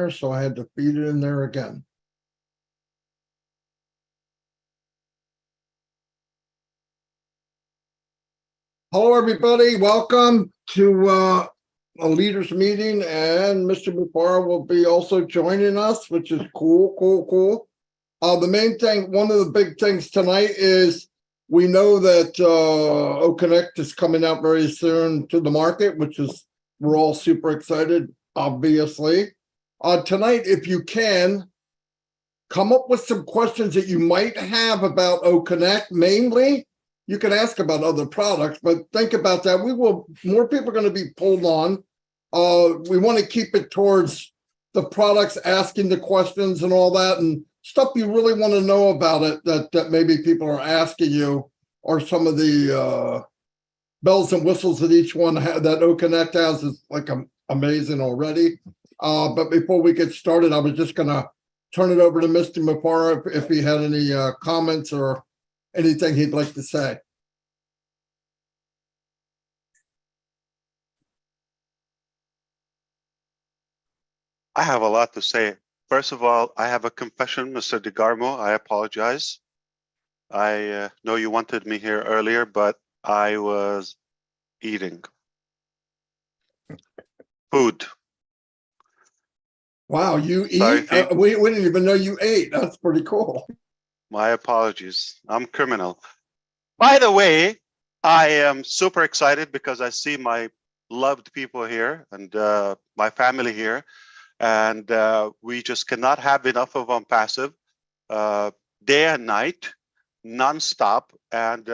so I had to feed it in there again. Hello, everybody. Welcome to a leaders meeting, and Mr. Mufara will be also joining us, which is cool. The main thing, one of the big things tonight is we know that OConnect is coming out very soon to the market, which is, we're all super excited, obviously. Tonight, if you can, come up with some questions that you might have about OConnect. Mainly, you can ask about other products, but think about that. More people are going to be pulled on. We want to keep it towards the products, asking the questions and all that, and stuff you really want to know about it that maybe people are asking you, or some of the bells and whistles that each one that OConnect has is like amazing already. But before we get started, I was just going to turn it over to Mr. Mufara if he had any comments or anything he'd like to say. I have a lot to say. First of all, I have a confession, Mr. DeGarmo. I apologize. I know you wanted me here earlier, but I was eating food. Wow, you Sorry, eat? We didn't even know you ate. That's pretty cool. My apologies. I'm criminal. By the way, I am super excited because I see my loved people here and my family here. And we just cannot have enough of ONPASSIVE day and night, nonstop. And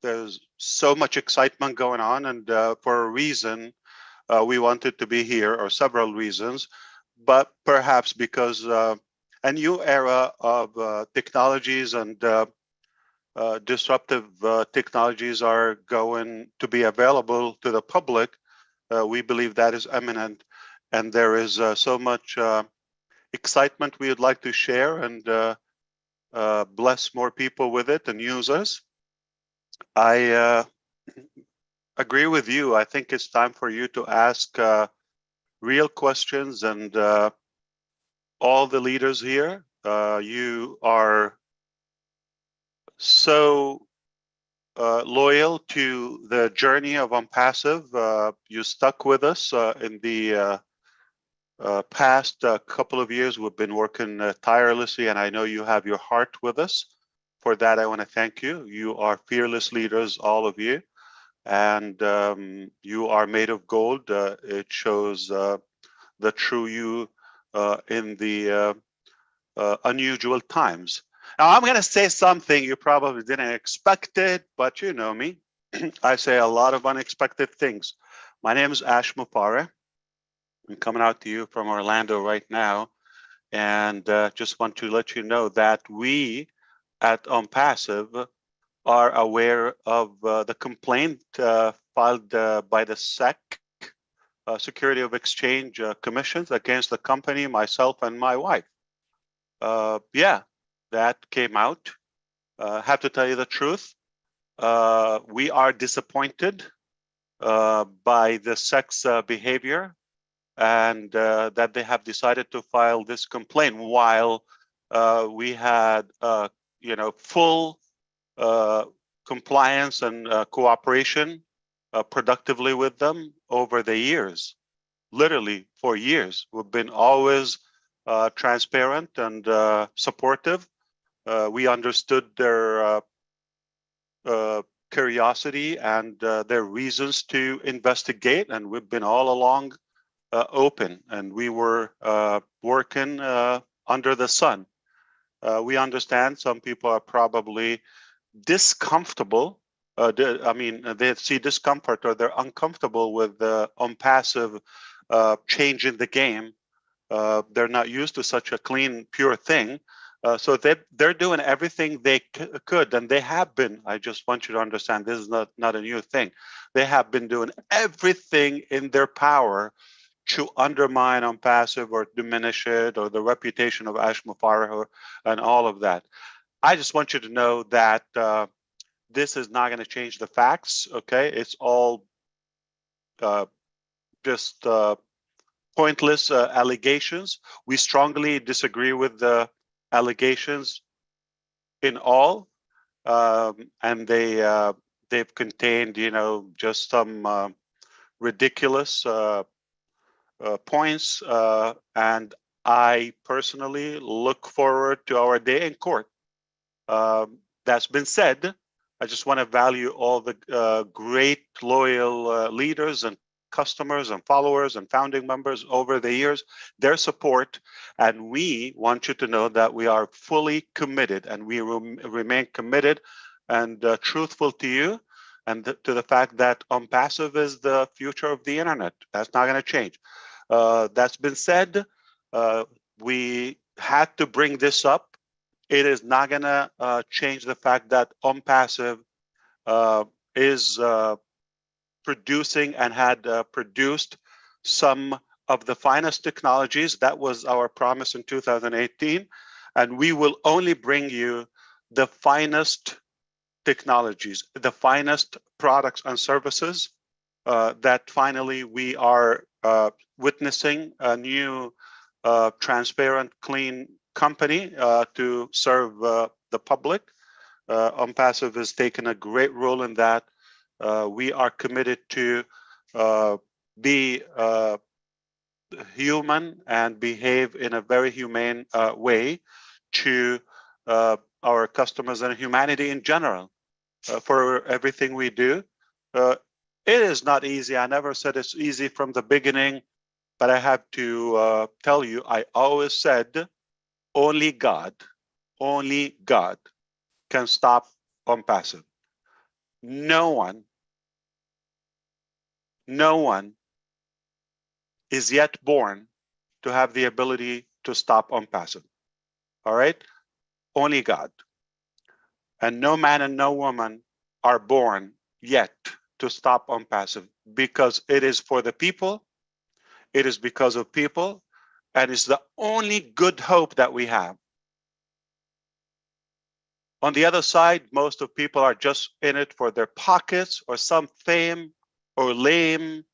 there's so much excitement going on. And for a reason, we wanted to be here, or several reasons, but perhaps because a new era of technologies and disruptive technologies are going to be available to the public. We believe that is imminent. And there is so much excitement we would like to share and bless more people with it and users. I agree with you. I think it's time for you to ask real questions, and all the leaders here, you are so loyal to the journey of ONPASSIVE. You stuck with us in the past couple of years. We've been working tirelessly, and I know you have your heart with us. For that, I want to thank you. You are fearless leaders, all of you, and you are made of gold. It shows the true you in the unusual times. Now, I'm going to say something you probably didn't expect it, but you know me. I say a lot of unexpected things. My name is Ash Mufara. I'm coming out to you from Orlando right now, and just want to let you know that we at ONPASSIVE are aware of the complaint filed by the SEC, Security of Exchange Commissions, against the company, myself, and my wife. Yeah, that came out. Have to tell you the truth. We are disappointed by the SEC's behavior, and that they have decided to file this complaint while we had, full compliance and cooperation productively with them over the years. Literally for years, we've been always transparent and supportive. We understood their curiosity and their reasons to investigate, and we've been all along open, and we were working under the sun. We understand some people are probably discomfortable. They see discomfort, or they're uncomfortable with the ONPASSIVE change in the game. They're not used to such a clean, pure thing. So they're doing everything they could, and they have been. I just want you to understand, this is not a new thing. They have been doing everything in their power to undermine ONPASSIVE or diminish it, or the reputation of Ash Mufara and all of that. I just want you to know that this is not going to change the facts, okay? It's all just pointless allegations. We strongly disagree with the allegations in all, and they've contained, just some ridiculous points, and I personally look forward to our day in court. That's been said, I just want to value all the great, loyal leaders and customers and followers and founding members over the years, their support. And we want you to know that we are fully committed, and we remain committed and truthful to you, and to the fact that ONPASSIVE is the future of the internet. That's not going to change. That's been said. We had to bring this up. It is not going to change the fact that ONPASSIVE is producing and had produced some of the finest technologies. That was our promise in 2018. And we will only bring you the finest technologies, the finest products and services that finally we are witnessing a new transparent, clean company to serve the public. ONPASSIVE has taken a great role in that. We are committed to be human and behave in a very humane way to our customers and humanity in general for everything we do. It is not easy. I never said it's easy from the beginning, but I have to tell you, I always said only God can stop ONPASSIVE. No one is yet born to have the ability to stop ONPASSIVE. All right? Only God. And no man and no woman are born yet to stop ONPASSIVE, because it is for the people, it is because of people, and it's the only good hope that we have. On the other side, most of people are just in it for their pockets or some fame or lame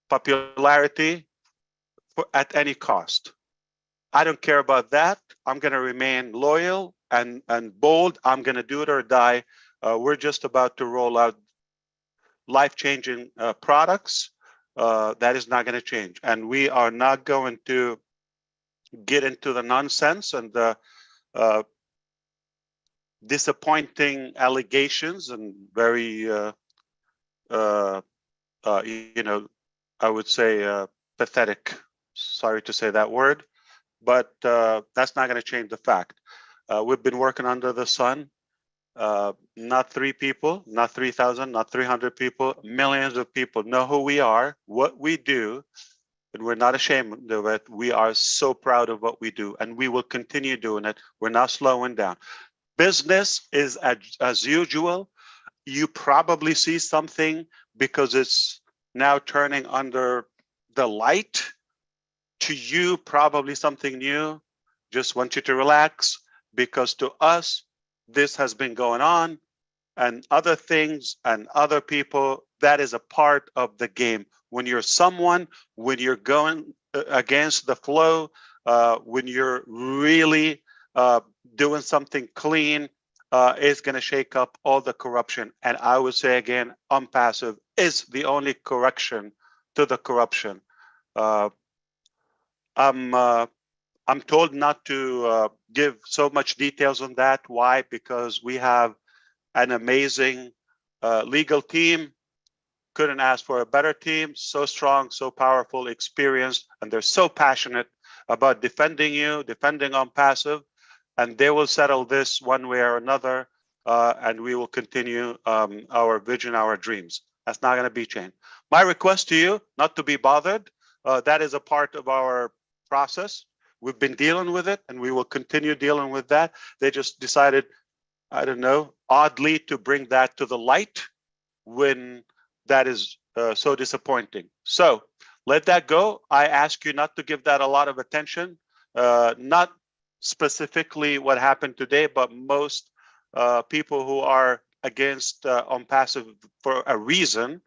popularity at any cost. I don't care about that. I'm going to remain loyal and bold. I'm going to do it or die. We're just about to roll out life-changing products. That is not going to change. And we are not going to get into the nonsense and the disappointing allegations and very, I would say pathetic. Sorry to say that word, but that's not going to change the fact. We've been working under the sun. Not 3 people, not 3,000, not 300 people, millions of people know who we are, what we do, and we're not ashamed of it. We are so proud of what we do, and we will continue doing it. We're not slowing down. Business is as usual. You probably see something because it's now turning under the light. To you, probably something new. Just want you to relax, because to us, this has been going on, and other things and other people, that is a part of the game. When you're someone, when you're going against the flow, when you're really doing something clean, it's going to shake up all the corruption. And I would say again, ONPASSIVE is the only correction to the corruption. I'm told not to give so much details on that. Why? Because we have an amazing legal team. Couldn't ask for a better team. So strong, so powerful, experienced, and they're so passionate about defending you, defending ONPASSIVE, and they will settle this one way or another, and we will continue our vision, our dreams. That's not going to be changed. My request to you, not to be bothered. That is a part of our process. We've been dealing with it, and we will continue dealing with that. They just decided, I don't know, oddly to bring that to the light when that is so disappointing. So let that go. I ask you not to give that a lot of attention, not specifically what happened today, but most people who are against ONPASSIVE for a reason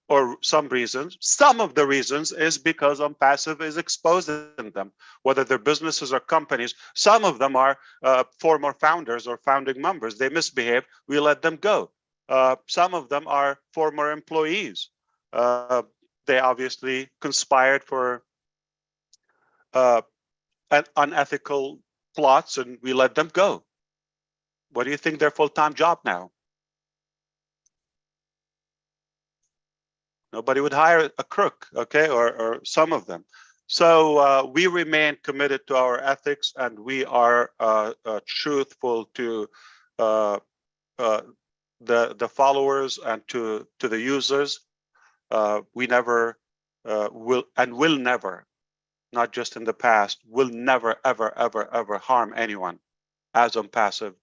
or some reasons. Some of the reasons is because ONPASSIVE is exposing them, whether they're businesses or companies. Some of them are former founders or founding members. They misbehave, we let them go. Some of them are former employees. They obviously conspired for unethical plots, and we let them go. What do you think their full-time job now? Nobody would hire a crook, okay, or some of them. So we remain committed to our ethics, and we are truthful to the followers and to the users. We never will never, not just in the past, will never, ever harm anyone as ONPASSIVE.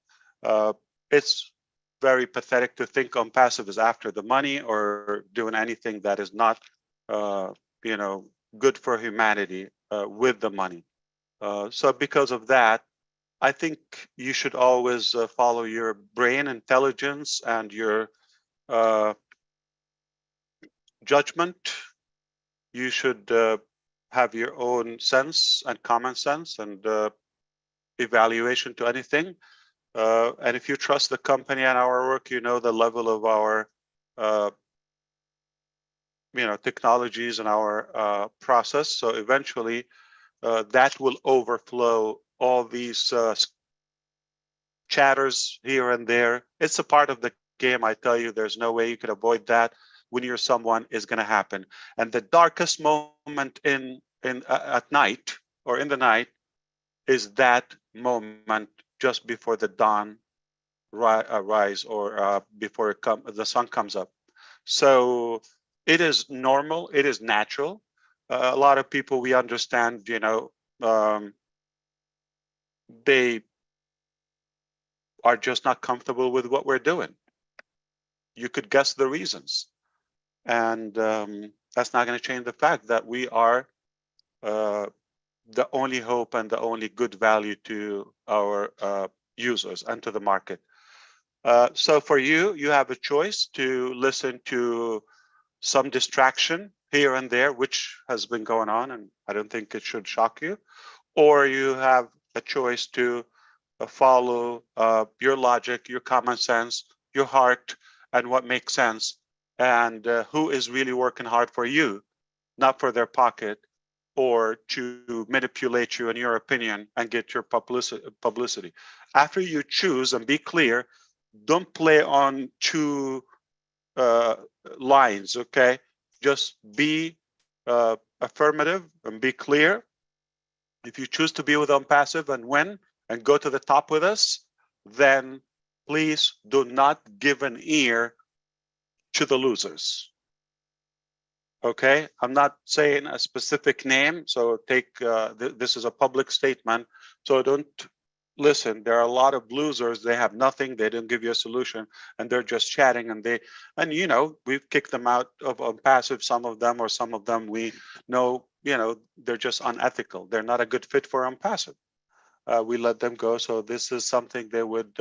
It's very pathetic to think ONPASSIVE is after the money or doing anything that is not, good for humanity with the money. So because of that, I think you should always follow your brain intelligence and your judgment. You should have your own sense and common sense and evaluation to anything. And if you trust the company and our work, you know the level of our technologies and our process. So eventually that will overflow all these chatters here and there. It's a part of the game. I tell you, there's no way you can avoid that. When you're someone, is going to happen. And the darkest moment at night or in the night is that moment just before the dawn rise or before the sun comes up. So it is normal. It is natural. A lot of people, we understand, they are just not comfortable with what we're doing. You could guess the reasons. And that's not going to change the fact that we are the only hope and the only good value to our users and to the market. So for you, you have a choice to listen to some distraction here and there, which has been going on, and I don't think it should shock you. Or you have a choice to follow your logic, your common sense, your heart, and what makes sense, and who is really working hard for you, not for their pocket, or to manipulate you in your opinion and get your publicity. After you choose and be clear, don't play on two lines, okay? Just be affirmative and be clear. If you choose to be with ONPASSIVE and win and go to the top with us, then please do not give an ear to the losers. Okay, I'm not saying a specific name, so take this is a public statement, so don't listen. There are a lot of losers. They have nothing, they didn't give you a solution, and they're just chatting, and we've kicked them out of ONPASSIVE, some of them we know, they're just unethical. They're not a good fit for ONPASSIVE. We let them go. So this is something they would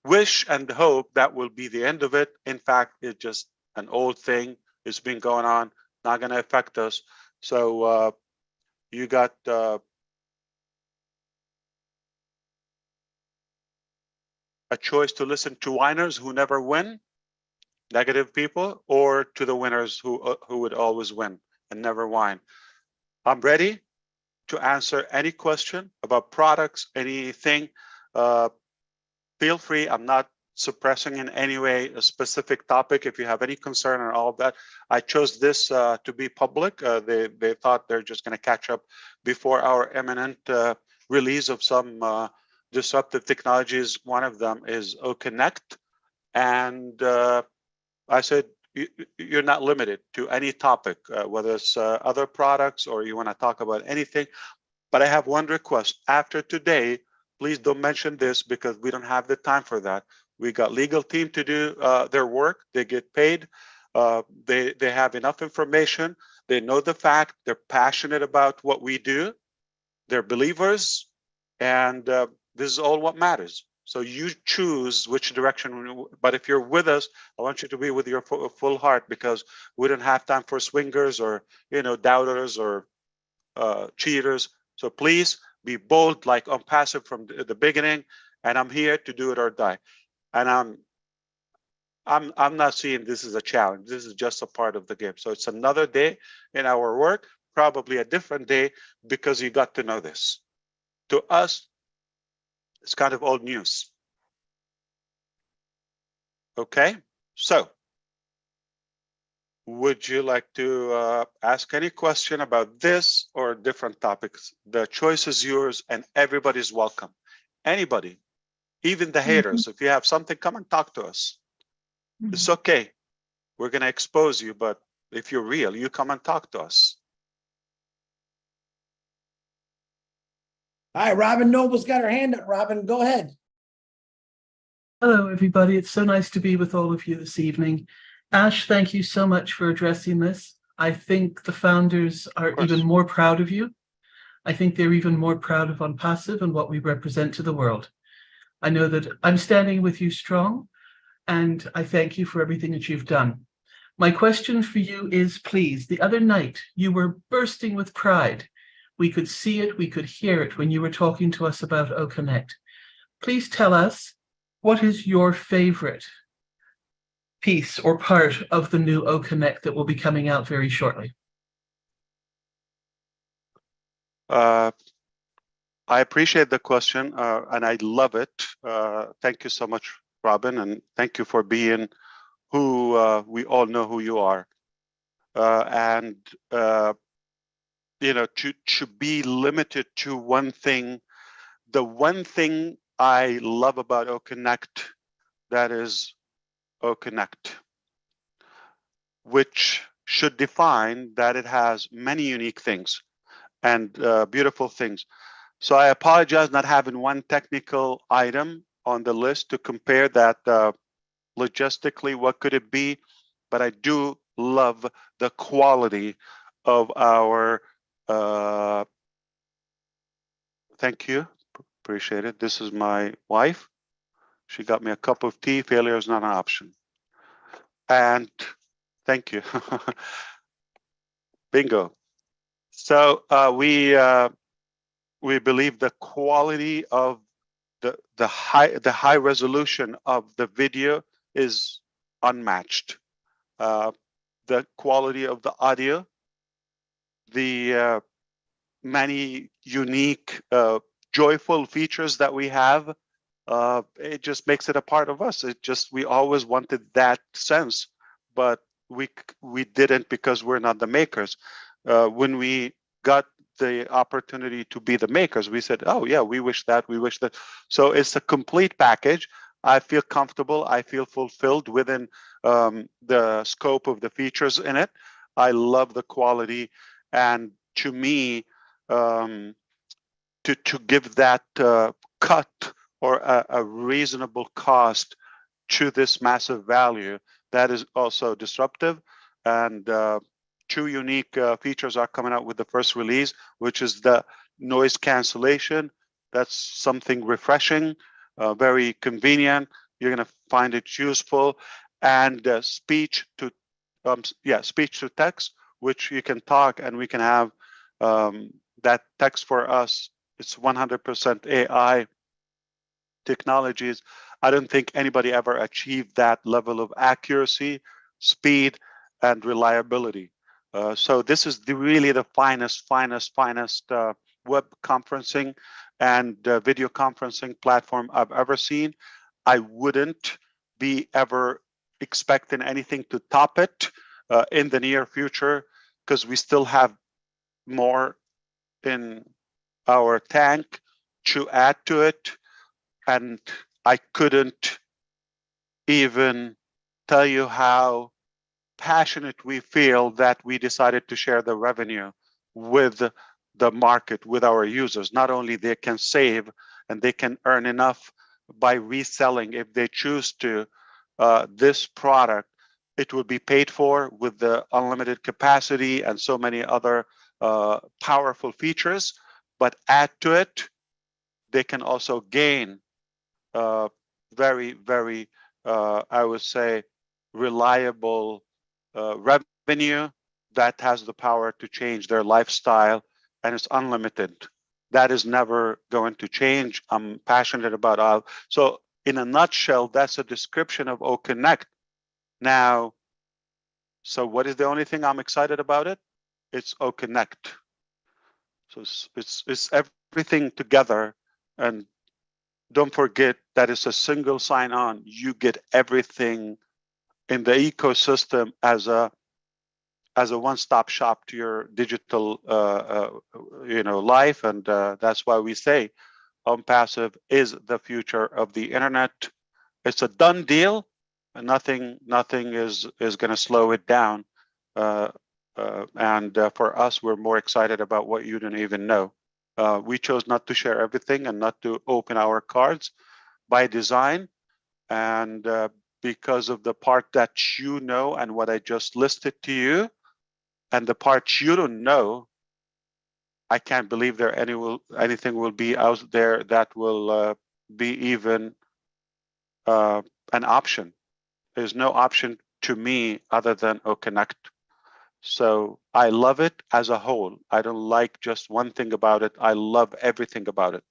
wish and hope that will be the end of it. In fact, it's just an old thing. It's been going on, not going to affect us. So you got a choice to listen to whiners who never win, negative people, or to the winners who would always win and never whine. I'm ready to answer any question about products, anything. Feel free. I'm not suppressing in any way a specific topic. If you have any concern and all of that, I chose this to be public. They thought they're just going to catch up before our imminent release of some disruptive technologies. One of them is OConnect, and I said you're not limited to any topic, whether it's other products or you want to talk about anything. But I have one request. After today, please don't mention this because we don't have the time for that. We got legal team to do their work. They get paid. They have enough information. They know the fact. They're passionate about what we do. They're believers, and this is all what matters. So you choose which direction, but if you're with us, I want you to be with your full heart, because we don't have time for swingers or, doubters or cheaters. So please be bold, like ONPASSIVE from the beginning, and I'm here to do it or die. And I'm not seeing this as a challenge. This is just a part of the game. So it's another day in our work, probably a different day, because you got to know this. To us, it's kind of old news. Okay, so would you like to ask any question about this or different topics? The choice is yours, and everybody's welcome. Anybody, even the haters, if you have something, come and talk to us. It's okay. We're going to expose you, but if you're real, you come and talk to us. All right, Robin Noble's got her hand up. Robin, go ahead. Hello, everybody. It's so nice to be with all of you this evening. Ash, thank you so much for addressing this. I think the founders are even more proud of you. I think they're even more proud of ONPASSIVE and what we represent to the world. I know that I'm standing with you strong, and I thank you for everything that you've done. My question for you is, please, the other night you were bursting with pride. We could see it, we could hear it when you were talking to us about OConnect. Please tell us, what is your favorite piece or part of the new OConnect that will be coming out very shortly? I appreciate the question, and I love it. Thank you so much, Robin, and thank you for being who we all know who you are. To be limited to one thing, the one thing I love about OConnect, that is OConnect, which should define that it has many unique things and beautiful things. So I apologize not having one technical item on the list to compare that logistically, what could it be? But I do love the quality of our, thank you, appreciate it. This is my wife. She got me a cup of tea. Failure is not an option. And thank you. Bingo. So we believe the quality of the high resolution of the video is unmatched. The quality of the audio, the many unique, joyful features that we have, it just makes it a part of us. We always wanted that sense, but we didn't, because we're not the makers. When we got the opportunity to be the makers, we said, oh yeah, we wish that. So it's a complete package. I feel comfortable. I feel fulfilled within the scope of the features in it. I love the quality, and to me, to give that cut or a reasonable cost to this massive value, that is also disruptive. And two unique features are coming out with the first release, which is the noise cancellation. That's something refreshing, very convenient. You're going to find it useful. And speech to text, which you can talk and we can have that text for us. It's 100% AI technologies. I don't think anybody ever achieved that level of accuracy, speed, and reliability. So this is really the finest web conferencing and video conferencing platform I've ever seen. I wouldn't be ever expecting anything to top it in the near future, because we still have more in our tank to add to it. And I couldn't even tell you how passionate we feel that we decided to share the revenue with the market, with our users. Not only they can save and they can earn enough by reselling, if they choose to, this product, it will be paid for with the unlimited capacity and so many other powerful features. But add to it, they can also gain very, very, I would say, reliable revenue that has the power to change their lifestyle, and it's unlimited. That is never going to change. I'm passionate about so in a nutshell, that's a description of OConnect. Now, so what is the only thing I'm excited about it? It's OConnect. So it's everything together, and don't forget that it's a single sign-on. You get everything in the ecosystem as a one-stop shop to your digital life, and that's why we say ONPASSIVE is the future of the internet. It's a done deal, and nothing is going to slow it down. And for us, we're more excited about what you don't even know. We chose not to share everything and not to open our cards by design, and because of the part that you know and what I just listed to you, and the part you don't know, I can't believe there anything will be out there that will be even an option. There's no option to me other than OConnect. So I love it as a whole. I don't like just one thing about it. I love everything about it.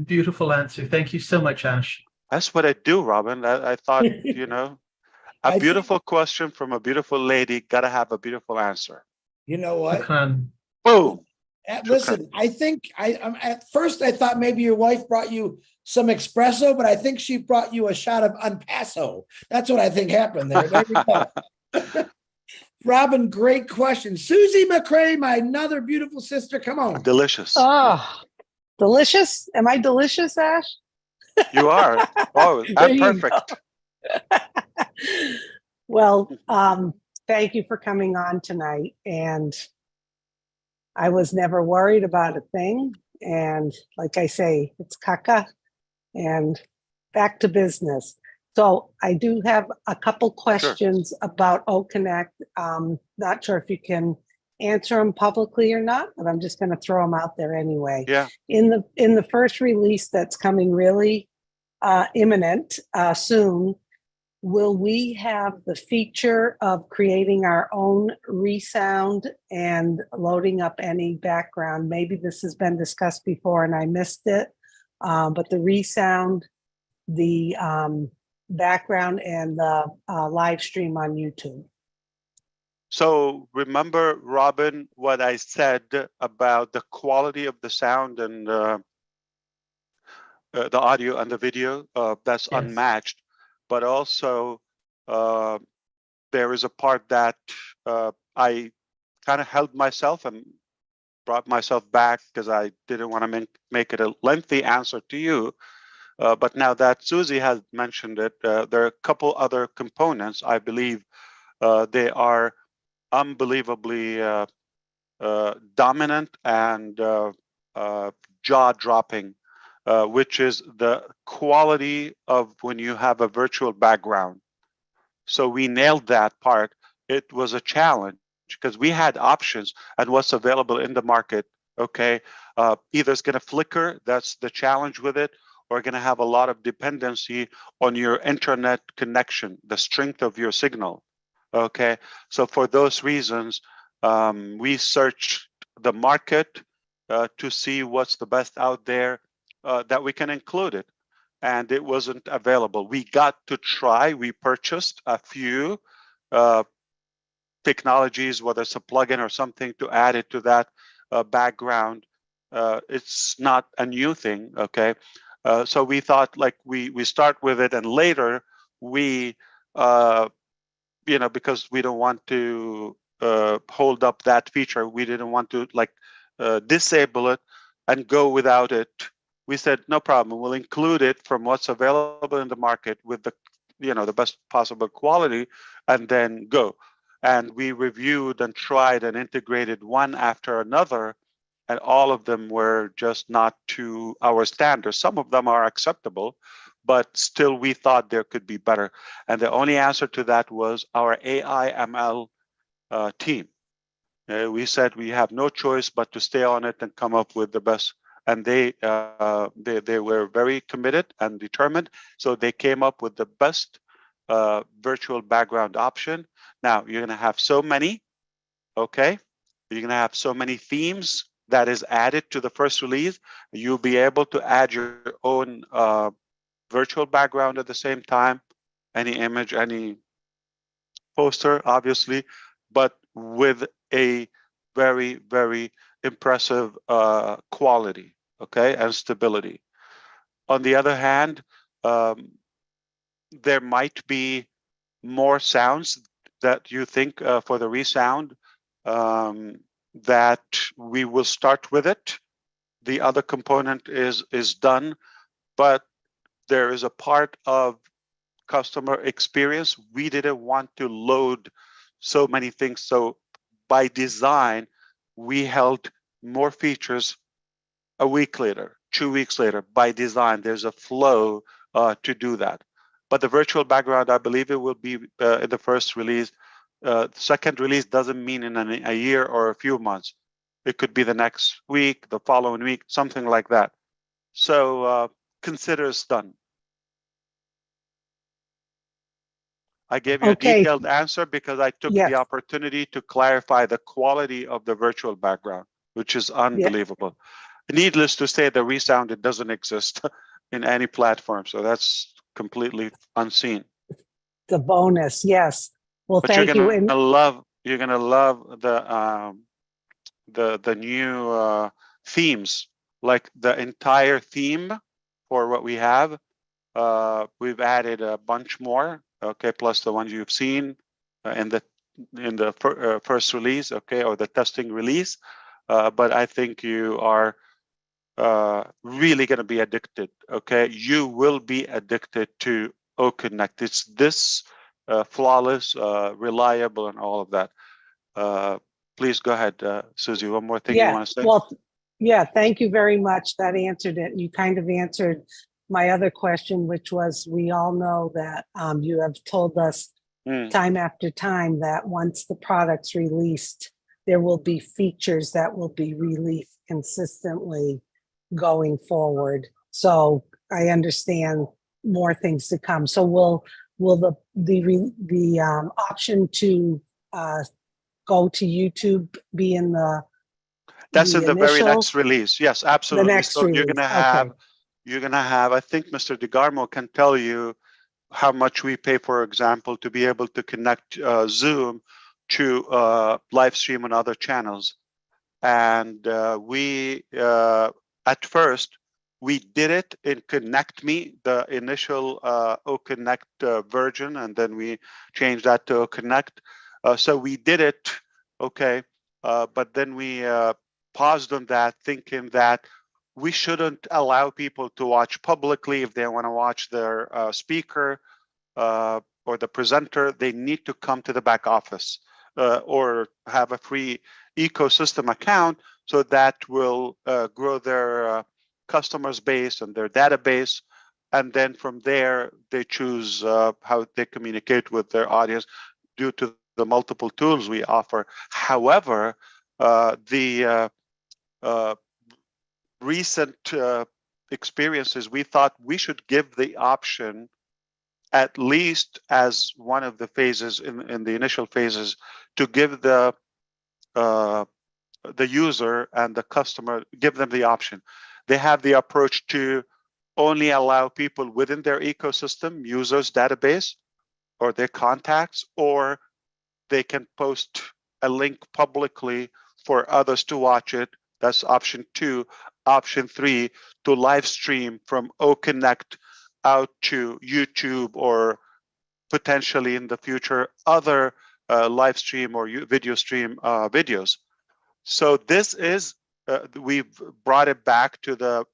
Beautiful answer. Thank you so much, Ash. That's what I do, Robin. I thought, you know, a beautiful question from a beautiful lady, gotta have a beautiful answer. You know what? Boom. Listen, I think at first I thought maybe your wife brought you some espresso, but I think she brought you a shot of ONPASSIVE. That's what I think happened there. There we go. Robin, great question. Susie McCrae, my another beautiful sister. Come on. Delicious. Oh, delicious. Am I delicious, Ash? You are. Oh, I'm perfect. Well, thank you for coming on tonight. And I was never worried about a thing. And like I say, it's caca and back to business. So I do have a couple questions about OConnect. Not sure if you can answer them publicly or not, but I'm just going to throw them out there anyway. Yeah. In the first release that's coming really imminent soon, will we have the feature of creating our own resound and loading up any background? Maybe this has been discussed before and I missed it, but the resound, the background, and the live stream on YouTube. So remember, Robin, what I said about the quality of the sound and the audio and the video, that's unmatched. But also, there is a part that I kind of held myself and brought myself back because I didn't want to make it a lengthy answer to you. But now that Susie has mentioned it, there are a couple other components. I believe they are unbelievably dominant and jaw-dropping, which is the quality of when you have a virtual background. So we nailed that part. It was a challenge because we had options and what's available in the market. Okay, either it's going to flicker, that's the challenge with it, or going to have a lot of dependency on your internet connection, the strength of your signal. Okay, so for those reasons, we searched the market to see what's the best out there that we can include it, and it wasn't available. We got to try. We purchased a few technologies, whether it's a plugin or something, to add it to that background. It's not a new thing. Okay, so we thought like we start with it, and later we because we don't want to hold up that feature, we didn't want to like disable it and go without it. We said no problem, we'll include it from what's available in the market with the the best possible quality, and then go. And we reviewed and tried and integrated one after another, and all of them were just not to our standards. Some of them are acceptable, but still we thought there could be better. And the only answer to that was our AI ML team. We said we have no choice but to stay on it and come up with the best and they were very committed and determined. So they came up with the best virtual background option. Now you're going to have so many, okay? You're going to have so many themes that is added to the first release. You'll be able to add your own virtual background at the same time, any image, any poster, obviously, but with a very, very impressive quality, okay, and stability. On the other hand, there might be more sounds that you think for the resound that we will start with it. The other component is done, but there is a part of customer experience. We didn't want to load so many things. So by design, we held more features a week later, 2 weeks later. By design, there's a flow to do that. But the virtual background, I believe it will be in the first release. Second release doesn't mean in a year or a few months. It could be the next week, the following week, something like that. So consider it's done. I gave you Okay. a detailed answer because I took Yes. the opportunity to clarify the quality of the virtual background, which is unbelievable. Needless to say, the resound, it doesn't exist in any platform. So that's completely unseen. The bonus, yes. Well, But thank you. And you're gonna love the new themes, like the entire theme for what we have. We've added a bunch more, okay, plus the ones you've seen in the first release, okay, or the testing release. But I think you are really going to be addicted, okay? You will be addicted to OConnect. It's this flawless, reliable, and all of that. Please go ahead, Susie. One more thing you want to say? Well, yeah, thank you very much. That answered it. You kind of answered my other question, which was, we all know that you have told us time after time that once the product's released, there will be features that will be released consistently going forward. So I understand more things to come. So will the option to go to YouTube be in the That's in the very initial- next release. Yes, absolutely. next So you're release, gonna have, I think Mr. DeGarmo can tell you how much we pay, for example, to be able to connect Zoom to live stream on other channels. And we, at first, we did it in Connect Me, the initial OConnect version, and then we changed that to OConnect. So we did it, okay, but then we paused on that, thinking that we shouldn't allow people to watch publicly. If they want to watch their speaker or the presenter, they need to come to the back office or have a free ecosystem account, so that will grow their customers base and their database. And then from there, they choose how they communicate with their audience due to the multiple tools we offer. However, the recent experiences, we thought we should give the option, at least as one of the phases in the initial phases, to give the user and the customer, give them the option. They have the approach to only allow people within their ecosystem, users database, or their contacts, or they can post a link publicly for others to watch it. That's option 2. Option 3, to live stream from OConnect out to YouTube, or potentially in the future other live stream or video stream videos. So this is we've brought it back to the,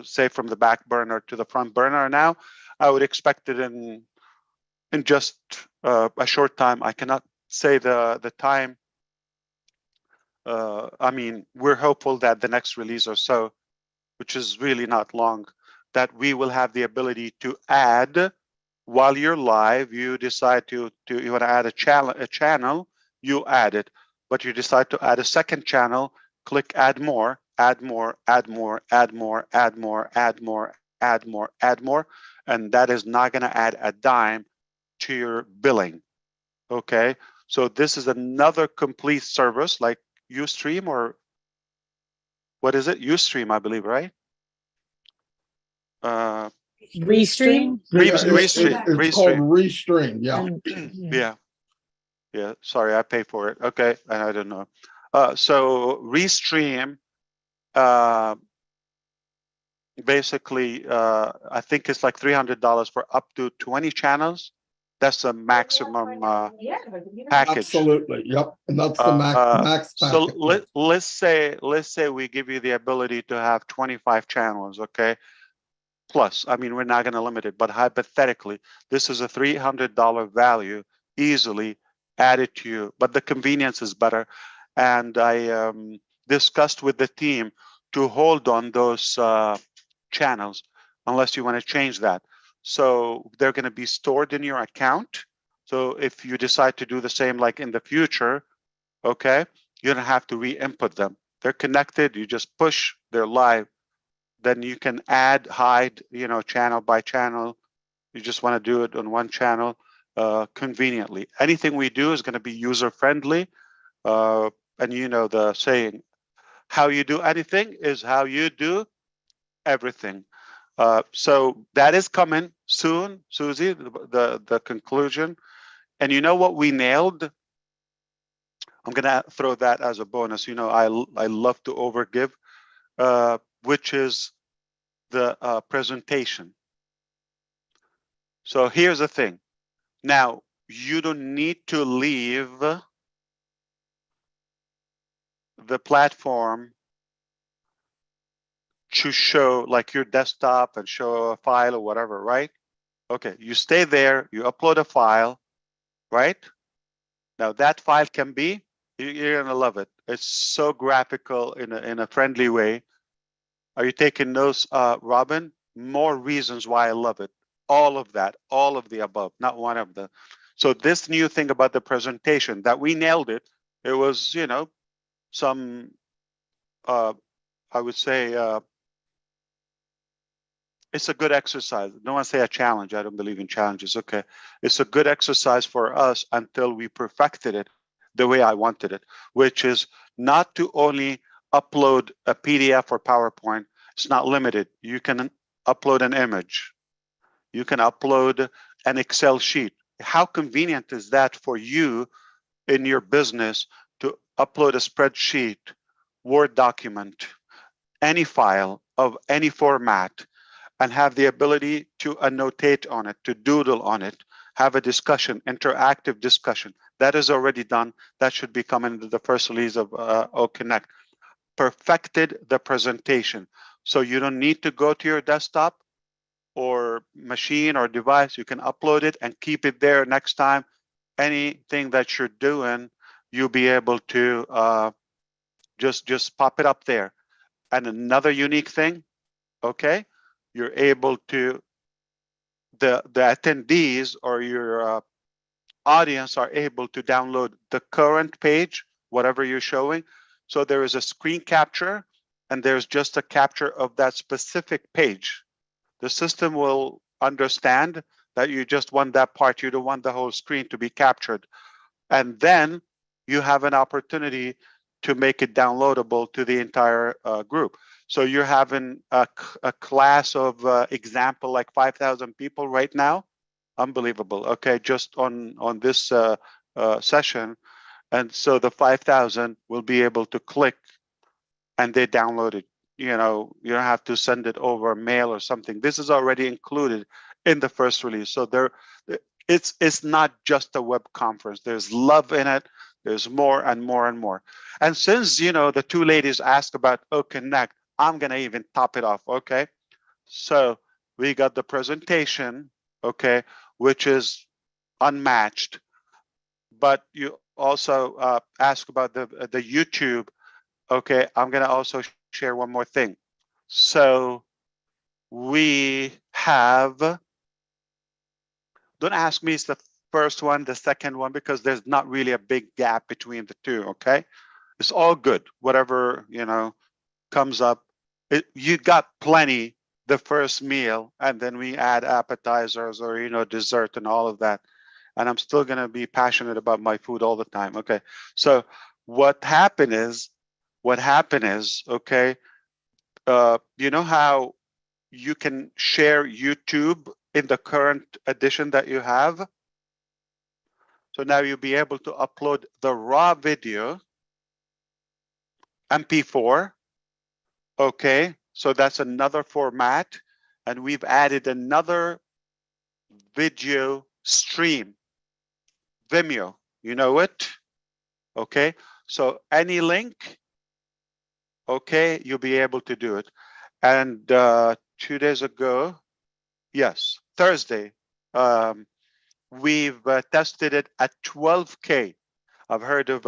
say, from the back burner to the front burner now. I would expect it in just a short time. I cannot say the time. I mean, we're hopeful that the next release or so, which is really not long, that we will have the ability to add, while you're live, you decide you want to add a channel, you add it. But you decide to add a second channel, click add more, add more, add more, add more, add more, add more, add more, add more, and that is not going to add a dime to your billing. Okay, so this is another complete service like Ustream, or what is it? Ustream, I believe, right? Restream? It's called Restream, yeah. Yeah. Sorry, I pay for it. Okay, and I don't know. So Restream, basically, I think it's like $300 for up to 20 channels. That's the maximum package. Absolutely, yep. And that's the max So package. let's say we give you the ability to have 25 channels, okay? Plus, I mean, we're not going to limit it, but hypothetically, this is a $300 value easily added to you, but the convenience is better. And I discussed with the team to hold on those channels unless you want to change that. So they're going to be stored in your account. So if you decide to do the same like in the future, okay, you don't have to re-input them. They're connected, you just push, they're live. Then you can add, hide, channel by channel. You just want to do it on one channel conveniently. Anything we do is going to be user-friendly. And you know the saying, how you do anything is how you do everything. So that is coming soon, Susie, the conclusion. And you know what we nailed? I'm going to throw that as a bonus. I love to overgive, which is the presentation. So here's the thing. Now, you don't need to leave the platform to show like your desktop and show a file or whatever, right? Okay, you stay there, you upload a file, right? Now that file can be, you're gonna love it. It's so graphical in a friendly way. Are you taking notes, Robin? More reasons why I love it. All of that, all of the above, not one of them. So this new thing about the presentation, that we nailed it. It was, some, I would say, it's a good exercise. Don't want to say a challenge. I don't believe in challenges. Okay. It's a good exercise for us until we perfected it the way I wanted it, which is not to only upload a PDF or PowerPoint. It's not limited. You can upload an image. You can upload an Excel sheet. How convenient is that for you in your business to upload a spreadsheet, Word document, any file of any format, and have the ability to annotate on it, to doodle on it, have a discussion, interactive discussion. That is already done. That should be coming into the first release of OConnect. Perfected the presentation. So you don't need to go to your desktop or machine or device. You can upload it and keep it there. Next time, anything that you're doing, you'll be able to just pop it up there. And another unique thing, okay, you're able to, the attendees or your audience are able to download the current page, whatever you're showing. So there is a screen capture and there's just a capture of that specific page. The system will understand that you just want that part. You don't want the whole screen to be captured. And then you have an opportunity to make it downloadable to the entire group. So you're having a class of example, like 5,000 people right now. Unbelievable. Okay, just on this session. And so the 5,000 will be able to click and they download it. You don't have to send it over mail or something. This is already included in the first release. So it's not just a web conference. There's love in it. There's more and more and more. And since, the two ladies asked about OConnect, I'm going to even top it off. Okay. So we got the presentation, okay, which is unmatched. But you also ask about the YouTube. Okay. I'm going to also share one more thing. So we have, don't ask me, it's the first one, the second one, because there's not really a big gap between the two, okay? It's all good, whatever, comes up. You got plenty the first meal, and then we add appetizers or, you know, dessert and all of that. And I'm still going to be passionate about my food all the time. Okay. So what happened is, okay, you know how you can share YouTube in the current edition that you have? So now you'll be able to upload the raw video, MP4. Okay, so that's another format. And we've added another video stream, Vimeo. You know it? Okay, so any link, okay, you'll be able to do it. And 2 days ago, yes, Thursday, we've tested it at 12K. I've heard of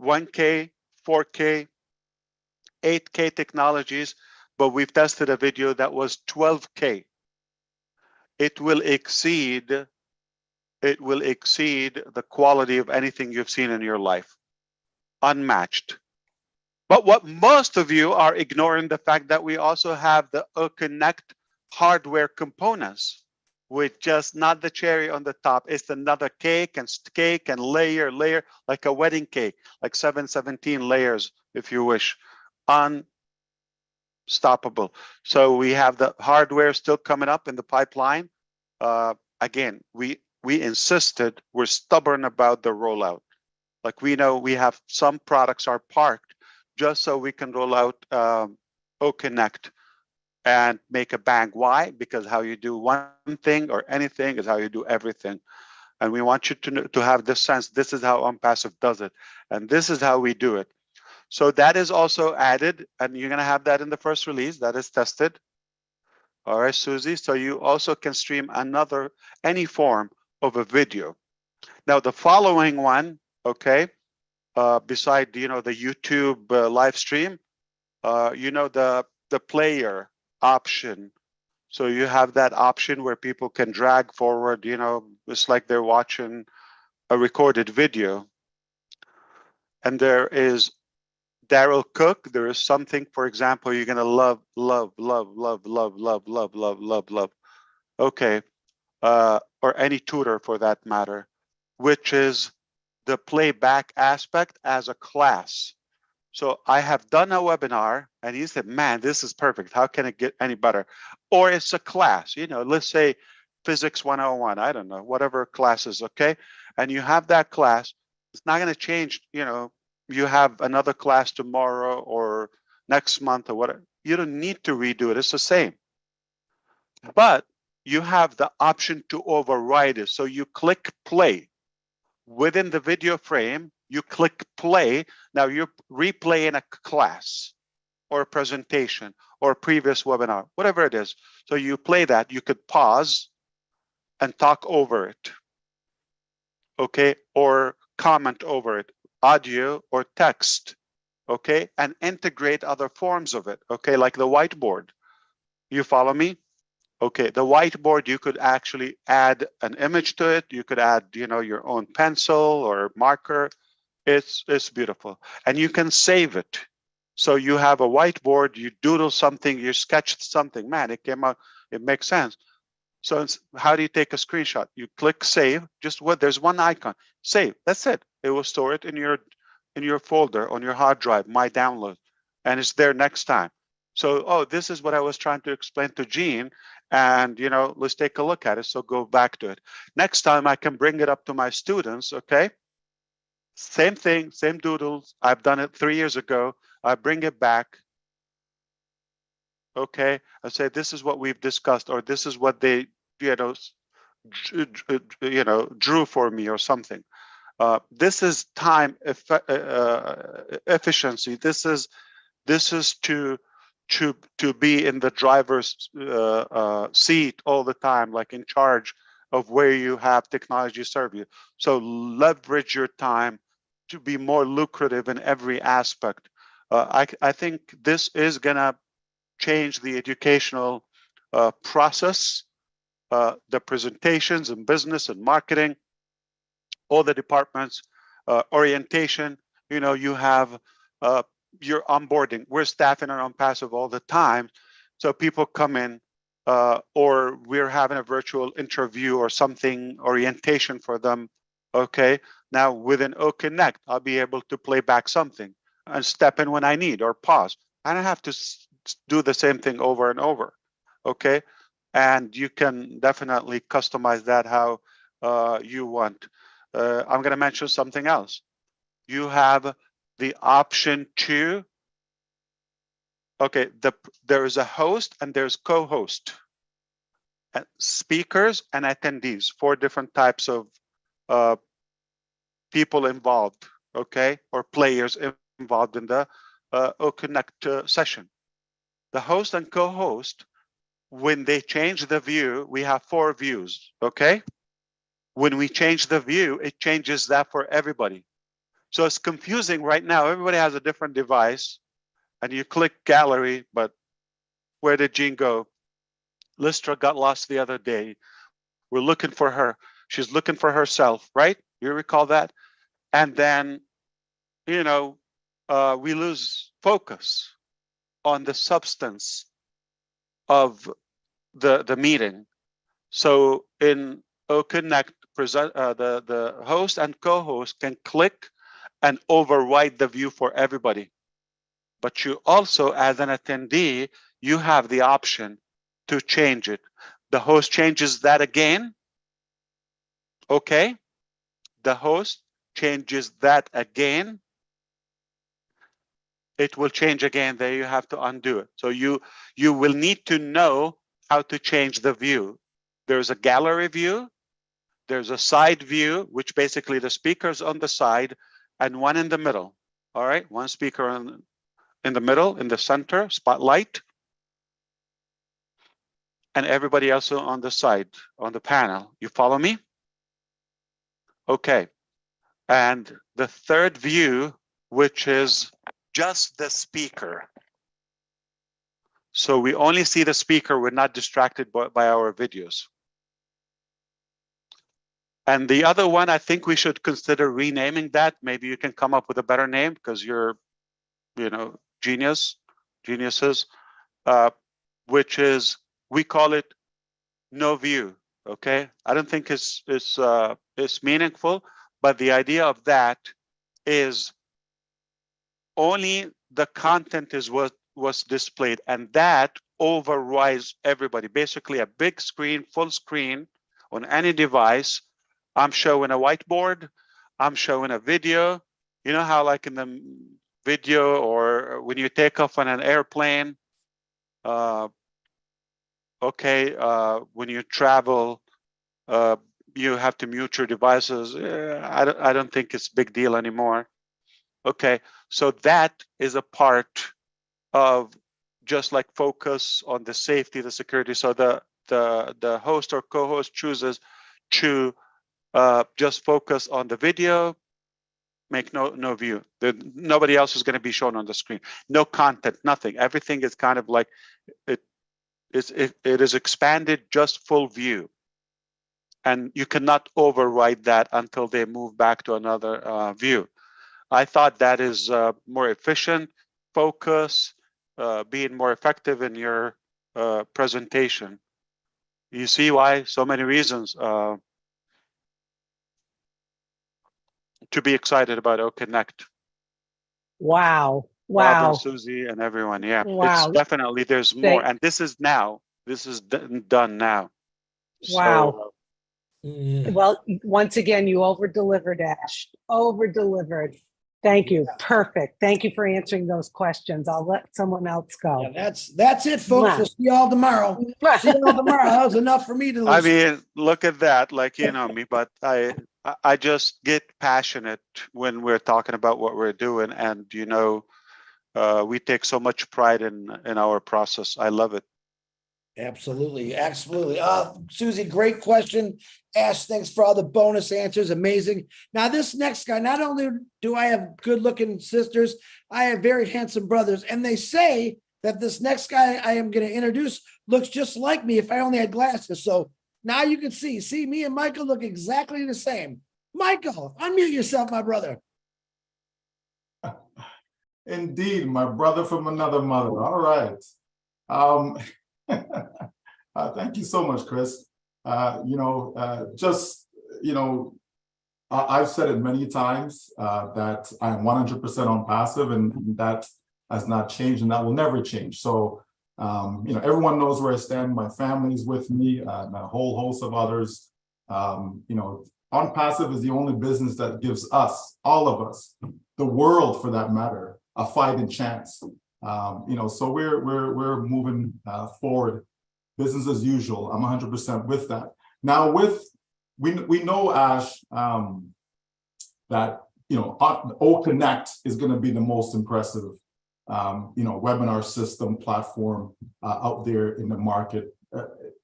1K, 4K, 8K technologies, but we've tested a video that was 12K. It will exceed the quality of anything you've seen in your life. Unmatched. But what most of you are ignoring, the fact that we also have the Connect hardware components, with just not the cherry on the top. It's another cake and layer, like a wedding cake, like 717 layers, if you wish. Unstoppable. So we have the hardware still coming up in the pipeline. Again, we insisted, we're stubborn about the rollout. Like, we know we have some products are parked just so we can roll out Connect and make a bang. Why? Because how you do one thing or anything is how you do everything. And we want you to have this sense, this is how ONPASSIVE does it. And this is how we do it. So that is also added, and you're gonna have that in the first release, that is tested. All right, Susie, so you also can stream any form of a video. Now the following one, okay, beside, you know, the YouTube live stream, you know, the player option. So you have that option where people can drag forward, you know, it's like they're watching a recorded video. And there is Daryl Cook. There is something, for example, you're gonna love. Okay, or any tutor for that matter, which is the playback aspect as a class. So I have done a webinar and he said, man, this is perfect. How can it get any better? Or it's a class, you know, let's say Physics 101, I don't know, whatever class is, okay? And you have that class, it's not gonna change, you know, you have another class tomorrow or next month or whatever. You don't need to redo it, it's the same. But you have the option to override it. So you click play. Within the video frame, you click play. Now you're replaying a class or a presentation or a previous webinar, whatever it is. So you play that, you could pause and talk over it, okay? Or comment over it, audio or text, okay? And integrate other forms of it, okay? Like the whiteboard. You follow me? Okay, the whiteboard, you could actually add an image to it. You could add, you know, your own pencil or marker. It's beautiful. And you can save it. So you have a whiteboard, you doodle something, you sketched something. Man, it came out, it makes sense. So how do you take a screenshot? You click save, there's one icon, save, that's it. It will store it in your folder on your hard drive, my download, and it's there next time. So, oh, this is what I was trying to explain to Gene, and, you know, let's take a look at it. So go back to it. Next time I can bring it up to my students, okay? Same thing, same doodles. I've done it 3 years ago. I bring it back. Okay, I say, this is what we've discussed, or this is what they, you know, drew for me or something. This is time efficiency. This is to be in the driver's seat all the time, like in charge of where you have technology serve you. So leverage your time to be more lucrative in every aspect. I think this is gonna change the educational process, the presentations and business and marketing, all the departments, orientation. You know, you have you're onboarding. We're staffing on ONPASSIVE all the time. So people come in, or we're having a virtual interview or something, orientation for them. Okay. Now within OConnect, I'll be able to play back something and step in when I need or pause. I don't have to do the same thing over and over. Okay. And you can definitely customize that how you want. I'm going to mention something else. You have the option to, okay, there is a host and there's co-host, speakers and attendees, 4 different types of people involved, okay, or players involved in the OConnect session. The host and co-host, when they change the view, we have 4 views, okay? When we change the view, it changes that for everybody. So it's confusing right now. Everybody has a different device, and you click gallery, but where did Jean go? Listra got lost the other day. We're looking for her. She's looking for herself, right? You recall that? And then, you know, we lose focus on the substance of the meeting. So in OConnect, the host and co-host can click and override the view for everybody. But you also, as an attendee, you have the option to change it. The host changes that again. Okay. The host changes that again. It will change again. There you have to undo it. So you will need to know how to change the view. There's a gallery view. There's a side view, which basically the speakers on the side and one in the middle. All right. One speaker in the middle, in the center, spotlight. And everybody else on the side, on the panel. You follow me? Okay. And the third view, which is just the speaker. So we only see the speaker. We're not distracted by our videos. And the other one, I think we should consider renaming that. Maybe you can come up with a better name because you're, you know, geniuses, which is, we call it no view. Okay. I don't think it's meaningful, but the idea of that is only the content is what was displayed, and that overrides everybody. Basically a big screen, full screen on any device. I'm showing a whiteboard, I'm showing a video. You know how like in the video or when you take off on an airplane, when you travel, you have to mute your devices. I don't think it's a big deal anymore. Okay, so that is a part of just like focus on the safety, the security. So the host or co-host chooses to just focus on the video, make no view. Nobody else is going to be shown on the screen. No content, nothing. Everything is kind of like it is expanded, just full view. And you cannot override that until they move back to another view. I thought that is more efficient, focus, being more effective in your presentation. You see why? So many reasons to be excited about OConnect. Wow. Rob Wow. and Susie and everyone. Yeah, Wow. it's definitely, there's more. And this is now. This is done now. Wow. So, well, once again, you over-delivered, Ash. Over-delivered. Thank you. Perfect. Thank you for answering those questions. I'll let someone else go. Yeah, that's it, folks. We'll see y'all tomorrow. See y'all tomorrow. That was enough for me to listen. I mean, look at that. Like, you know me, but I just get passionate when we're talking about what we're doing, and you know, we take so much pride in our process. I love it. Absolutely, absolutely. Susie, great question. Ash, thanks for all the bonus answers. Amazing. Now, this next guy, not only do I have good-looking sisters, I have very handsome brothers, and they say that this next guy I am going to introduce looks just like me if I only had glasses. So now you can see me and Michael look exactly the same. Michael, unmute yourself, my brother. Indeed, my brother from another mother. All right. Thank you so much, Chris. I've said it many times that I am 100% on passive, and that has not changed, and that will never change. So, everyone knows where I stand. My family's with me, and a whole host of others. On passive is the only business that gives us, all of us, the world for that matter, a fighting chance. So we're moving forward, business as usual. I'm 100% with that. Now, we know, Ash, that OConnect is going to be the most impressive webinar system platform out there in the market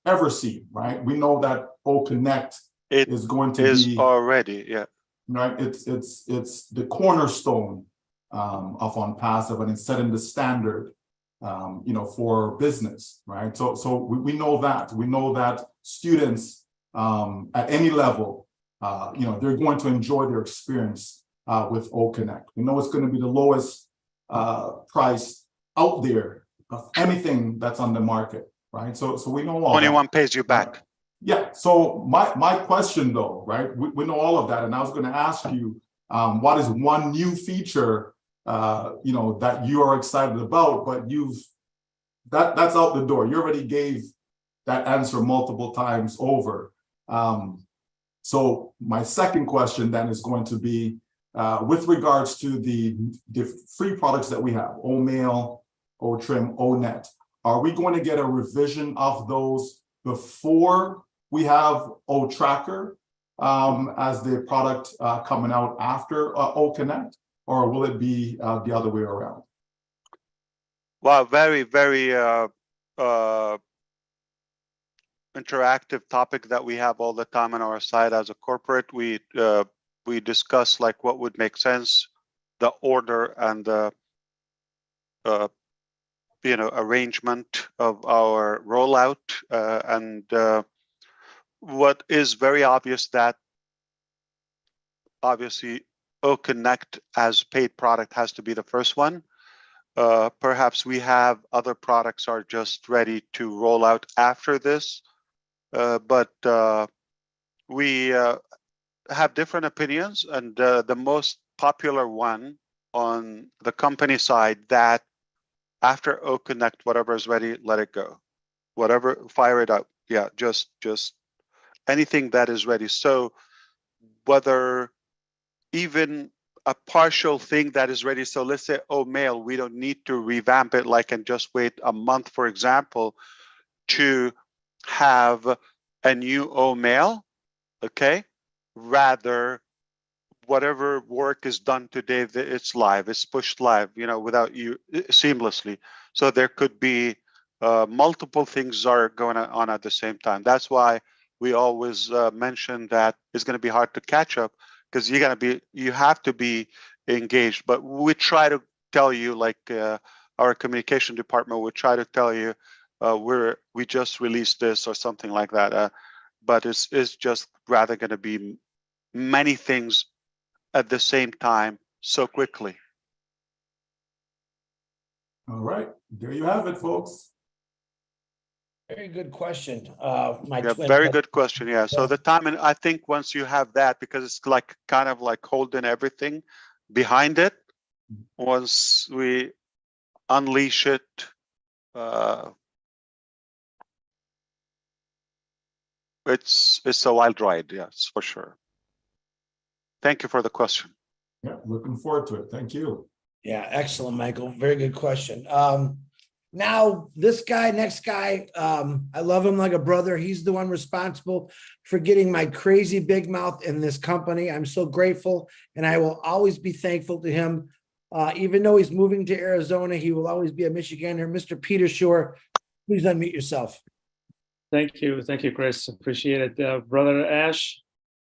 ever seen, right? We know that OConnect is going to be already, yeah, right. It's the cornerstone of ONPASSIVE, and it's setting the standard for business, right? So we know that students at any level they're going to enjoy their experience with OConnect. We know it's going to be the lowest price out there of anything that's on the market, right? So we know all 21 that. pays you back. Yeah. So my question though, right? We know all of that, and I was going to ask you, what is one new feature that you are excited about, but that's out the door. You already gave that answer multiple times over. So my second question then is going to be with regards to the free products that we have, OMail, OTrim, ONet. Are we going to get a revision of those before we have OTracker as the product coming out after OConnect, or will it be the other way around? Well, very, very interactive topic that we have all the time on our side as a corporate. We discuss like what would make sense, the order and the arrangement of our rollout, and what is very obvious that obviously OConnect as paid product has to be the first one. Perhaps we have other products are just ready to roll out after this, but we have different opinions, and the most popular one on the company side that after OConnect, whatever is ready, let it go. Whatever, fire it up. Yeah, just anything that is ready. So whether even a partial thing that is ready. So let's say, mail, we don't need to revamp it and just wait a month, for example, to have a new mail, okay? Rather, whatever work is done today, it's live, it's pushed live, without you seamlessly. So there could be multiple things are going on at the same time. That's why we always mention that it's going to be hard to catch up, because you have to be engaged. But we try to tell you, our communication department would try to tell you, we just released this or something like that. But it's just rather going to be many things at the same time so quickly. All right, there you have it, folks. Very good question. Very good question. Yeah. So the time, and I think once you have that, because it's kind of like holding everything behind it, once we unleash it, it's a wild ride. Yes, for sure. Thank you for the question. Yeah, looking forward to it. Thank you. Yeah, excellent, Michael. Very good question. Now, this guy, next guy, I love him like a brother. He's the one responsible for getting my crazy big mouth in this company. I'm so grateful, and I will always be thankful to him. Even though he's moving to Arizona, he will always be a Michigander. Mr. Peter Shore, please unmute yourself. Thank you, Chris. Appreciate it. Brother Ash,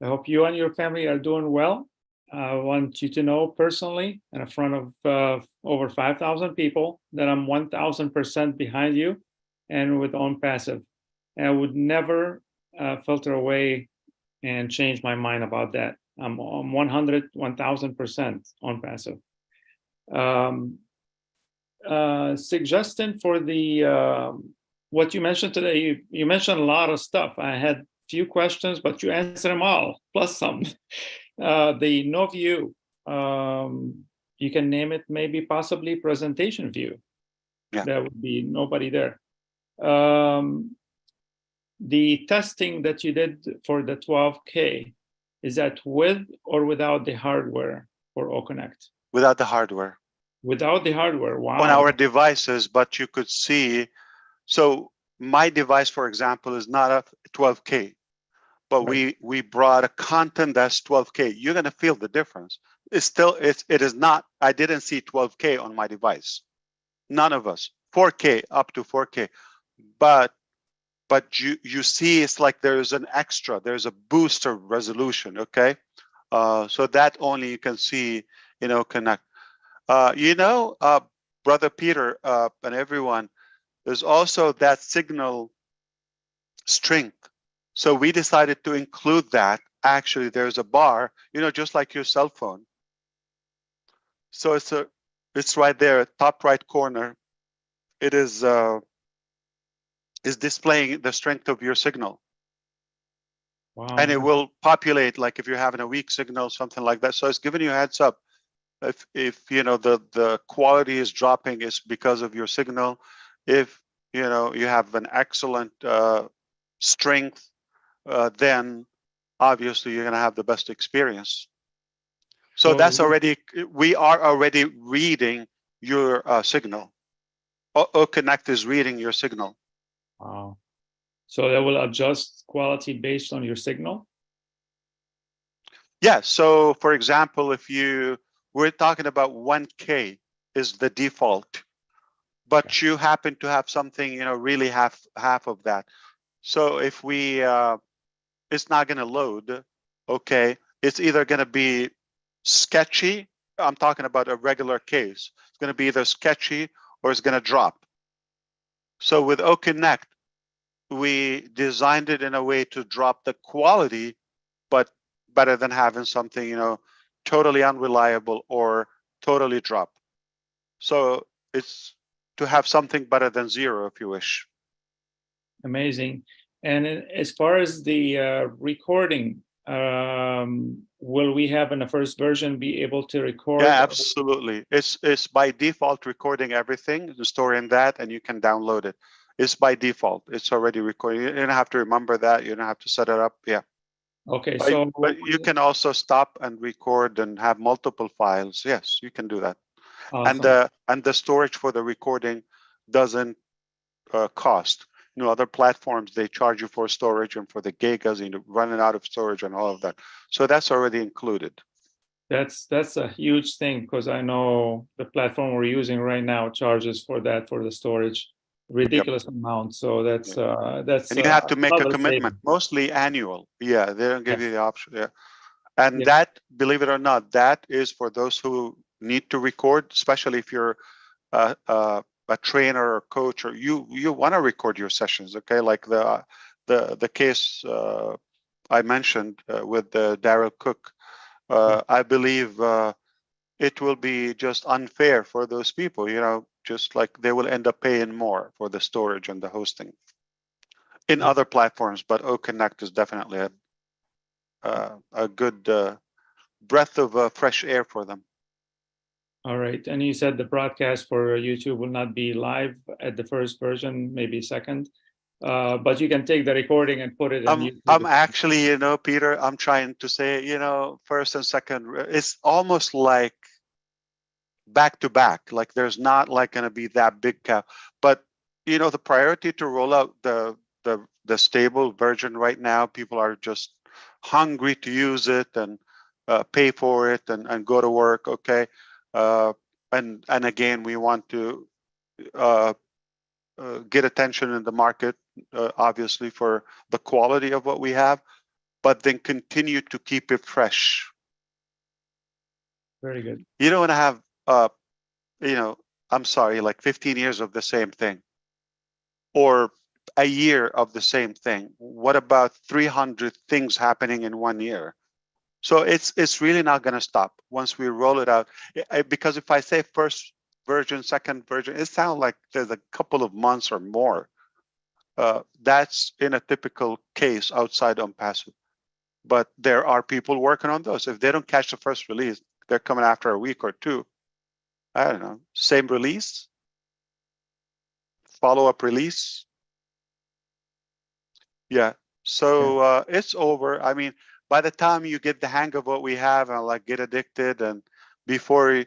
I hope you and your family are doing well. I want you to know personally, in front of over 5,000 people, that I'm 1,000% behind you and with ONPASSIVE. And I would never filter away and change my mind about that. I'm 1,000% ONPASSIVE. Suggestion for the what you mentioned today. You mentioned a lot of stuff. I had few questions, but you answered them all, plus some. The no view. You can name it maybe possibly presentation view. Yeah. There would be nobody there. The testing that you did for the 12K, is that with or without the hardware for OConnect? Without the hardware. Without the hardware, wow. On our devices, but you could see. So my device, for example, is not a 12K, but Right. we brought a content that's 12K. You're gonna feel the difference. It's still it is not. I didn't see 12K on my device. None of us. 4K up to 4K, but you see it's like there's an extra. There's a booster resolution. Okay, so that only you can see. Connect. Brother Peter and everyone. There's also that signal strength. So we decided to include that. Actually, there's a bar, just like your cell phone. So it's right there, top right corner. It is displaying the strength of your signal. Wow. And it will populate, like if you're having a weak signal, something like that. So it's giving you a heads up. If the quality is dropping, it's because of your signal. If you have an excellent strength, then obviously you're going to have the best experience. So that's already, we are already reading your signal. OConnect is reading your signal. Wow. So that will adjust quality based on your signal? Yeah. So for example, we're talking about 1K is the default, but you happen to have something, really half of that. So if it's not going to load, okay, it's either going to be sketchy. I'm talking about a regular case. It's going to be either sketchy or it's going to drop. So with OConnect, we designed it in a way to drop the quality, but better than having something, totally unreliable or totally drop. So it's to have something better than zero, if you wish. Amazing. And as far as the recording, will we have in the first version be able to record? Yeah, absolutely. It's by default recording everything, storing that, and you can download it. It's by default. It's already recording. You don't have to remember that. You don't have to set it up. Yeah. Okay, but you can also stop and record and have multiple files. Yes, you can do that. Awesome. And the storage for the recording doesn't cost. Other platforms, they charge you for storage and for the gigas, running out of storage and all of that. So that's already included. That's a huge thing, because I know the platform we're using right now charges for that, for the storage, ridiculous amount. So that's and you have to make a commitment, mostly annual. Yeah, they don't give you the option. Yeah, and that, believe it or not, that is for those who need to record, especially if you're a trainer or coach, or you want to record your sessions. Okay, like the case I mentioned with Daryl Cook. I believe it will be just unfair for those people, just like they will end up paying more for the storage and the hosting in other platforms. But OConnect is definitely a good breath of fresh air for them. All right. And you said the broadcast for YouTube will not be live at the first version, maybe second. But you can take the recording and put it in YouTube. I'm actually, Peter, I'm trying to say, first and second, it's almost like back to back. Like there's not like going to be that big gap. But, the priority to roll out the stable version right now, people are just hungry to use it and pay for it and go to work. Okay. And again, we want to get attention in the market, obviously, for the quality of what we have, but then continue to keep it fresh. Very good. You don't want to have, I'm sorry, like 15 years of the same thing or a year of the same thing. What about 300 things happening in 1 year? So it's really not going to stop once we roll it out. Because if I say first version, second version, it sounds like there's a couple of months or more. That's in a typical case outside ONPASSIVE. But there are people working on those. If they don't catch the first release, they're coming after a week or two. I don't know, same release, follow-up release. Yeah, so it's over. I mean, by the time you get the hang of what we have and like get addicted, and before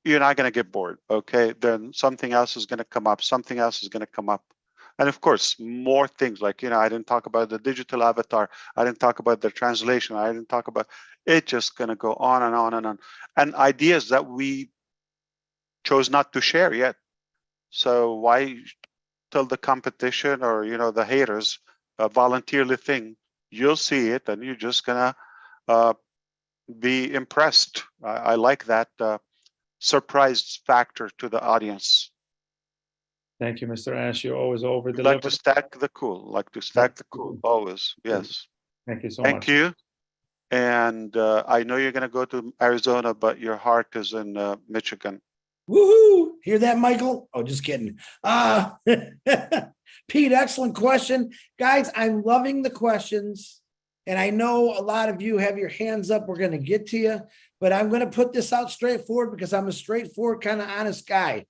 you're not going to get bored, okay? Then something else is going to come up, something else is going to come up. And of course, more things like, you know, I didn't talk about the digital avatar. I didn't talk about the translation. I didn't talk about it, just going to go on and on and on. And ideas that we chose not to share yet. So why tell the competition or, you know, the haters a voluntarily thing? You'll see it and you're just gonna be impressed. I like that surprise factor to the audience. Thank you, Mr. Ash. You always over We like deliver. to stack the cool, always. Yes. Thank you so Thank much. you. And I know you're gonna go to Arizona, but your heart is in Michigan. Woohoo! Hear that, Michael? Oh, just kidding. Pete, excellent question. Guys, I'm loving the questions. And I know a lot of you have your hands up. We're going to get to you, but I'm going to put this out straightforward because I'm a straightforward, kind of honest guy.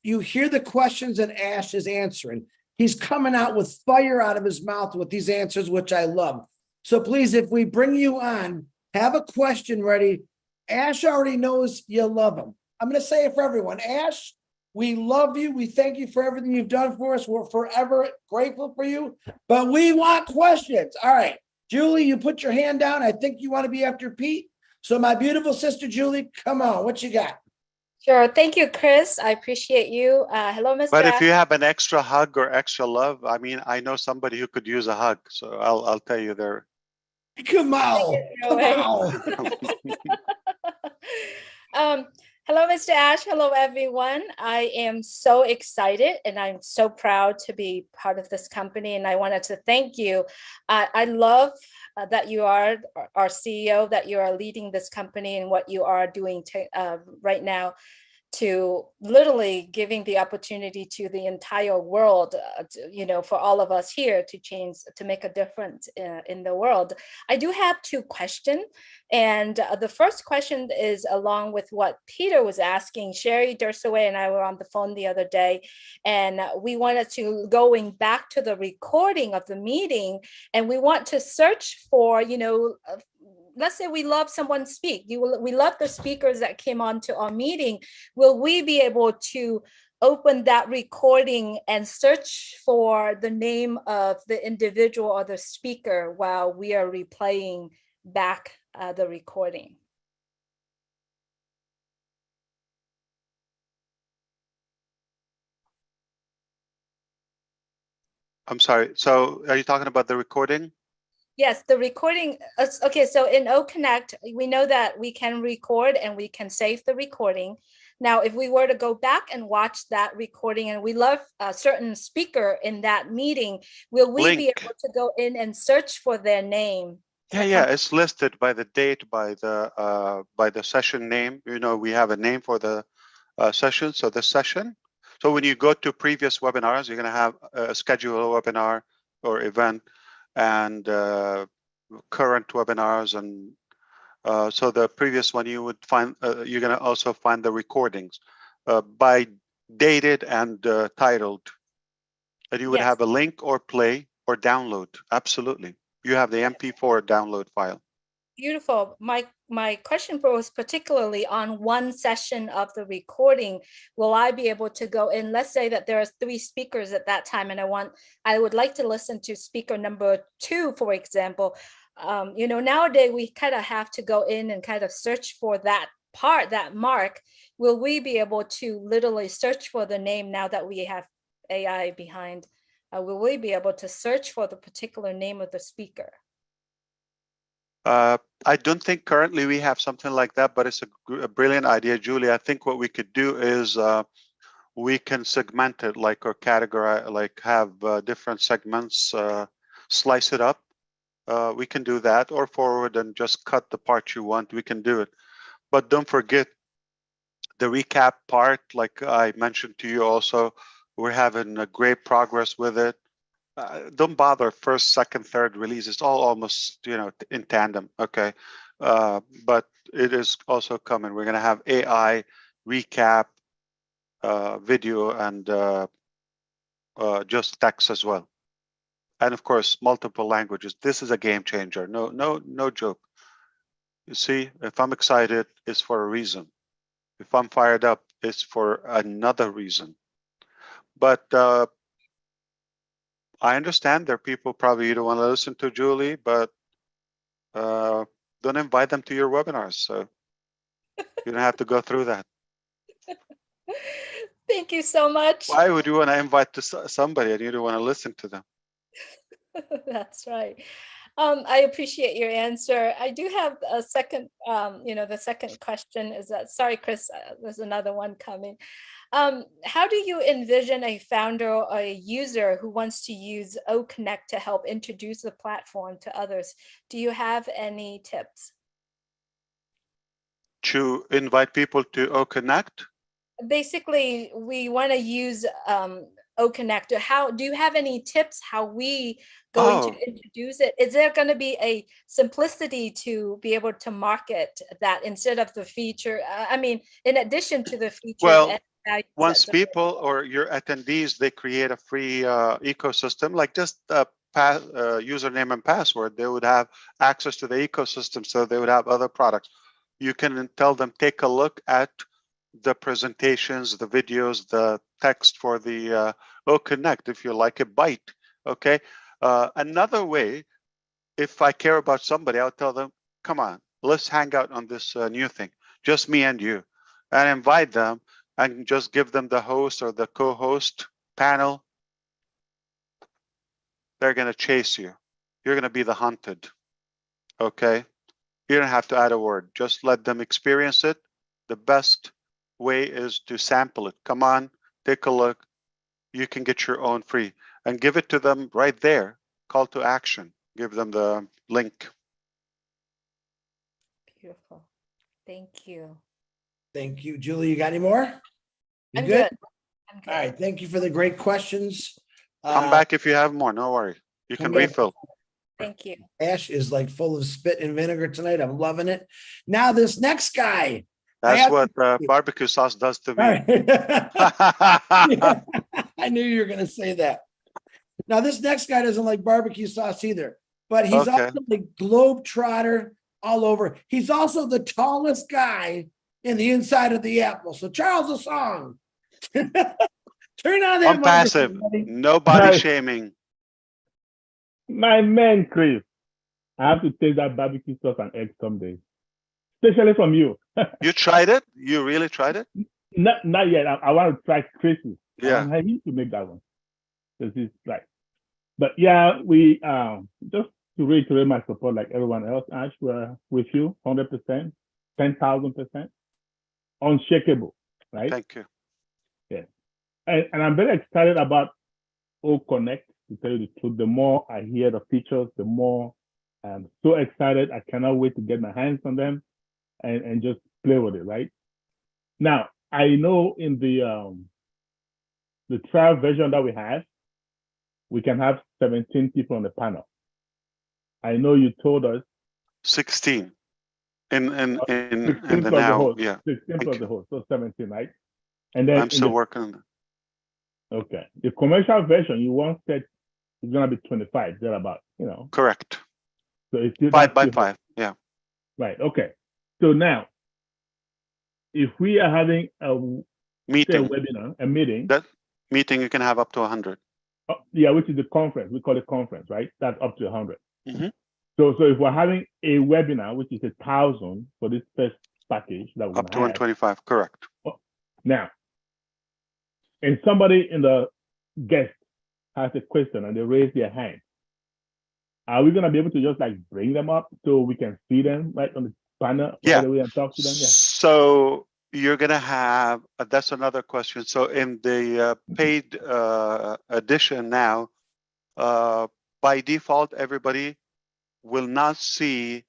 You hear the questions that Ash is answering. He's coming out with fire out of his mouth with these answers, which I love. So please, if we bring you on, have a question ready. Ash already knows you love him. I'm going to say it for everyone. Ash, we love you. We thank you for everything you've done for us. We're forever grateful for you, but we want questions. All right, Julie, you put your hand down. I think you want to be after Pete. So my beautiful sister, Julie, come on. What you got? Sure. Thank you, Chris. I appreciate you. Hello, Mr. But if Ash. you have an extra hug or extra love, I mean, I know somebody who could use a hug. So I'll tell you there. Come on. Come on. Hello, Mr. Ash. Hello, everyone. I am so excited and I'm so proud to be part of this company. And I wanted to thank you. I love that you are our CEO, that you are leading this company and what you are doing right now to literally giving the opportunity to the entire world, you know, for all of us here to change, to make a difference in the world. I do have two questions. And the first question is along with what Peter was asking. Sherry Dursaway and I were on the phone the other day, and we wanted to going back to the recording of the meeting, and we want to search for, you know, let's say we love someone speak. We love the speakers that came on to our meeting. Will we be able to open that recording and search for the name of the individual or the speaker while we are replaying back the recording? I'm sorry. So are you talking about the recording? Yes, the recording. Okay, so in OConnect, we know that we can record and we can save the recording. Now, if we were to go back and watch that recording and we love a certain speaker in that meeting, will we be able to go in and search for their name? Yeah, it's listed by the date, by the session name. You know, we have a name for the session. So the session. So when you go to previous webinars, you're going to have a schedule webinar or event, and current webinars, and so the previous one you would find, you're going to also find the recordings by dated and titled, and you would have a link or play or download. Absolutely, you have the MP4 download file. Beautiful. My question was particularly on one session of the recording. Will I be able to go in? Let's say that there are 3 speakers at that time, and I would like to listen to speaker number 2, for example. You know, nowadays we kind of have to go in and kind of search for that part, that mark. Will we be able to literally search for the name now that we have AI behind? Will we be able to search for the particular name of the speaker? I don't think currently we have something like that, but it's a brilliant idea, Julie. I think what we could do is we can segment it, like, or categorize, like have different segments, slice it up, we can do that, or forward and just cut the part you want. We can do it. But don't forget the recap part, like I mentioned to you also, we're having a great progress with it. Don't bother first, second, third release. It's all almost, in tandem. Okay. But it is also coming. We're going to have AI recap, video, and just text as well. And of course, multiple languages. This is a game changer. No joke. You see, if I'm excited, it's for a reason. If I'm fired up, it's for another reason. But I understand there are people probably you don't want to listen to, Julie, but don't invite them to your webinars. So you don't have to go through that. Thank you so much. Why would you want to invite to somebody and you don't want to listen to them? That's right. I appreciate your answer. I do have a second, the second question is that, sorry, Chris, there's another one coming. How do you envision a founder or a user who wants to use OConnect to help introduce the platform to others? Do you have any tips? To invite people to OConnect? Basically, we want to use OConnect. How do you have any tips how we going to introduce it? Is there going to be a simplicity to be able to market that instead of the feature? I mean, in addition to the features. Well, once people or your attendees, they create a free ecosystem, like just username and password, they would have access to the ecosystem, so they would have other products. You can tell them, take a look at the presentations, the videos, the text for the OConnect, if you like a bite. Okay. Another way, if I care about somebody, I'll tell them, come on, let's hang out on this new thing, just me and you, and invite them and just give them the host or the co-host panel. They're going to chase you. You're going to be the hunted. Okay. You don't have to add a word. Just let them experience it. The best way is to sample it. Come on, take a look. You can get your own free and give it to them right there. Call to action. Give them the link. Beautiful. Thank you. Thank you, Julie. You got any more? You I'm good? good. I'm good. All right. Thank you for the great questions. Come back if you have more. No worry. You can refill. Thank you. Ash is like full of spit and vinegar tonight. I'm loving it. Now this next guy. That's what barbecue sauce does to me. Yeah, I knew you were going to say that. Now this next guy doesn't like barbecue sauce either, but he's also the globetrotter all over. He's also the tallest guy in the inside of the apple. So Charles, a song. Turn on that ONPASSIVE. No body shaming. My man, Chris, I have to taste that barbecue sauce and egg someday, especially from you. You tried it? You really tried it? Not yet. I want to try Chris's. Yeah. I need to make that one. This is right. But yeah, we just to reiterate my support, like everyone else, Ash, we're with you 100%, 10,000%, unshakable, right? Thank you. Yeah, and I'm very excited about OConnect. To tell you the truth, the more I hear the features, the more I'm so excited. I cannot wait to get my hands on them and just play with it, right? Now, I know in the trial version that we have, we can have 17 people on the panel. I know you told us 16 in the plus now, the host, yeah. 16 plus the host, so 17, right? And then I'm still working on that. Okay, the commercial version you once said is gonna be 25, thereabout, Correct. So it's still 5 by 5, yeah. Right. Okay. So now, if we are having a meeting, webinar, a meeting, that meeting you can have up to 100. Yeah, which is the conference. We call it conference, right? That's up to 100. Mm-hmm. So if we're having a webinar, which is 1,000 for this first package that we're up to 125, correct. Now, and somebody in the guest has a question and they raise their hand, are we going to be able to just like bring them up so we can see them right on the panel right away and talk to them? Yeah. So you're going to have, that's another question. So in the paid edition now, by default, everybody will not see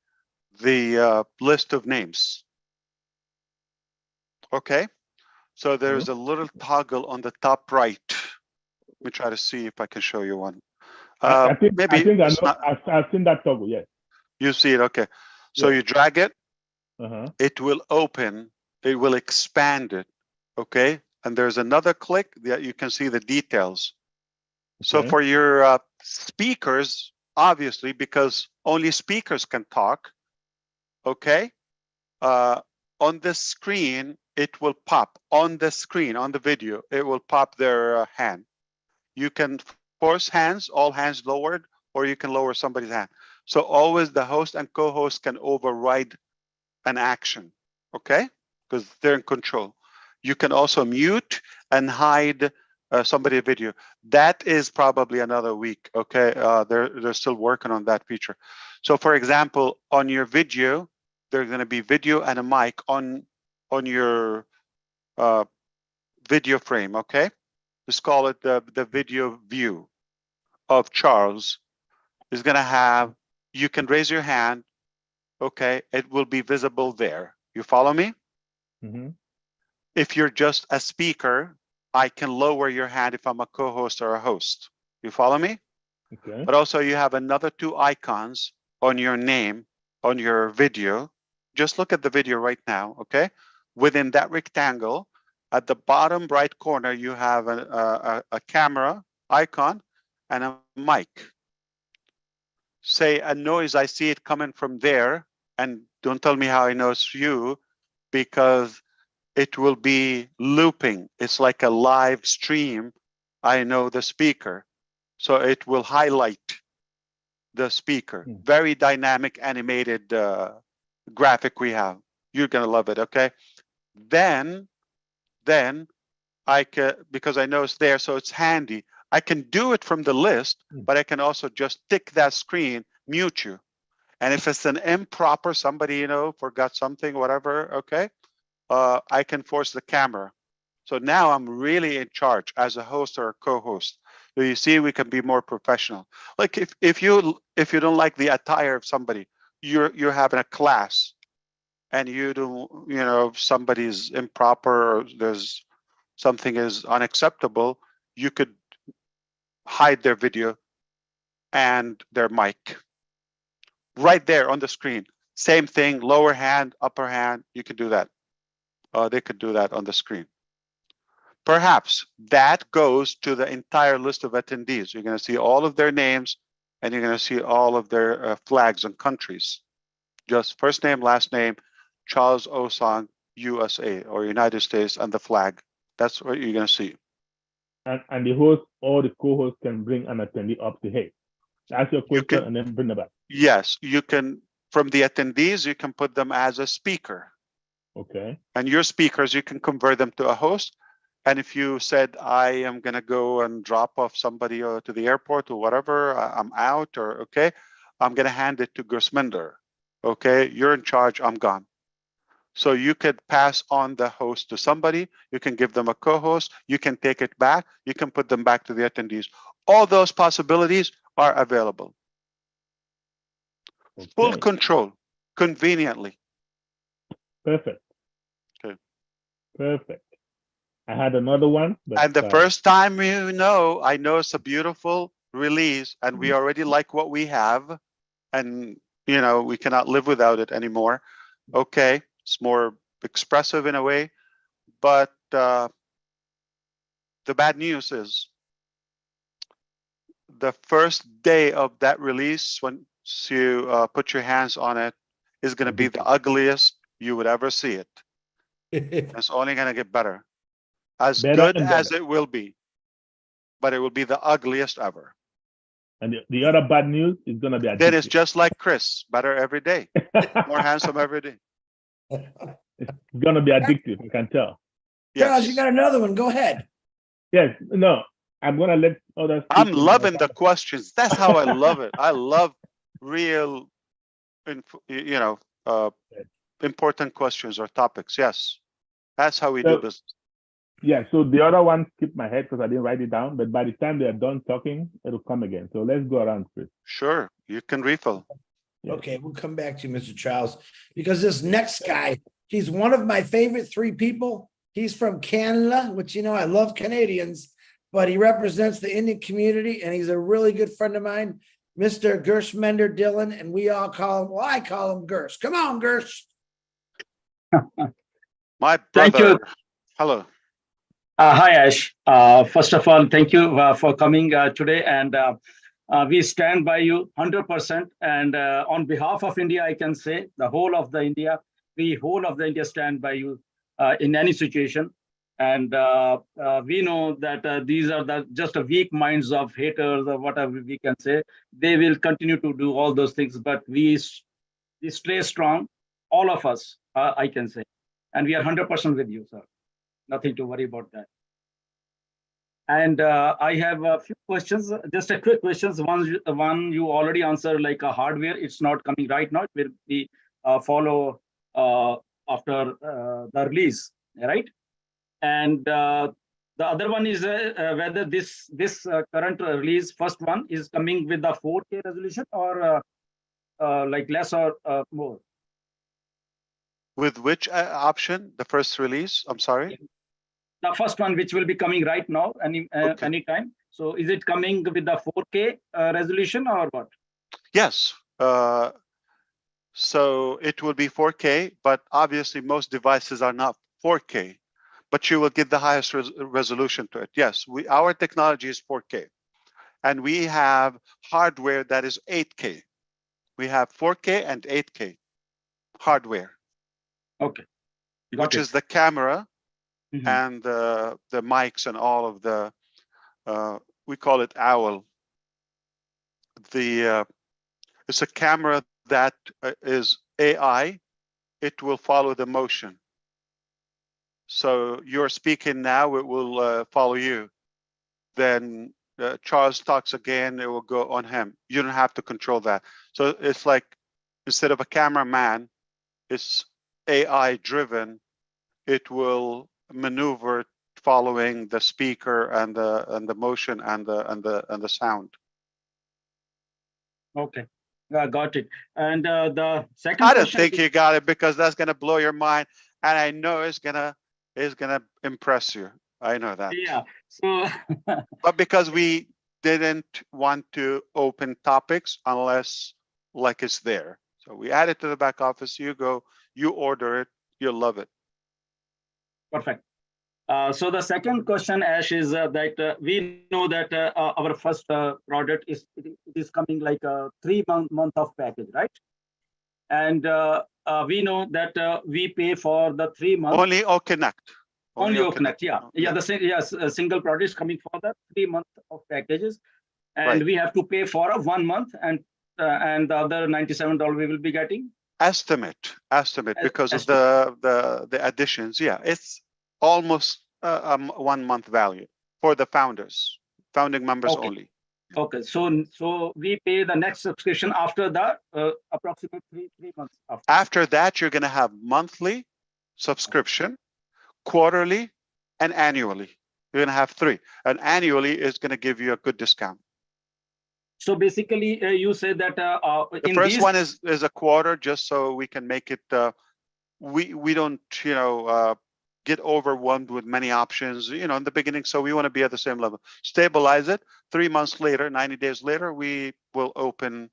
the list of names. Okay, so there's a little toggle on the top right. Let me try to see if I can show you one. I think maybe I think I it's know. not, I've seen that toggle. Yes. you see it. Okay, so Yeah. you drag it, Uh-huh. it will open, it will expand it. Okay, and there's another click that you can see the details. So Okay. for your speakers, obviously, because only speakers can talk, okay, on the screen, it will pop on the screen, on the video, it will pop their hand. You can force hands, all hands lowered, or you can lower somebody's hand. So always the host and co-host can override an action, okay? Because they're in control. You can also mute and hide somebody's video. That is probably another week, okay? They're still working on that feature. So for example, on your video, there's gonna be video and a mic on your video frame, okay? Let's call it the video view of Charles. Is gonna have, you can raise your hand, okay? It will be visible there. You follow me? Mm-hmm. If you're just a speaker, I can lower your hand if I'm a co-host or a host. You follow me? Okay. But also you have another two icons on your name, on your video. Just look at the video right now, okay? Within that rectangle, at the bottom right corner, you have a camera icon and a mic. Say a noise, I see it coming from there, and don't tell me how I know it's you, because it will be looping. It's like a live stream. I know the speaker. So it will highlight the speaker. Very dynamic animated graphic we have. You're gonna love it, okay? Then I can, because I know it's there, so it's handy. I can do it from the list, but I can also just tick that screen, mute you. And if it's an improper, somebody, you know, forgot something, whatever, okay? I can force the camera. So now I'm really in charge as a host or a co-host. So you see, we can be more professional. Like if you don't like the attire of somebody, you're having a class, and you don't, you know, if somebody's improper or there's something is unacceptable, you could hide their video and their mic right there on the screen. Same thing, lower hand, upper hand, you can do that. They could do that on the screen. Perhaps that goes to the entire list of attendees. You're going to see all of their names, and you're going to see all of their flags and countries. Just first name, last name, Charles Osang, USA or United States, and the flag. That's what you're going to see. And the host or the co-host can bring an attendee up to, hey, ask your question and then bring them back. Yes, you can. From the attendees, you can put them as a speaker. Okay. And your speakers, you can convert them to a host. And if you said, I am going to go and drop off somebody to the airport or whatever, I'm out, or okay, I'm going to hand it to Gersminder. Okay, you're in charge, I'm gone. So you could pass on the host to somebody, you can give them a co-host, you can take it back, you can put them back to the attendees. All those possibilities are available. Okay. Full control, conveniently. Perfect. Okay. Perfect. I had another one. But, and the first time, you know, I know it's a beautiful release and we already like what we have, and you know, we cannot live without it anymore. Okay, it's more expressive in a way, but the bad news is the first day of that release, once you put your hands on it, is going to be the ugliest you would ever see it. It's only going to get better. As good as it will be, but it will be the ugliest ever. And the other bad news is going to be addictive. Then it's just like Chris, better every day, more handsome every day. It's going to be addictive, I can tell. Charles, you got another one. Go ahead. Yes, no, I'm going to let others. I'm loving the questions. That's how I love it. I love real, you know, important questions or topics. Yes, that's how we do business. Yeah, so the other one skipped my head because I didn't write it down, but by the time they're done talking, it'll come again. So let's go around, Chris. Sure, you can refill. Okay, we'll come back to you, Mr. Charles, because this next guy, he's one of my favorite three people. He's from Canada, which, you know, I love Canadians, but he represents the Indian community and he's a really good friend of mine, Mr. Gershmender Dillon, and we all call him, well, I call him Gersh. Come on, Gersh. My Thank you. brother. Hello. Hi, Ash. First of all, thank you for coming today. And we stand by you 100%. And on behalf of India, I can say the whole of the India stand by you in any situation. And we know that these are just a weak minds of haters or whatever we can say. They will continue to do all those things, but we stay strong, all of us, I can say. And we are 100% with you, sir. Nothing to worry about that. And I have a few questions, just a quick questions. One you already answered, like a hardware. It's not coming right now. It will be follow after the release, right? And the other one is whether this current release, first one, is coming with the 4K resolution or like less or more. With which option? The first release? I'm sorry. The first one, which will be coming right now, anytime. So is it coming with the 4K resolution or what? Yes. So it will be 4K, but obviously most devices are not 4K, but you will get the highest resolution to it. Yes, our technology is 4K, and we have hardware that is 8K. We have 4K and 8K hardware. Okay. Which is the camera and the mics and all of the, we call it OWL. It's a camera that is AI. It will follow the motion. So you're speaking now, it will follow you. Then Charles talks again, it will go on him. You don't have to control that. So it's like, instead of a cameraman, it's AI driven. It will maneuver following the speaker and the motion and the sound. Okay, got it. And the second I don't question think you got it, because that's gonna blow your mind, and I know it's gonna impress you. I know that. Yeah. So but because we didn't want to open topics unless like it's there, so we add it to the back office. You go, you order it, you'll love it. Perfect. So the second question, Ash, is that we know that our first product is coming like a 3-month of package, right? And we know that we pay for the 3 months. Only OConnect. Only OConnect, yeah. The single product is coming for the 3 months of packages, and we have to pay for a 1 month, and the other $97 we will be getting. Estimate because of the additions. Yeah, it's almost 1 month value for the founding members only. Okay, so we pay the next subscription after the approximately three months after. After that, you're going to have monthly subscription, quarterly, and annually. You're going to have 3, and annually is going to give you a good discount. So basically, you say that the first one is a quarter, just so we can make it. We don't get overwhelmed with many options, in the beginning. So we want to be at the same level. Stabilize it. 3 months later, 90 days later, we will open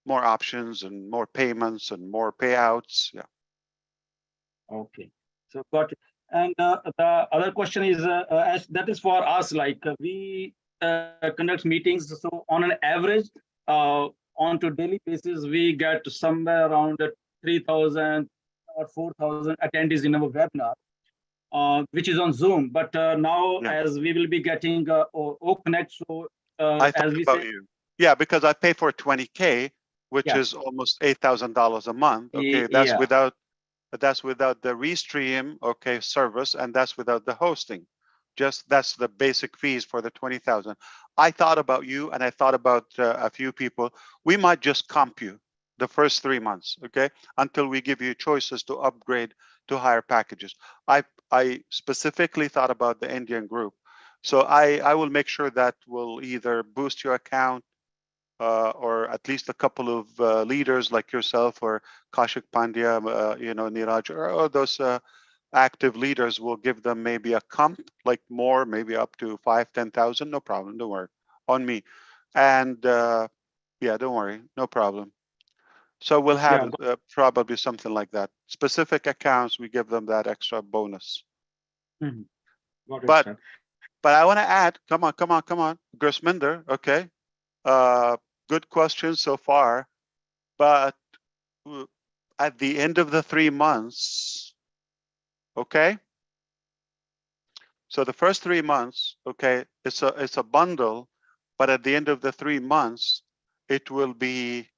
more options and more payments and more payouts. Yeah. Okay. So got it. And the other question is, that is for us, like we conduct meetings. So on an average, on to daily basis, we get somewhere around 3,000 or 4,000 attendees in our webinar, which is on Zoom. But now, as we will be getting OConnect, so as we say, yeah, because I pay for 20K, which is almost $8,000 a month. Okay, that's without the Restream service, and that's without the hosting. Just that's the basic fees for the 20,000. I thought about you, and I thought about a few people. We might just comp you the first 3 months, okay, until we give you choices to upgrade to higher packages. I specifically thought about the Indian group, so I will make sure that will either boost your account or at least a couple of leaders like yourself or Kaushik Pandya, Niraj, or those active leaders will give them maybe a comp, like more, maybe up to 5,000-10,000. No problem. Don't worry. On me. And yeah, don't worry. No problem. So we'll have probably something like that. Specific accounts, we give them that extra bonus. But I want to add, come on, Gurusminder, okay. Good question so far, but at the end of the 3 months, okay. So the first 3 months, okay, it's a bundle, but at the end of the 3 months, it will be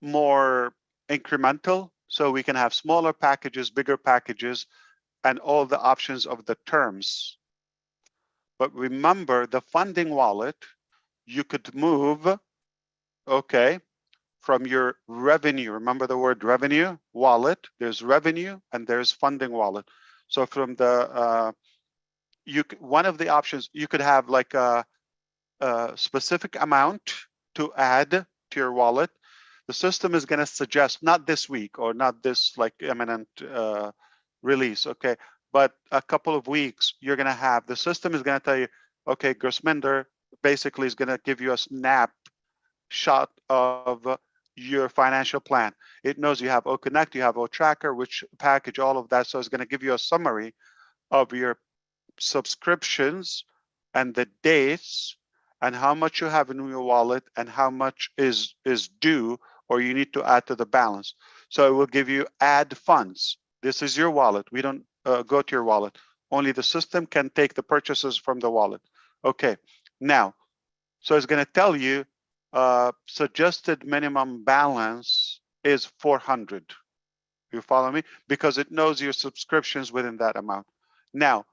more incremental. So we can have smaller packages, bigger packages, and all the options of the terms. But remember, the funding wallet, you could move, okay, from your revenue. Remember the word revenue, wallet. There's revenue and there's funding wallet. So from the one of the options, you could have like a specific amount to add to your wallet. The system is going to suggest not this week or not this like imminent release, okay, but a couple of weeks. You're going to have the system is going to tell you, okay, Gurusminder basically is going to give you a snapshot of your financial plan. It knows you have OConnect, you have OTracker, which package, all of that. So it's going to give you a summary of your subscriptions and the dates and how much you have in your wallet and how much is due or you need to add to the balance. So it will give you add funds. This is your wallet. We don't go to your wallet. Only the system can take the purchases from the wallet. Okay, now, so it's going to tell you suggested minimum balance is 400. You follow me? Because it knows your subscriptions within that amount. Now,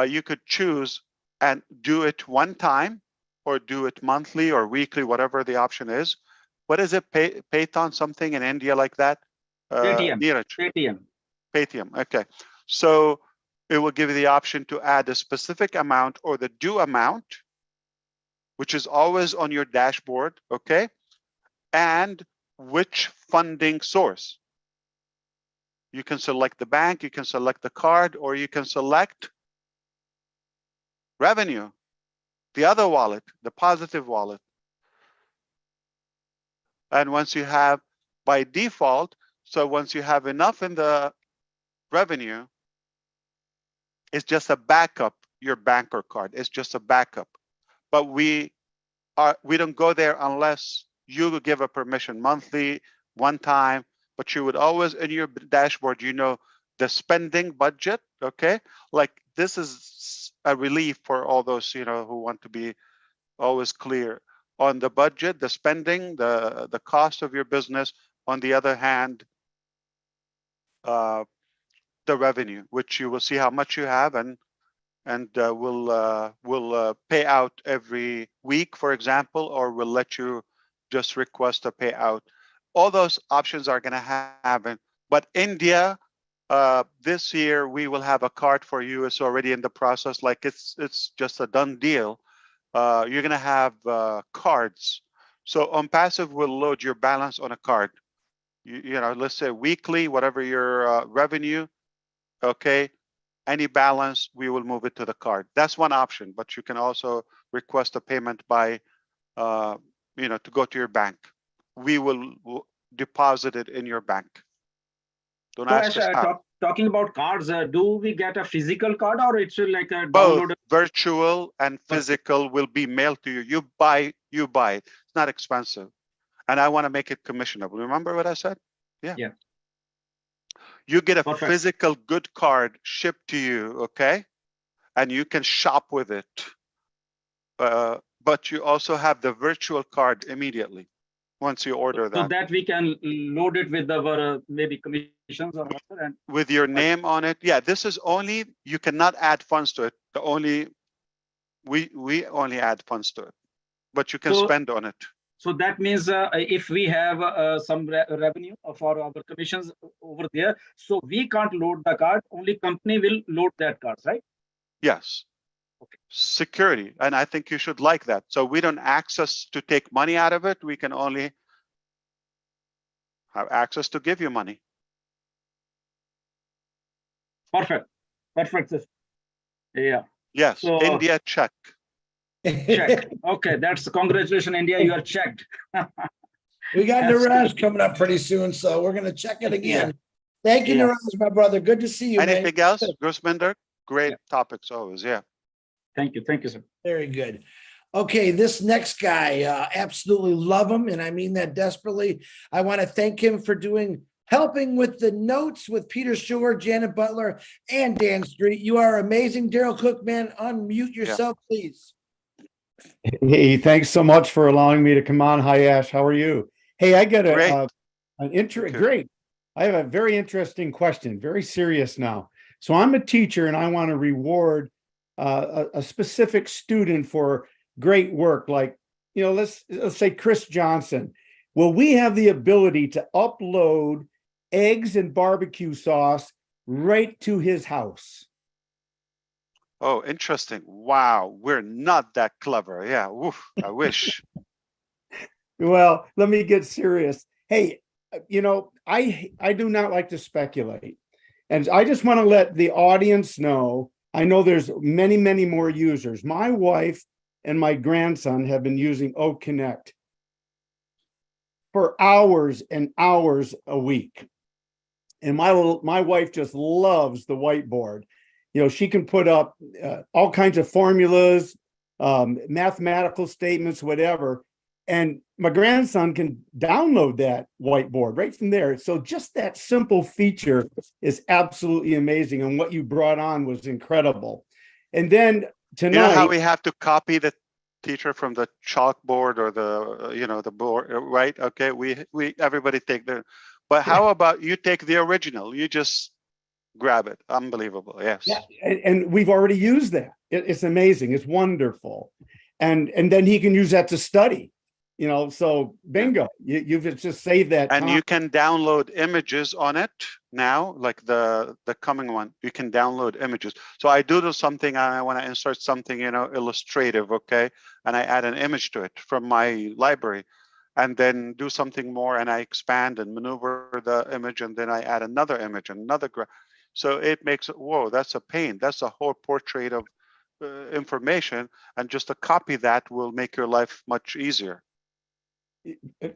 you could choose and do it one time or do it monthly or weekly, whatever the option is. What is it? Paytm something in India like that? Paytm. Paytm. Okay. So it will give you the option to add a specific amount or the due amount, which is always on your dashboard, okay? And which funding source. You can select the bank, you can select the card, or you can select revenue, the other wallet, the positive wallet. And once you have, by default, so once you have enough in the revenue, it's just a backup, your bank or card. It's just a backup. But we don't go there unless you give a permission monthly, one time, but you would always in your dashboard, you know, the spending budget, okay? Like this is a relief for all those, you know, who want to be always clear on the budget, the spending, the cost of your business. On the other hand, the revenue, which you will see how much you have and we'll pay out every week, for example, or we'll let you just request a payout. All those options are going to happen. But India, this year we will have a card for you. It's already in the process. Like it's just a done deal. You're going to have cards. So ONPASSIVE will load your balance on a card. You know, let's say weekly, whatever your revenue, okay, any balance, we will move it to the card. That's one option, but you can also request a payment by, you know, to go to your bank. We will deposit it in your bank. Don't ask us how. Talking about cards, do we get a physical card or it's like a both downloaded? Virtual and physical will be mailed to you. You buy it. It's not expensive. And I want to make it commissionable. Remember what I said? Yeah. You get a physical good card shipped to you, okay? And you can shop with it. But you also have the virtual card immediately once you order that. So that we can load it with our maybe commissions or whatever. And with your name on it. Yeah, this is only, you cannot add funds to it. We only add funds to it, but you can spend on it. So that means if we have some revenue for our commissions over there, so we can't load the card, only company will load that card, right? Yes. security. And I think you should like that. So we don't access to take money out of it. We can only have access to give you money. Perfect. Perfect. Yeah. Yes, So- India check. Check. Okay, that's congratulations, India. You are checked. We got That's Niraj coming up pretty soon, so we're gonna check it again. Thank you, Yeah. Niraj, my brother. Good to see you, man. Anything else, Gusminder? Great topics always. Yeah. Thank you. Thank you, sir. Very good. Okay, this next guy, absolutely love him, and I mean that desperately. I want to thank him for helping with the notes with Peter Shore, Janet Butler, and Dan Street. You are amazing, Daryl Cook, man. Unmute yourself, please. Hey, thanks so much for allowing me to come on. Hi, Ash. How are you? Hey, I got Great. great. I have a very interesting question, very serious now. So I'm a teacher and I want to reward a specific student for great work. Like, let's say Chris Johnson. Will we have the ability to upload eggs and barbecue sauce right to his house? Oh, interesting. Wow. We're not that clever. Yeah. Oof, I wish. Well, let me get serious. Hey, I do not like to speculate. And I just want to let the audience know, I know there's many, many more users. My wife and my grandson have been using Oak Connect for hours and hours a week. And my wife just loves the whiteboard. She can put up all kinds of formulas, mathematical statements, whatever. And my grandson can download that whiteboard right from there. So just that simple feature is absolutely amazing. And what you brought on was incredible. And then tonight, You know how we have to copy the teacher from the chalkboard or the board, right? Okay, we everybody take but how about you take the original? You just grab it. Unbelievable. Yes. Yeah, and we've already used that. It's amazing. It's wonderful. And then he can use that to study. So bingo, you've just saved that And time. you can download images on it now, like the coming one. You can download images. So I do something, and I want to insert something, illustrative, okay? And I add an image to it from my library, and then do something more, and I expand and maneuver the image, and then I add another image, another graph. So it makes it, whoa, that's a pain. That's a whole portrait of information, and just to copy that will make your life much easier.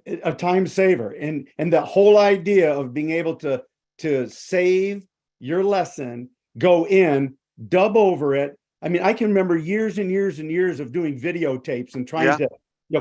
A time saver. And the whole idea of being able to save your lesson, go in, dub over it. I mean, I can remember years and years and years of doing videotapes and trying to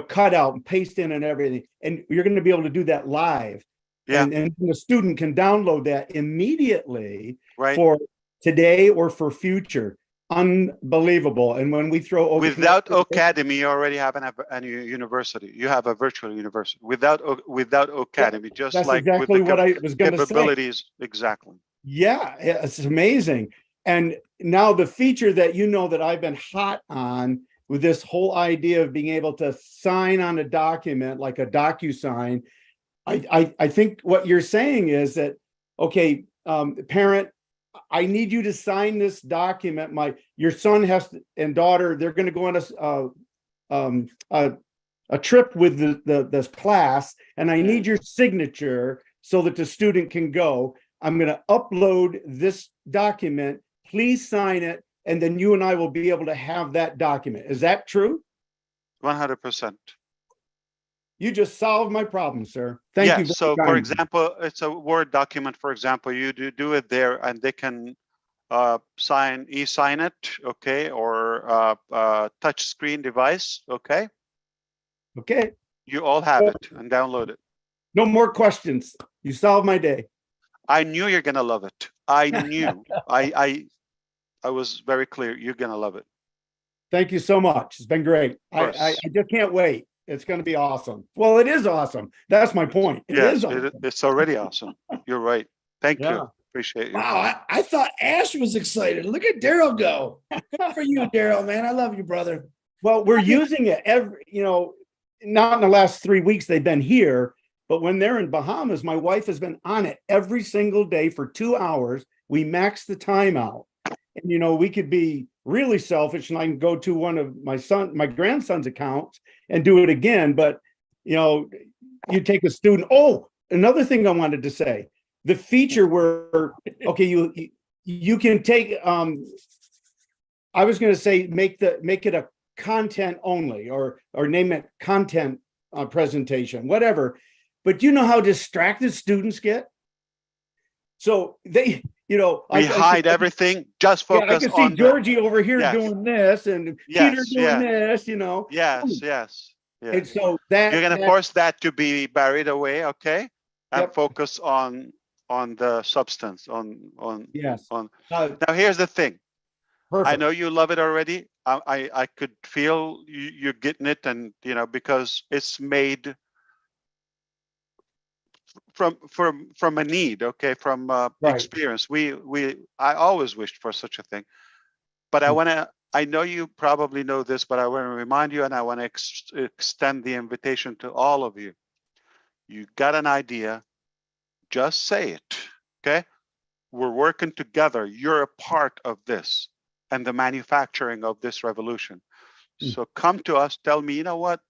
cut out and paste in and everything. And you're going to be able to do that live. Yeah. And the student can download that immediately Right. for today or for future. Unbelievable. And when we throw Without Academy, you already have a university. You have a virtual university. Without Academy, just that's like exactly with the what I was going to say. capabilities. Exactly. Yeah, it's amazing. And now the feature that that I've been hot on with this whole idea of being able to sign on a document like a DocuSign, I think what you're saying is that, okay, parent, I need you to sign this document. Your son and daughter, they're going to go on a trip with this class, and I need your signature so that the student can go. I'm going to upload this document. Please sign it, and then you and I will be able to have that document. Is that true? 100%. You just solved my problem, sir. Thank you. So, for example, it's a Word document. For example, you do it there, and they can sign it, okay, or touch screen device, okay. Okay. You all have it and download it. No more questions. You solved my day. I knew you're gonna love it. I knew. I was very clear. You're gonna love it. Thank you so much. It's been great. I just can't wait. It's going to be awesome. Well, it is awesome. That's my point. It is awesome. It's already awesome. You're right. Thank you. Appreciate you. Wow, I thought Ash was excited. Look at Daryl go. Good for you, Daryl, man. I love you, brother. Well, we're using it not in the last 3 weeks they've been here, but when they're in Bahamas, my wife has been on it every single day for 2 hours. We max the time out. And, we could be really selfish and I can go to one of my grandson's accounts and do it again. But, you take a student. Oh, another thing I wanted to say, the feature where, okay, you can take, I was going to say, make it a content only or name it content presentation, whatever. But you know how distracted students get? So they, we hide everything, just focus I can see on Georgie over here Yes. doing this and Yes, Peter doing this, Yes. And so that You're going to force that to be buried away, okay? And Yep. focus on the substance, yes. Now, here's the thing. Perfect. I know you love it already. I could feel you're getting it, and because it's made from a need, okay, from Right. experience. I always wished for such a thing, but I know you probably know this, but I want to remind you, and I want to extend the invitation to all of you. You got an idea, just say it, okay? We're working together. You're a part of this and the manufacturing of this revolution. So come to us, tell me, you know what?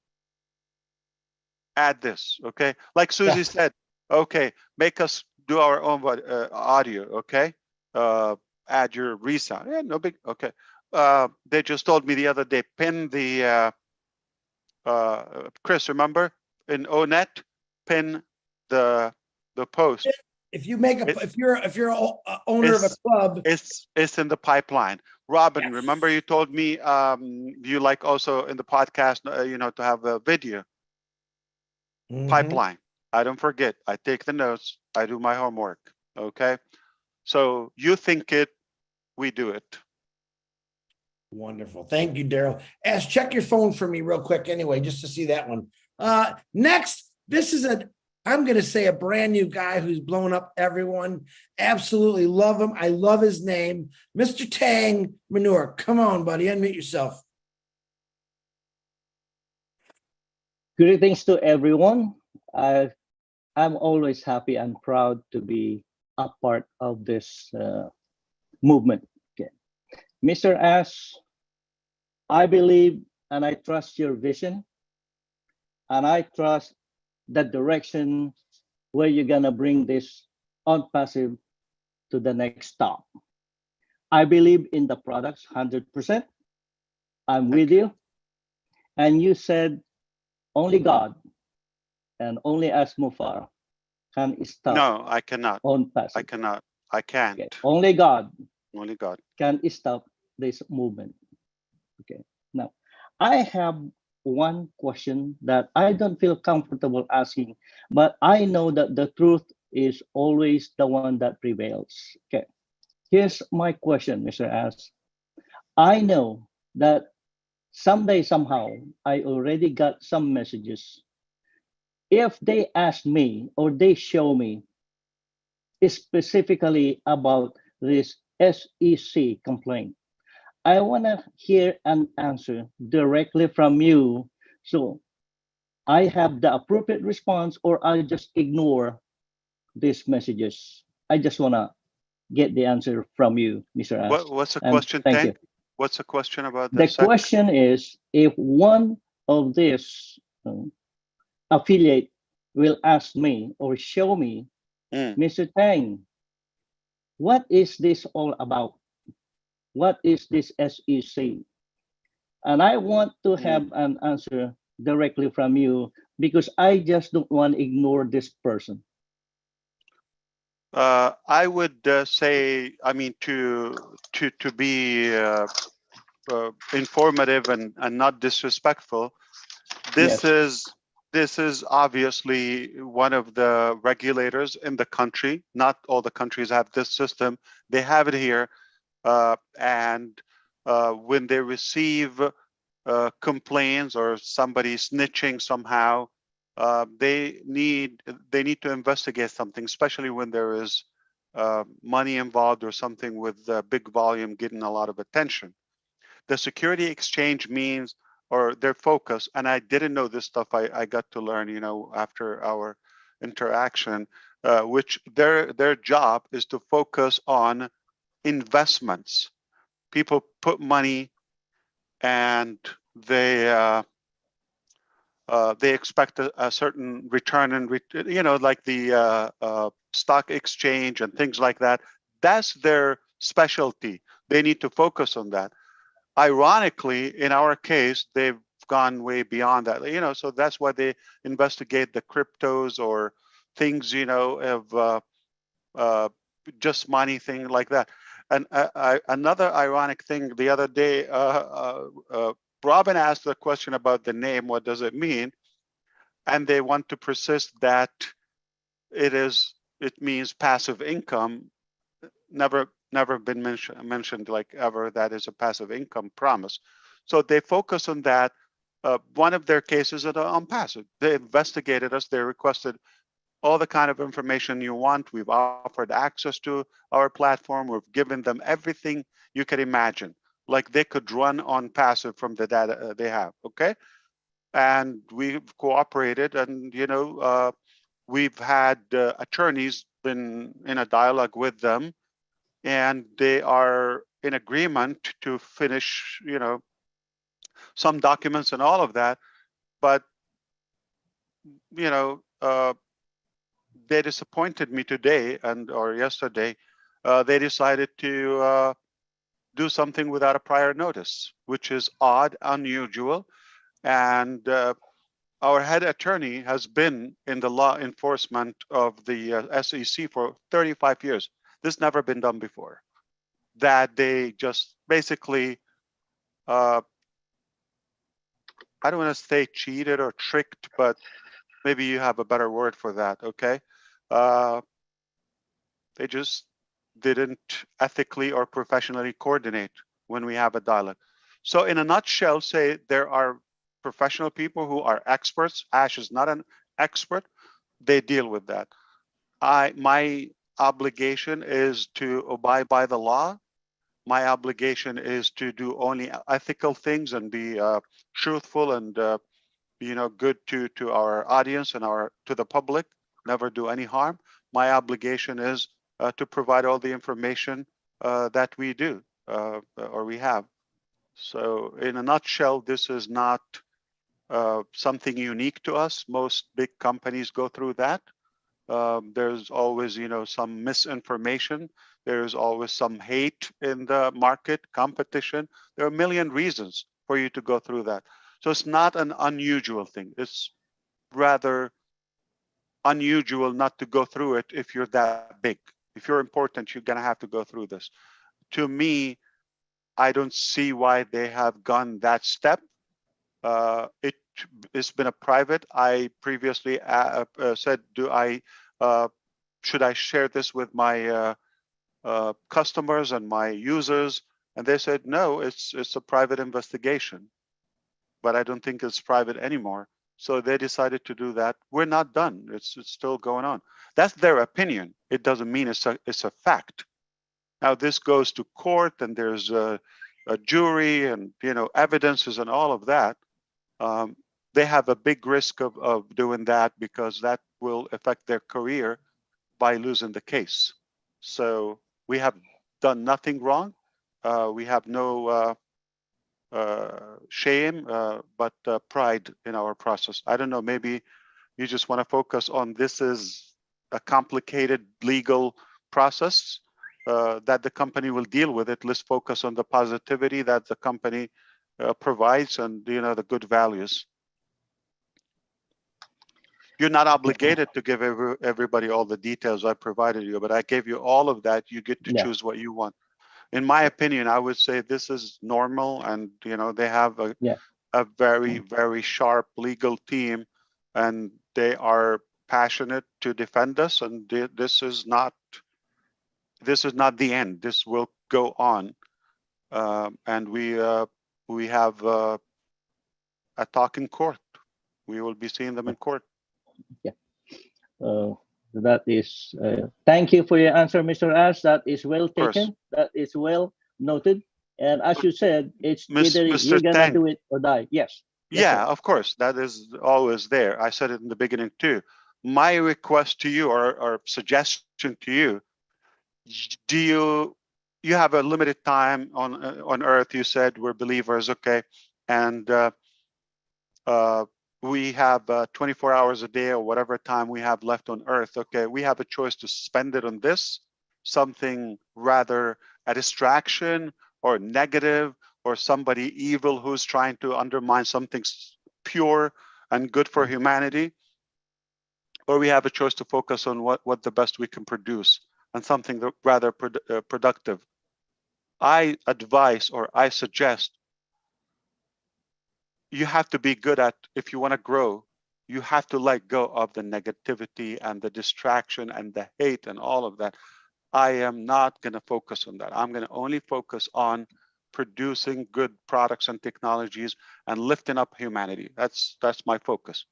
Add this, okay? Like Susie said, okay, make us do our own audio, okay? Add your resound. Yeah, no big, okay. They just told me the other day, pin the, Chris, remember? In ONET, pin the post. If you make if you're a owner of a club, it's in the pipeline. Robin, Yes. remember you told me you like also in the podcast, to have a video pipeline. I don't forget. I take the notes. I do my homework. Okay. So you think it, we do it. Wonderful. Thank you, Daryl. Ash, check your phone for me real quick anyway, just to see that one. Next, this is I'm going to say a brand new guy who's blown up everyone. Absolutely love him. I love his name. Mr. Tang Manure. Come on, buddy. Unmute yourself. Greetings to everyone. I'm always happy and proud to be a part of this movement. Okay. Mr. Ash, I believe and I trust your vision, and I trust the direction where you're gonna bring this ONPASSIVE to the next stop. I believe in the products 100%. I'm with you. And you said only God and only as Mufar can stop. No, I cannot. ONPASSIVE. I cannot. I can't. Okay. Only God. Only God can stop this movement. Okay. Now, I have one question that I don't feel comfortable asking, but I know that the truth is always the one that prevails. Okay. Here's my question, Mr. Ash. I know that someday, somehow, I already got some messages. If they ask me or they show me specifically about this SEC complaint, I want to hear an answer directly from you. So I have the appropriate response, or I just ignore these messages. I just want to get the answer from you, Mr. Ash. What's the question, thank Tank? you. What's the question about the question is, if one of these affiliate will ask me or show me, Mr. Tang, what is this all about? What is this SEC? And I want to have an answer directly from you, because I just don't want to ignore this person. I would say, I mean, to be informative and not disrespectful, this is obviously one of the regulators in the country. Not all the countries have this system. They have it here, and when they receive complaints or somebody snitching somehow, they need to investigate something, especially when there is money involved or something with big volume getting a lot of attention. The security exchange means, or their focus, and I didn't know this stuff, I got to learn, after our interaction, which their job is to focus on investments. people put money and they expect a certain return and like the stock exchange and things like that. That's their specialty. They need to focus on that. Ironically, in our case, they've gone way beyond that. So that's why they investigate the cryptos or things, of just money thing like that. And another ironic thing, the other day, Robin asked a question about the name, what does it mean? And they want to persist that it means passive income. Never been mentioned like ever that is a passive income promise. So they focus on that. One of their cases is on passive. They investigated us. They requested all the kind of information you want. We've offered access to our platform. We've given them everything you can imagine. Like they could run on passive from the data they have, okay? And we've cooperated, and we've had attorneys been in a dialogue with them, and they are in agreement to finish, some documents and all of that. But they disappointed me today or yesterday. They decided to do something without a prior notice, which is odd, unusual. And our head attorney has been in the law enforcement of the SEC for 35 years. This never been done before. That they just basically, I don't want to say cheated or tricked, but maybe you have a better word for that, okay? They just didn't ethically or professionally coordinate when we have a dialogue. So in a nutshell, say there are professional people who are experts. Ash is not an expert. They deal with that. My obligation is to abide by the law. My obligation is to do only ethical things and be truthful and good to our audience and to the public. Never do any harm. My obligation is to provide all the information that we do or we have. So in a nutshell, this is not something unique to us. Most big companies go through that. There's always, some misinformation. There's always some hate in the market, competition. There are a million reasons for you to go through that. So it's not an unusual thing. It's rather unusual not to go through it if you're that big. If you're important, you're going to have to go through this. To me, I don't see why they have gone that step. It's been a private. I previously said, should I share this with my customers and my users? And they said, no, it's a private investigation. But I don't think it's private anymore. So they decided to do that. We're not done. It's still going on. That's their opinion. It doesn't mean it's a fact. Now this goes to court, and there's a jury, and evidences and all of that. They have a big risk of doing that because that will affect their career by losing the case. So we have done nothing wrong. We have no shame, but pride in our process. I don't know, maybe you just want to focus on this is a complicated legal process that the company will deal with it. Let's focus on the positivity that the company provides and the good values. You're not obligated to give everybody all the details I provided you, but I gave you all of that. You get to choose what you want. In my opinion, I would say this is normal, and they have a very, very sharp legal team, and they are passionate to defend us. And this is not the end. This will go on, and we have a talk in court. We will be seeing them in court. Yeah. That is, thank you for your answer, Mr. Ash. That is well taken. That is well noted. And as you said, it's either you're going to do it or die. Yes. Yeah, of course. That is always there. I said it in the beginning too. My request to you or suggestion to you, do you you have a limited time on earth. You said we're believers, okay, and we have 24 hours a day or whatever time we have left on earth. Okay, we have a choice to spend it on this, something rather a distraction or negative, or somebody evil who's trying to undermine something pure and good for humanity, or we have a choice to focus on what the best we can produce and something that rather productive. I advise, or I suggest, you have to be good at, if you want to grow, you have to let go of the negativity and the distraction and the hate and all of that. I am not going to focus on that. I'm going to only focus on producing good products and technologies and lifting up humanity. That's my focus.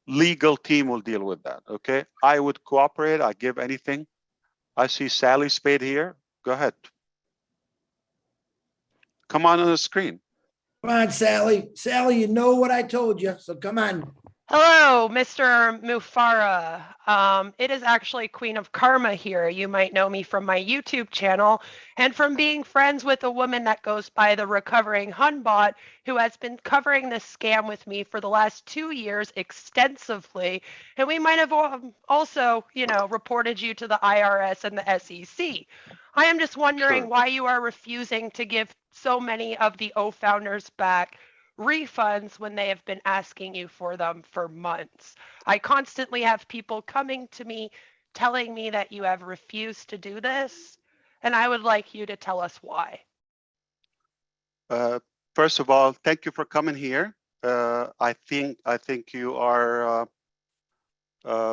Legal team will deal with that, okay? I would cooperate. I give anything. I see Sally Spade here. Go ahead. Come on the screen. Come on, Sally. Sally, you know what I told you, so come on. Hello, Mr. Mufara. It is actually Queen of Karma here. You might know me from my YouTube channel and from being friends with a woman that goes by the Recovering Hunbot, who has been covering this scam with me for the last 2 years extensively. And we might have also, reported you to the IRS and the SEC. I am just wondering why you are refusing to give so many of the O founders back refunds when they have been asking you for them for months. I constantly have people coming to me telling me that you have refused to do this, and I would like you to tell us why. First of all, thank you for coming here. I think you are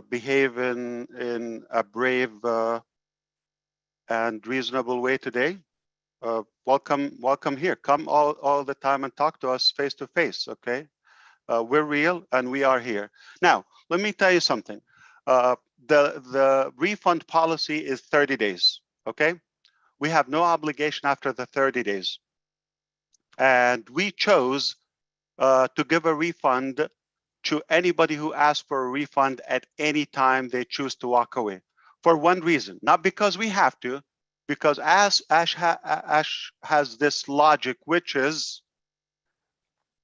behaving in a brave and reasonable way today. Welcome here. Come all the time and talk to us face to face, okay? We're real and we are here. Now, let me tell you something. The refund policy is 30 days, okay? We have no obligation after the 30 days. And we chose to give a refund to anybody who asks for a refund at any time they choose to walk away. For one reason, not because we have to, because Ash has this logic, which is,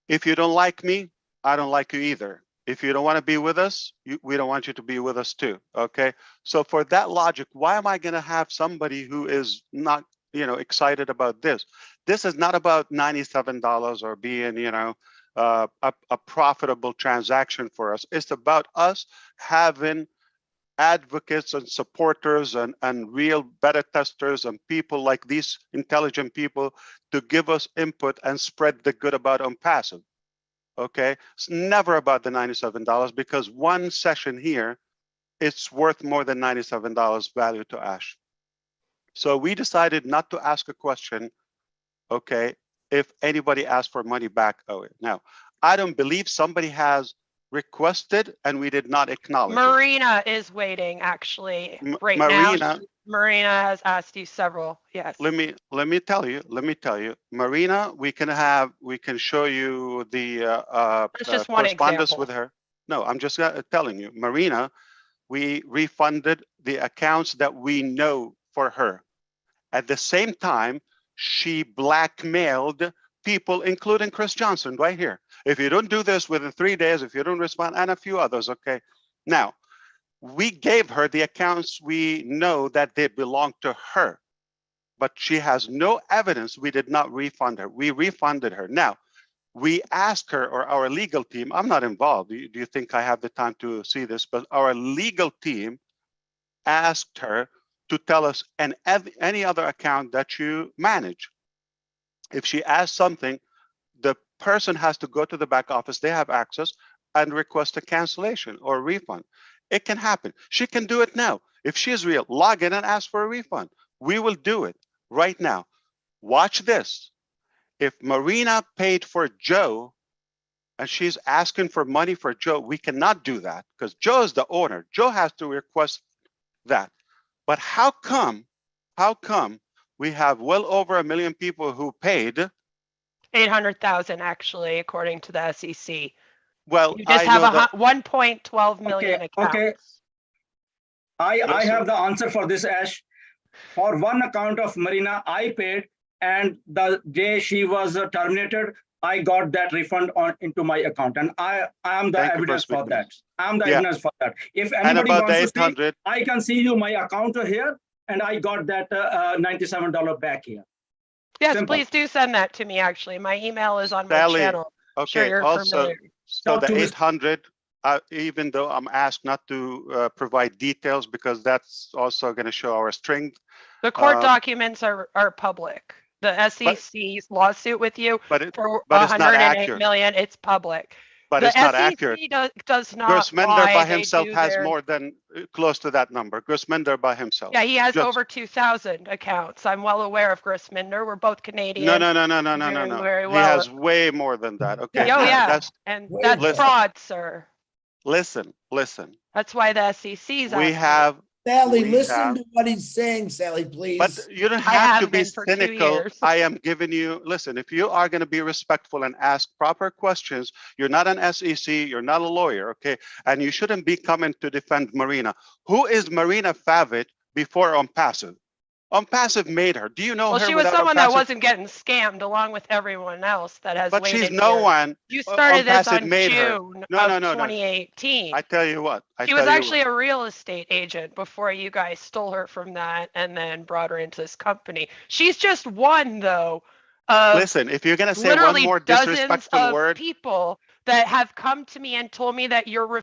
if you don't like me, I don't like you either. If you don't want to be with us, we don't want you to be with us too, okay? So for that logic, why am I going to have somebody who is not, excited about this? This is not about $97 or being, a profitable transaction for us. It's about us having advocates and supporters and real beta testers and people like these intelligent people to give us input and spread the good about ONPASSIVE. Okay, it's never about the $97 because one session here, it's worth more than $97 value to Ash. So we decided not to ask a question, okay, if anybody asks for money back. Oh, now I don't believe somebody has requested and we did not acknowledge Marina is waiting actually right Marina, now. Marina has asked you several. Yes. Let me tell you, Marina, we can show you the That's just one correspondence example. with her. No, I'm just telling you, Marina, we refunded the accounts that we know for her. At the same time, she blackmailed people, including Chris Johnson right here. If you don't do this within 3 days, if you don't respond, and a few others, okay? Now, we gave her the accounts we know that they belong to her, but she has no evidence we did not refund her. We refunded her. Now, we asked her, or our legal team, I'm not involved. Do you think I have the time to see this? But our legal team asked her to tell us any other account that you manage. If she asks something, the person has to go to the back office, they have access, and request a cancellation or a refund. It can happen. She can do it now. If she's real, log in and ask for a refund. We will do it right now. Watch this. If Marina paid for Joe and she's asking for money for Joe, we cannot do that because Joe is the owner. Joe has to request that. But how come we have well over 1 million people who paid? 800,000 actually, according to the SEC. Well, you just have 1.12 million accounts. Okay. I have the answer for this, Ash. For one account of Marina, I paid, and the day she was terminated, I got that refund into my account, and I am the Thank you evidence for speaking. that. I'm the Yeah. evidence for that. If And anybody about the wants to see, 800, I can see you my account here, and I got that $97 back here. Yes, Simple. please do send that to me, actually. My email is on my Sally, channel. Sure, okay, you're also, familiar. so Talk the to Ms. 800, even though I'm asked not to provide details because that's also going to show our strength. The court documents are public. The SEC's lawsuit with you But for it's not 108 accurate. million, it's public. But The it's not SEC accurate. does not Grossmender by lie. They himself do has their- more than close to that number. Grossmender by himself. Yeah, he has Just- over 2,000 accounts. I'm well aware of Grossminder. We're both Canadian. No. Doing very He well. has way more than that. Okay. Oh, yeah. That's And Way that's more. fraud, sir. listen. That's why the SEC's We after it. have, Sally, We listen have- to what he's saying, Sally, please. but you don't I have to have be been for 2 cynical. years. I am giving you, listen, if you are going to be respectful and ask proper questions, you're not an SEC, you're not a lawyer, okay? And you shouldn't be coming to defend Marina. Who is Marina Favitt before ONPASSIVE? ONPASSIVE made her. Do you know Well, her she was without someone that ONPASSIVE? wasn't getting scammed along with everyone else that has But waited she's no years. one. You started this ONPASSIve on made her. June No, of no, no, no. 2018. I tell you what. She was actually a real estate agent before you guys stole her from that and then brought her into this company. She's just one, though, of Listen, if you're going to say one literally more dozens disrespectful of word, people that have come to me and told me that you're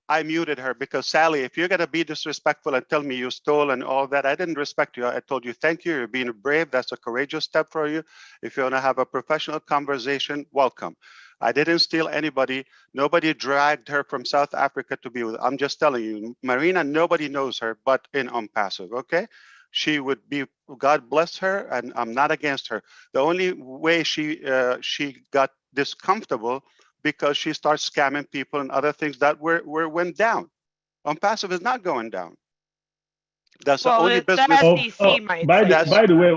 I muted her because Sally, if you're going to be disrespectful and tell me you stole and all that, I didn't respect you. I told you, thank you. You're being brave. That's a courageous step for you. If you want to have a professional conversation, welcome. I didn't steal anybody. Nobody dragged her from South Africa to be with. I'm just telling you, Marina, nobody knows her, but in ONPASSIVE, okay? She would be, God bless her, and I'm not against her. The only way she got this comfortable because she starts scamming people and other things that went down. ONPASSIVE is not going down. That's the only business. By the way,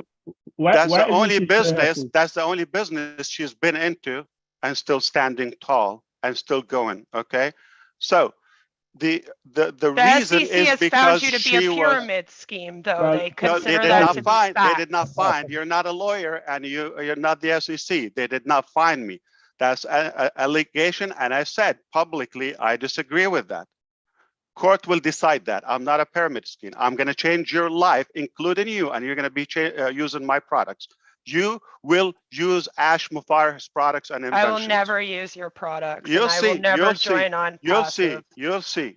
that's why the only isn't she so business. happy? That's the only business she's been into and still standing tall and still going. Okay, so the reason SEC is has because found you to be a she was. pyramid scheme, though. Well, They No, consider they did that not to be find. They fact. did not find. You're not a lawyer, and you're not the SEC. They did not find me. That's an allegation, and I said publicly I disagree with that. Court will decide that. I'm not a pyramid scheme. I'm going to change your life, including you, and you're going to be using my products. You will use Ash Mufar's products and I inventions. will never use your products. You'll and I will see. never You'll see. join on You'll passive. see. You'll see.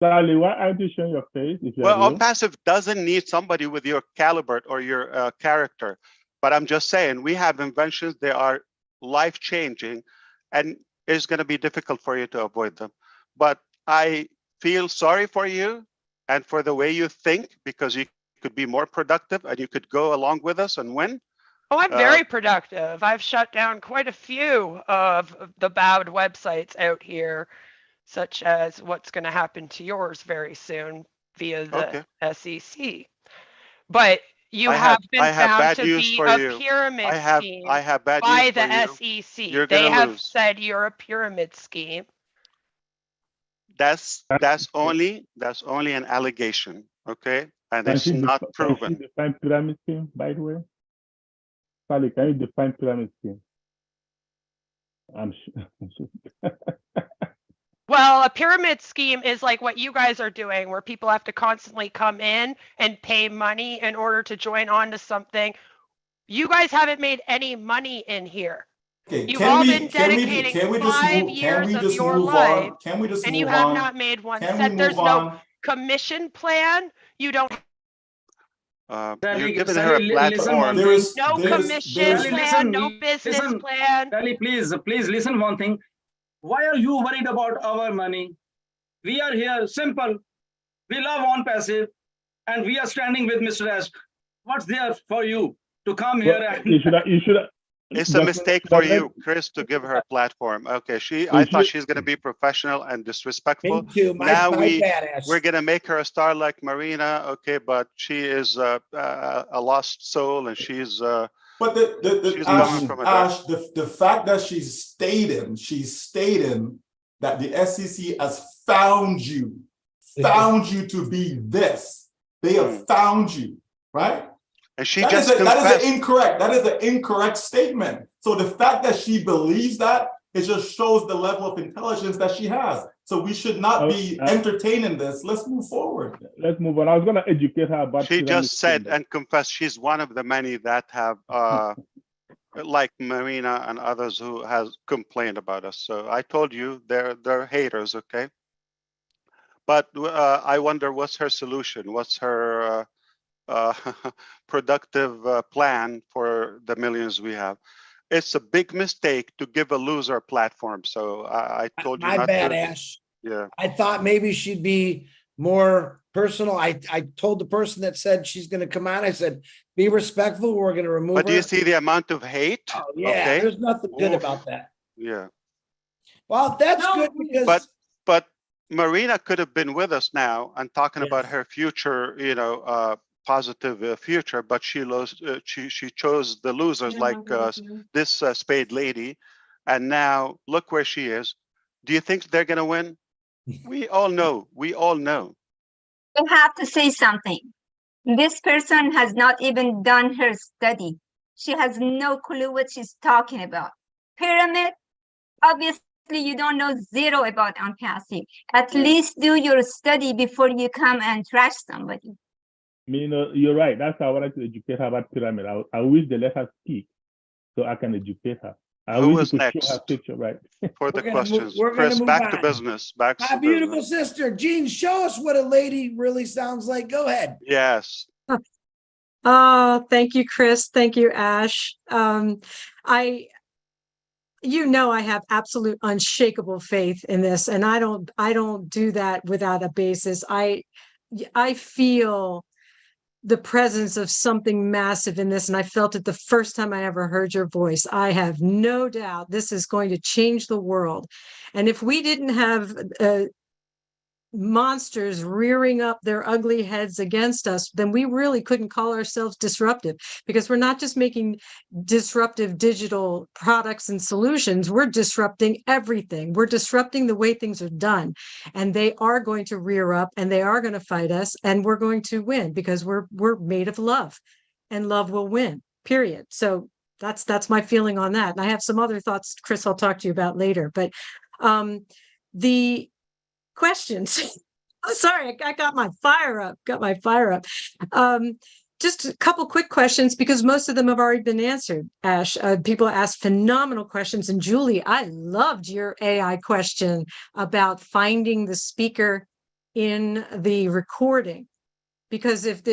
Sally, why aren't you showing your face if you're Well, real? ONPASSIVE doesn't need somebody with your caliber or your character. But I'm just saying, we have inventions. They are life-changing, and it's going to be difficult for you to avoid them. But I feel sorry for you and for the way you think, because you could be more productive and you could go along with us and win. Oh, I'm very productive. I've shut down quite a few of the bad websites out here, such as what's going to happen to yours very soon via the SEC. But you have been found to be a pyramid scheme by the SEC. They have said you're a pyramid scheme. That's only an allegation, okay? And it's not proven. Can you define pyramid scheme, by the way? Sally, can you define pyramid scheme? I'm sure. Well, a pyramid scheme is like what you guys are doing, where people have to constantly come in and pay money in order to join on to something. You guys haven't made any money in here. Okay, You've all been dedicating 5 years of your life, and you have not made one cent. There's no commission plan. You don't. You're giving her a platform. No commission plan, no business plan. Sally, please listen one thing. Why are you worried about our money? We are here, simple. We love ONPASSIVE, and we are standing with Mr. Ash. What's there for you to come here? And you should. It's a mistake for you, Chris, to give her a platform. Okay, I thought she's going to be professional and disrespectful. Me too. Now badass. we're going to make her a star like Marina. Okay, but she is a lost soul, and she's. But the fact that she's stating that the SEC has found you to be this. They have found you. right? And she That is just confessed. that is an incorrect statement. So the fact that she believes that, it just shows the level of intelligence that she has. So we should not be entertaining this. Let's move forward. Let's move on. I was going to educate her about. She just said and confessed she's one of the many that have, like Marina and others who has complained about us. So I told you they're haters, okay? But I wonder what's her solution? What's her productive plan for the millions we have? It's a big mistake to give a loser a platform. So I told you My not bad, to. Ash. Yeah. I thought maybe she'd be more personal. I told the person that said she's going to come on, I said, be respectful. We're going to remove her. But do you see the amount of hate? Oh, yeah, okay. There's nothing good Oof. about that. Yeah. Well, that's good because. But Marina could have been with us now and talking about Yes. her future, positive future, but she chose the losers like this Spade lady, and now look where she is. Do you think they're gonna win? We all know. We all know. I have to say something. This person has not even done her study. She has no clue what she's talking about. Pyramid, obviously you don't know zero about ONPASSIVE. At least do your study before you come and trash somebody. You're right. That's how I wanted to educate her about pyramid. I wish they let her speak so I can educate her. Who was next? Show her picture, right? For the questions. We're Chris, gonna move back on. to business. Back My to beautiful business. sister, Jean, show us what a lady really sounds like. Go ahead. Yes. Oh, thank you, Chris. Thank you, Ash. I have absolute unshakable faith in this, and I don't do that without a basis. I feel the presence of something massive in this, and I felt it the first time I ever heard your voice. I have no doubt this is going to change the world. And if we didn't have monsters rearing up their ugly heads against us, then we really couldn't call ourselves disruptive, because we're not just making disruptive digital products and solutions. We're disrupting everything. We're disrupting the way things are done, and they are going to rear up and they are going to fight us, and we're going to win because we're made of love, and love will win, period. So that's my feeling on that. And I have some other thoughts, Chris, I'll talk to you about later. But the questions. Oh, sorry, I got my fire up. Just a couple quick questions, because most of them have already been answered, Ash. People asked phenomenal questions. And Julie, I loved your AI question about finding the speaker in the recording, because if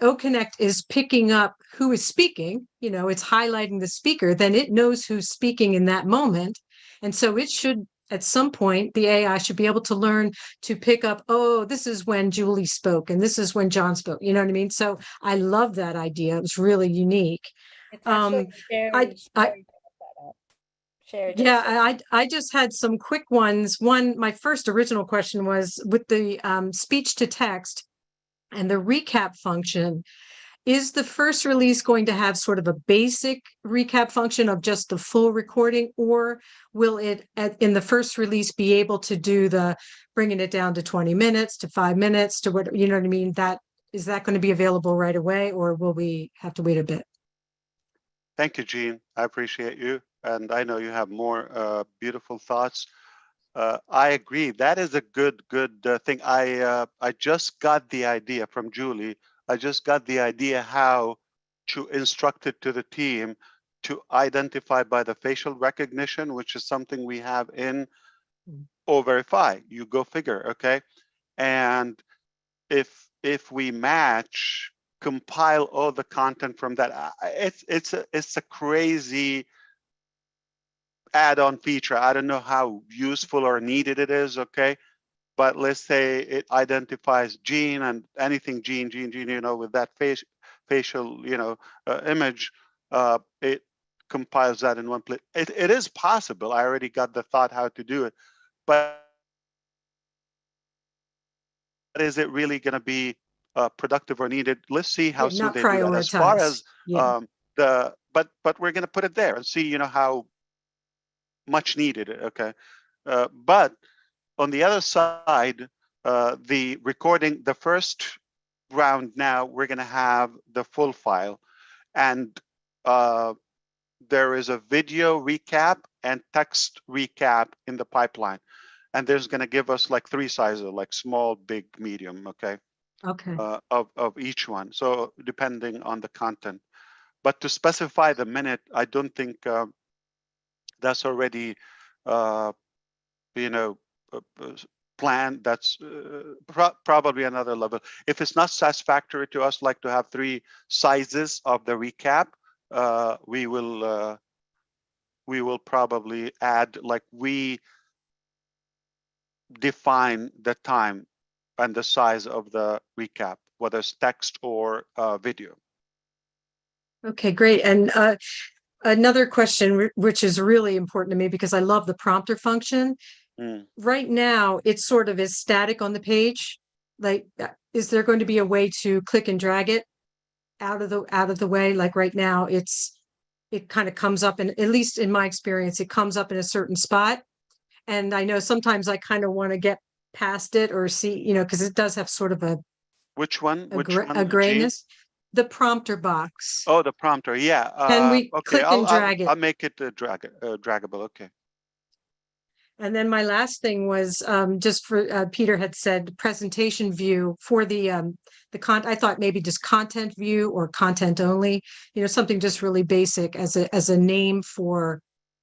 OConnect is picking up who is speaking, it's highlighting the speaker, then it knows who's speaking in that moment. And so it should, at some point, the AI should be able to learn to pick up, oh, this is when Julie spoke and this is when John spoke. You know what I mean? So I love that idea. It was really unique. I just had some quick ones. My first original question was with the speech to text and the recap function. Is the first release going to have sort of a basic recap function of just the full recording, or will it in the first release be able to do the bringing it down to 20 minutes to 5 minutes to what, you know what I mean? Is that going to be available right away, or will we have to wait a bit? Thank you, Jean. I appreciate you. And I know you have more beautiful thoughts. I agree. That is a good thing. I just got the idea from Julie. I just got the idea how to instruct it to the team to identify by the facial recognition, which is something we have in O-Verify. You go figure, okay? And if we match, compile all the content from that, it's a crazy add-on feature. I don't know how useful or needed it is, okay? But let's say it identifies Jean and anything Jean, with that facial, image, it compiles that in one place. It is possible. I already got the thought how to do it, but is it really going to be productive or needed? Let's see how soon they do that. As far as but we're going to put it there and see, how much needed. Okay, but on the other side, the recording, the first round now, we're going to have the full file, and there is a video recap and text recap in the pipeline, and there's going to give us like 3 sizes, like small, big, medium, okay, Okay. of each one. So depending on the content, but to specify the minute, I don't think that's already, you know, plan. That's probably another level. If it's not satisfactory to us, like to have 3 sizes of the recap, we will probably add, like, we define the time and the size of the recap, whether it's text or video. Okay, great. And another question, which is really important to me because I love the prompter function. Right now, it sort of is static on the page. Like, is there going to be a way to click and drag it out of the way? Like right now, it kind of comes up, and at least in my experience, it comes up in a certain spot. And I know sometimes I kind of want to get past it or see, you know, because it does have sort of a Which one? a, Which gra- one? a Jean? grayness. The prompter box. Oh, the prompter. Yeah. Can we Okay. click and drag it? I'll make it draggable. Okay. And then my last thing was just for Peter had said presentation view for the I thought maybe just content view or content only, you know, something just really basic as a name for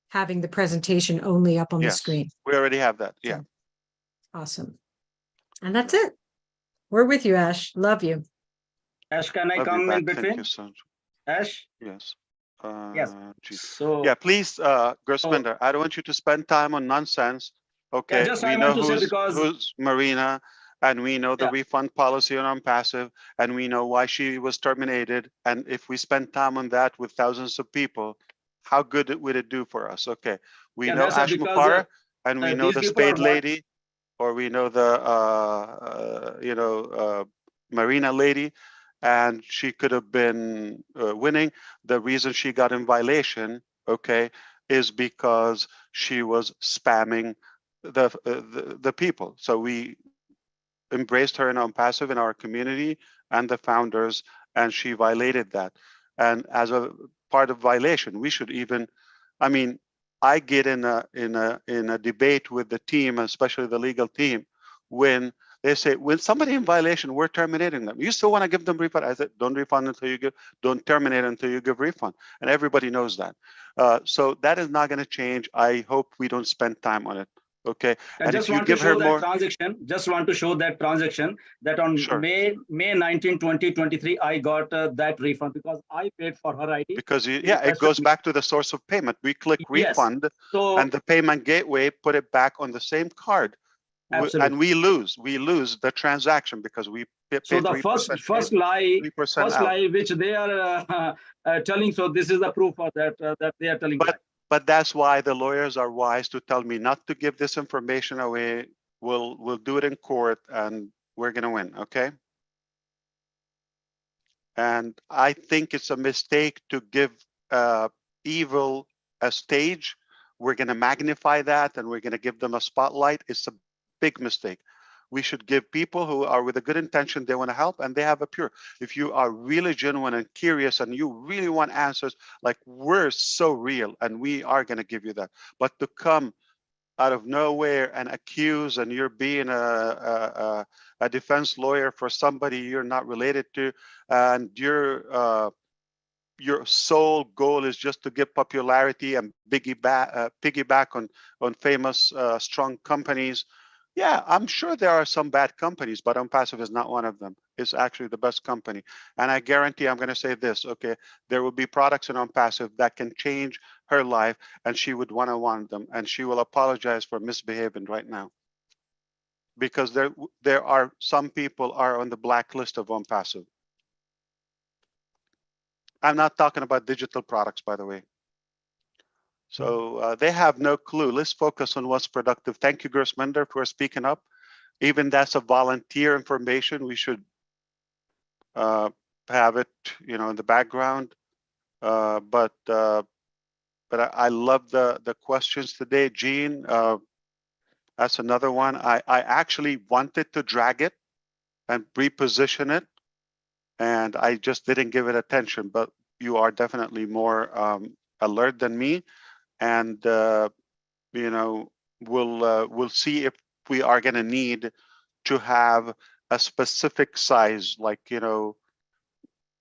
having the presentation only up on the Yes, screen. we already have that. Yeah. Awesome. And that's it. We're with you, Ash. Love you. Ash, can I Love you come in back. Thank between? you so much. Ash? Yes. Yes. Geez. So Yeah, please, Gurspender, I don't want you to spend time on nonsense. Okay, just we I know want to say because who's Marina, and we know the Yeah. refund policy on ONPASSIVE, and we know why she was terminated. And if we spend time on that with thousands of people, how good would it do for us? Okay, we Yeah, know that's Ash because Mupara, and we know these the people are Spade lady, or we know the Marina lady, and she could have been winning. The reason she got in violation, okay, is because she was spamming the people. So we embraced her in ONPASSIVE in our community and the founders, and she violated that. And as a part of violation, we should even, I mean, I get in a debate with the team, especially the legal team, when they say, when somebody in violation, we're terminating them. You still want to give them refund? I said, don't refund until you give, don't terminate until you give refund. And everybody knows that. So that is not going to change. I hope we don't spend time on it. Okay. I And just if you want to give her show that more, transaction. Just want to show that transaction that on sure. May 19, 2023, I got that refund because I paid for her ID. Because it goes back to the source of payment. We click Yes. refund, So and the payment gateway put it back on the same card. Absolutely. And we lose the transaction because we pay so the 3% first lie, 3% out. which they are telling. So this is the proof of that that they are telling. But that's why the lawyers are wise to tell me not to give this information away. We'll do it in court, and we're gonna win. Okay. And I think it's a mistake to give evil a stage. We're going to magnify that, and we're going to give them a spotlight. It's a big mistake. We should give people who are with a good intention, they want to help, and they have a pure. If you are really genuine and curious, and you really want answers, like, we're so real, and we are going to give you that. But to come out of nowhere and accuse, and you're being a defense lawyer for somebody you're not related to, and your sole goal is just to get popularity and piggyback on famous strong companies. Yeah, I'm sure there are some bad companies, but ONPASSIVE is not one of them. It's actually the best company. And I guarantee, I'm going to say this, okay, there will be products in ONPASSIVE that can change her life, and she would want them, and she will apologize for misbehaving right now. Because there are some people are on the blacklist of ONPASSIVE. I'm not talking about digital products, by the way. So they have no clue. Let's focus on what's productive. Thank you, Gersmender, for speaking up. Even that's a volunteer information. We should have it, in the background. But I love the questions today, Jean. That's another one. I actually wanted to drag it and reposition it and I just didn't give it attention. But you are definitely more alert than me, and you know, we'll see if we are going to need to have a specific size, like, you know,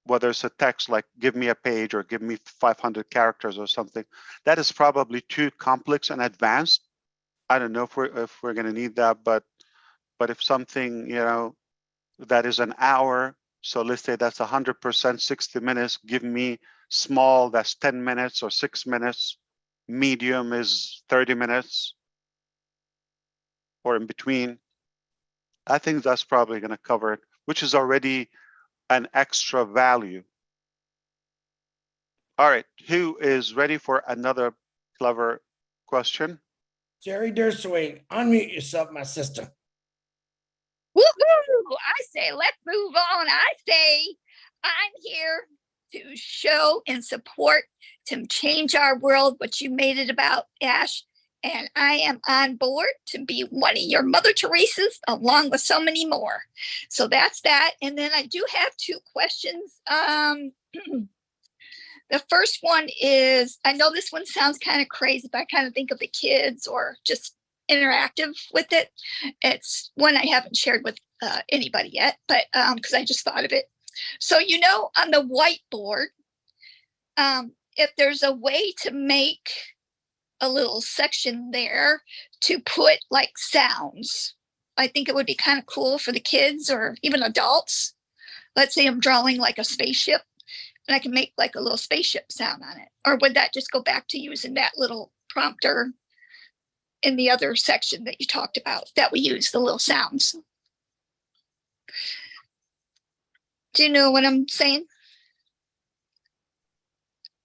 whether it's a text like give me a page or give me 500 characters or something. That is probably too complex and advanced. I don't know if we're going to need that, but if something, you know, that is an hour, so let's say that's 100%, 60 minutes, give me small, that's 10 minutes or 6 minutes, medium is 30 minutes or in between. I think that's probably going to cover it, which is already an extra value. All right, who is ready for another clever question? Jerry Dersway, unmute yourself, my sister. Woohoo! I say, let's move on. I say, I'm here to show and support to change our world, what you made it about, Ash. And I am on board to be one of your Mother Teresa's, along with so many more. So that's that. And then I do have two questions. The first one is, I know this one sounds kind of crazy, but I kind of think of the kids or just interactive with it. It's one I haven't shared with anybody yet, but because I just thought of it. So, you know, on the whiteboard, if there's a way to make a little section there to put like sounds, I think it would be kind of cool for the kids or even adults. Let's say I'm drawing like a spaceship and I can make like a little spaceship sound on it. Or would that just go back to using that little prompter in the other section that you talked about that we use the little sounds? Do you know what I'm saying?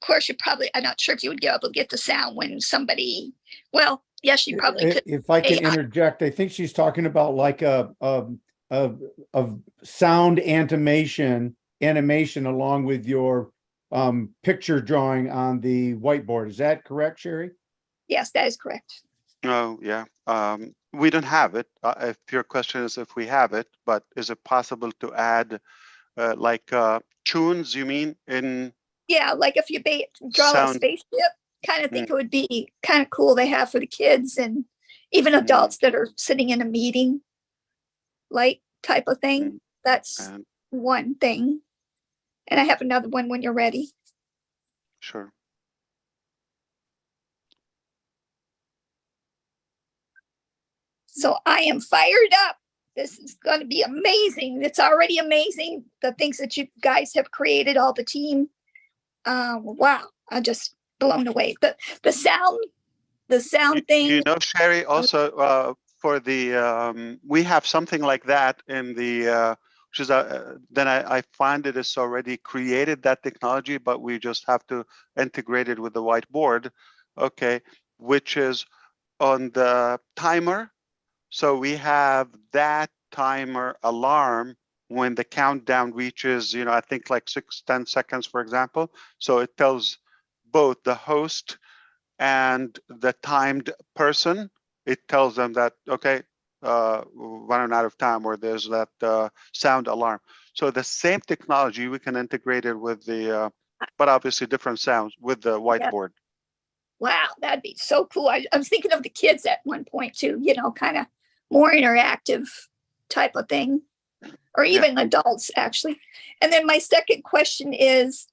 Of course, you probably, I'm not sure if you would be able to get the sound when somebody, well, yes, you probably could. If I can interject, I think she's talking about like a sound animation along with your picture drawing on the whiteboard. Is that correct, Sherry? Yes, that is correct. Oh, yeah. We don't have it. If your question is if we have it, but is it possible to add like tunes, you mean, in? Yeah, like if you draw sound. a spaceship, kind of think it would be kind of cool to have for the kids and even adults that are sitting in a meeting, like type of thing. That's one thing. And I have another one when you're ready. Sure. So I am fired up. This is going to be amazing. It's already amazing. The things that you guys have created, all the team. Wow, I'm just blown away. The sound thing. You know, Sherry, also for the we have something like that in the which is then I find it is already created, that technology, but we just have to integrate it with the whiteboard. Okay, which is on the timer. So we have that timer alarm when the countdown reaches, you know, I think like 10 seconds, for example. So it tells both the host and the timed person. It tells them that, okay, running out of time, or there's that sound alarm. So the same technology, we can integrate it with the, but obviously different sounds with the whiteboard. Wow, that'd be so cool. I was thinking of the kids at one point too, you know, kind of more interactive type of thing, or even adults actually. And then my second question is,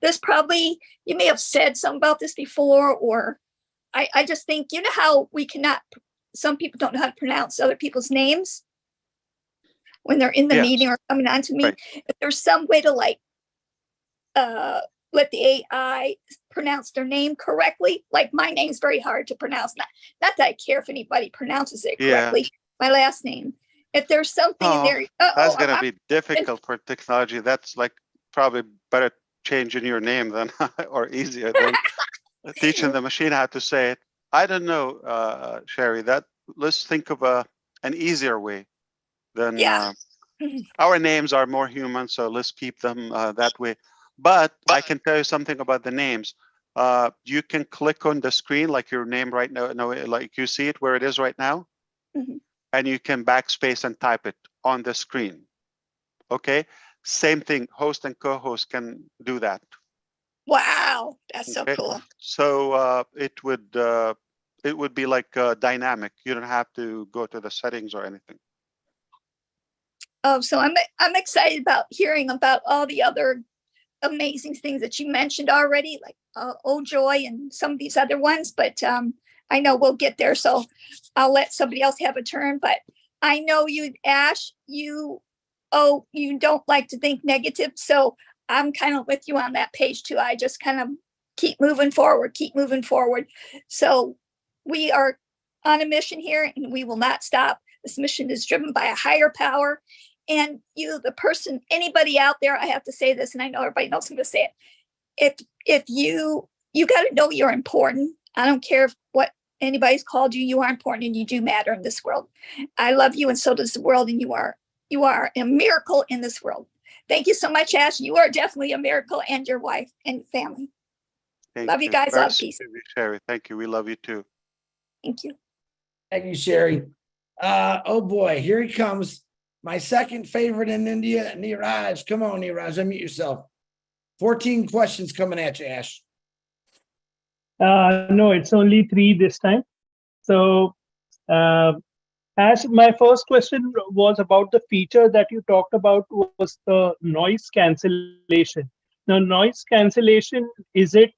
this probably, you may have said something about this before, or I just think, you know how we cannot, some people don't know how to pronounce other people's names when they're in the meeting or coming on to me. Right. If there's some way to like, let the AI pronounce their name correctly. Like my name's very hard to pronounce. Not that I care if anybody pronounces it correctly. My last name. If there's something in there, that's gonna be difficult for technology. That's like probably better changing your name than or easier than teaching the machine how to say it. I don't know, Sherry. That let's think of an easier way than our names are more human, so let's keep them that way. But I can tell you something about the names. You can click on the screen like your name right now, like you see it where it is right now, and you can backspace and type it on the screen. Okay, Same thing, host and co-host can do that. Wow, that's so Okay. cool. So it would be like dynamic. You don't have to go to the settings or anything. Oh, so I'm excited about hearing about all the other amazing things that you mentioned already, like Oh Joy and some of these other ones. But I know we'll get there, so I'll let somebody else have a turn. But I know you, Ash, you don't like to think negative, so I'm kind of with you on that page too. I just kind of keep moving forward. So we are on a mission here, and we will not stop. This mission is driven by a higher power. And you, the person, anybody out there, I have to say this, and I know everybody knows I'm going to say it. If you got to know you're important. I don't care what anybody's called you. You are important, and you do matter in this world. I love you, and so does the world. And you are a miracle in this world. Thank you so much, Ash. You are definitely a miracle, and your wife and family. Love you guys. Love, peace. Sherry, thank you. We love you too. Thank you. Thank you, Sherry. Oh boy, here he comes. My second favorite in India, Neeraj. Come on, Neeraj, unmute yourself. 14 questions coming at you, Ash. No, it's only 3 this time. So, Ash, my first question was about the feature that you talked about was the noise cancellation. Now, noise cancellation, is it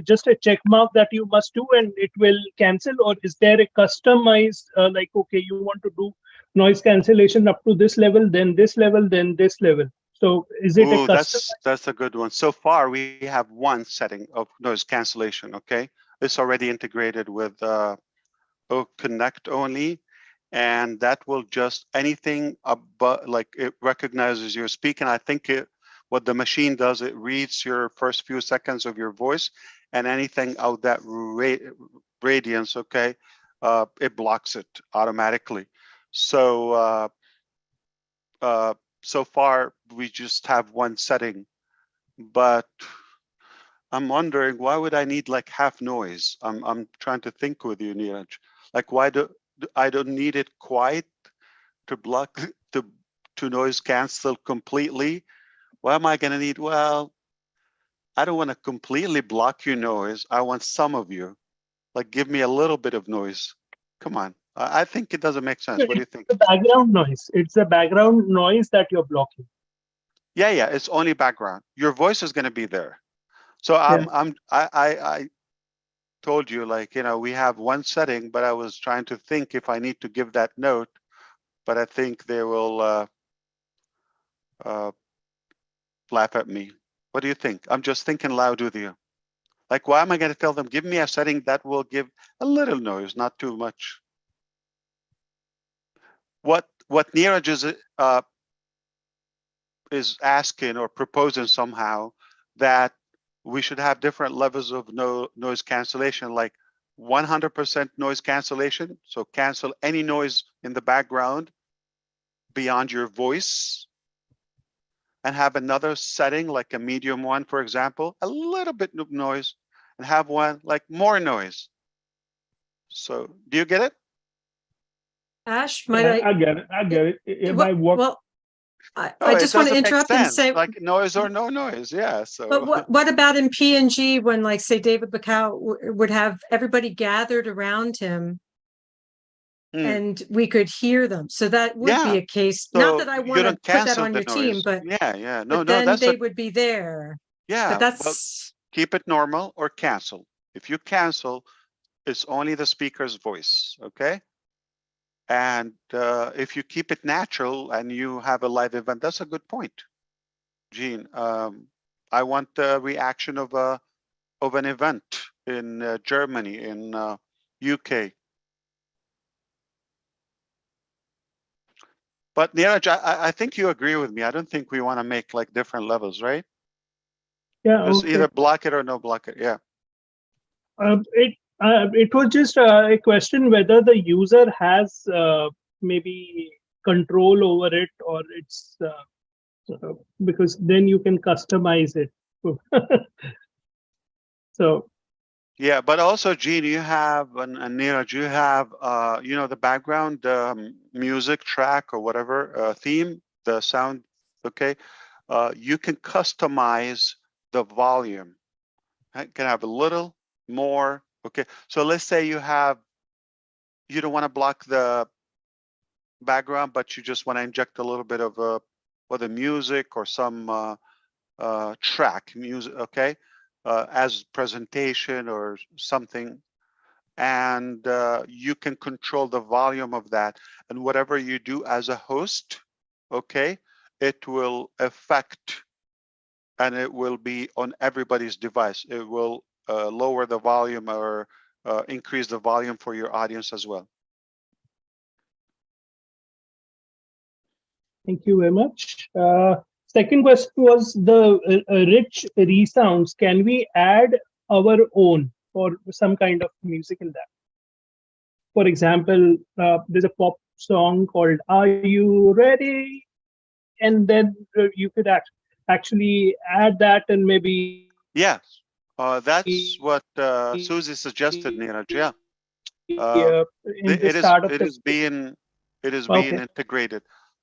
just a check mark that you must do and it will cancel, or is there a customized okay, you want to do noise cancellation up to this level, then this level, then this level? So is it a custom? That's a good one. So far, we have one setting of noise cancellation. Okay, it's already integrated with Connect only, and that will just anything above, like it recognizes you're speaking. I think what the machine does, it reads your first few seconds of your voice, and anything out that radiance, okay, it blocks it automatically. So so far we just have one setting, but I'm wondering, why would I need like half noise? I'm trying to think with you, Neeraj. Like, why I don't need it quiet to block to noise cancel completely? Why am I gonna need? Well, I don't want to completely block your noise. I want some of you. Like, give me a little bit of noise. Come on. I think it doesn't make sense. What do you think? The background noise. It's the background noise that you're blocking. Yeah, it's only background. Your voice is going to be there. So I told you, like, we have one setting, but I was trying to think if I need to give that note, but I think they will laugh at me. What do you think? I'm just thinking loud with you. Like, why am I going to tell them, give me a setting that will give a little noise, not too much? What Neeraj is asking or proposing somehow, that we should have different levels of noise cancellation, like 100% noise cancellation. So cancel any noise in the background beyond your voice, and have another setting like a medium one, for example, a little bit of noise, and have one like more noise. So do you get it? Ash, I get it. It might work. Well, I just want to interrupt and say, like noise or no noise. Yeah. So, but what about in P&G when, like, say, David Bacall would have everybody gathered around him, and we could hear them? So that would be a case. So not that I want to put that on your team, but no, then they would be there. Yeah, but that's keep it normal or cancel. If you cancel, it's only the speaker's voice. Okay. And if you keep it natural and you have a live event, that's a good point, Gene. I want the reaction of an event in Germany, in UK. But Neeraj, I think you agree with me. I don't think we want to make like different levels, right? Yeah. Just either block it or no block it. Yeah. It was just a question whether the user has maybe control over it, or it's because then you can customize it. So. Yeah, but also, Gene, you have, and Neeraj, you have, the background music track or whatever theme. the sound, okay, you can customize the volume. It can have a little more, okay. So let's say you don't want to block the background, but you just want to inject a little bit of whether music or some track music, okay, as presentation or something, and you can control the volume of that, and whatever you do as a host, okay, it will affect, and it will be on everybody's device. It will lower the volume or increase the volume for your audience as well. Thank you very much. Second question was the rich resounds. Can we add our own or some kind of music in that? For example, there's a pop song called "Are You Ready?" and then you could actually add that and maybe. Yes, that's what Susie suggested, Neeraj. Yeah, in the start of it is being integrated.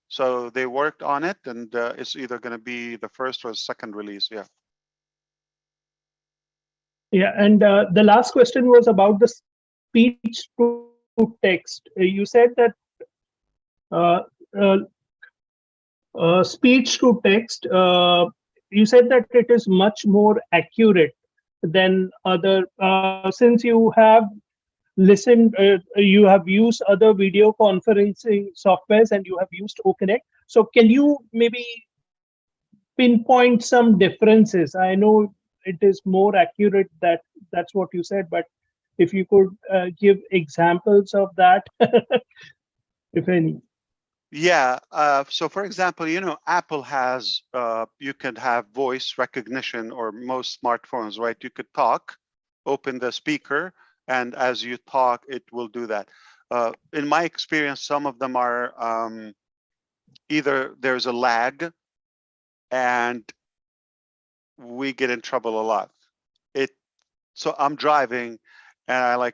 So they worked on it, and it's either going to be the first or second release. Yeah. Yeah, and the last question was about the speech to text. You said that speech to text. You said that it is much more accurate than other. Since you have listened, you have used other video conferencing softwares and you have used OConnect. So can you maybe pinpoint some differences? I know it is more accurate, that's what you said, but if you could give examples of that, if any. Yeah. So for example, Apple has, you can have voice recognition, or most smartphones, right? You could talk, open the speaker, and as you talk, it will do that. In my experience, some of them are either there's a lag, and we get in trouble a lot. So I'm driving, and I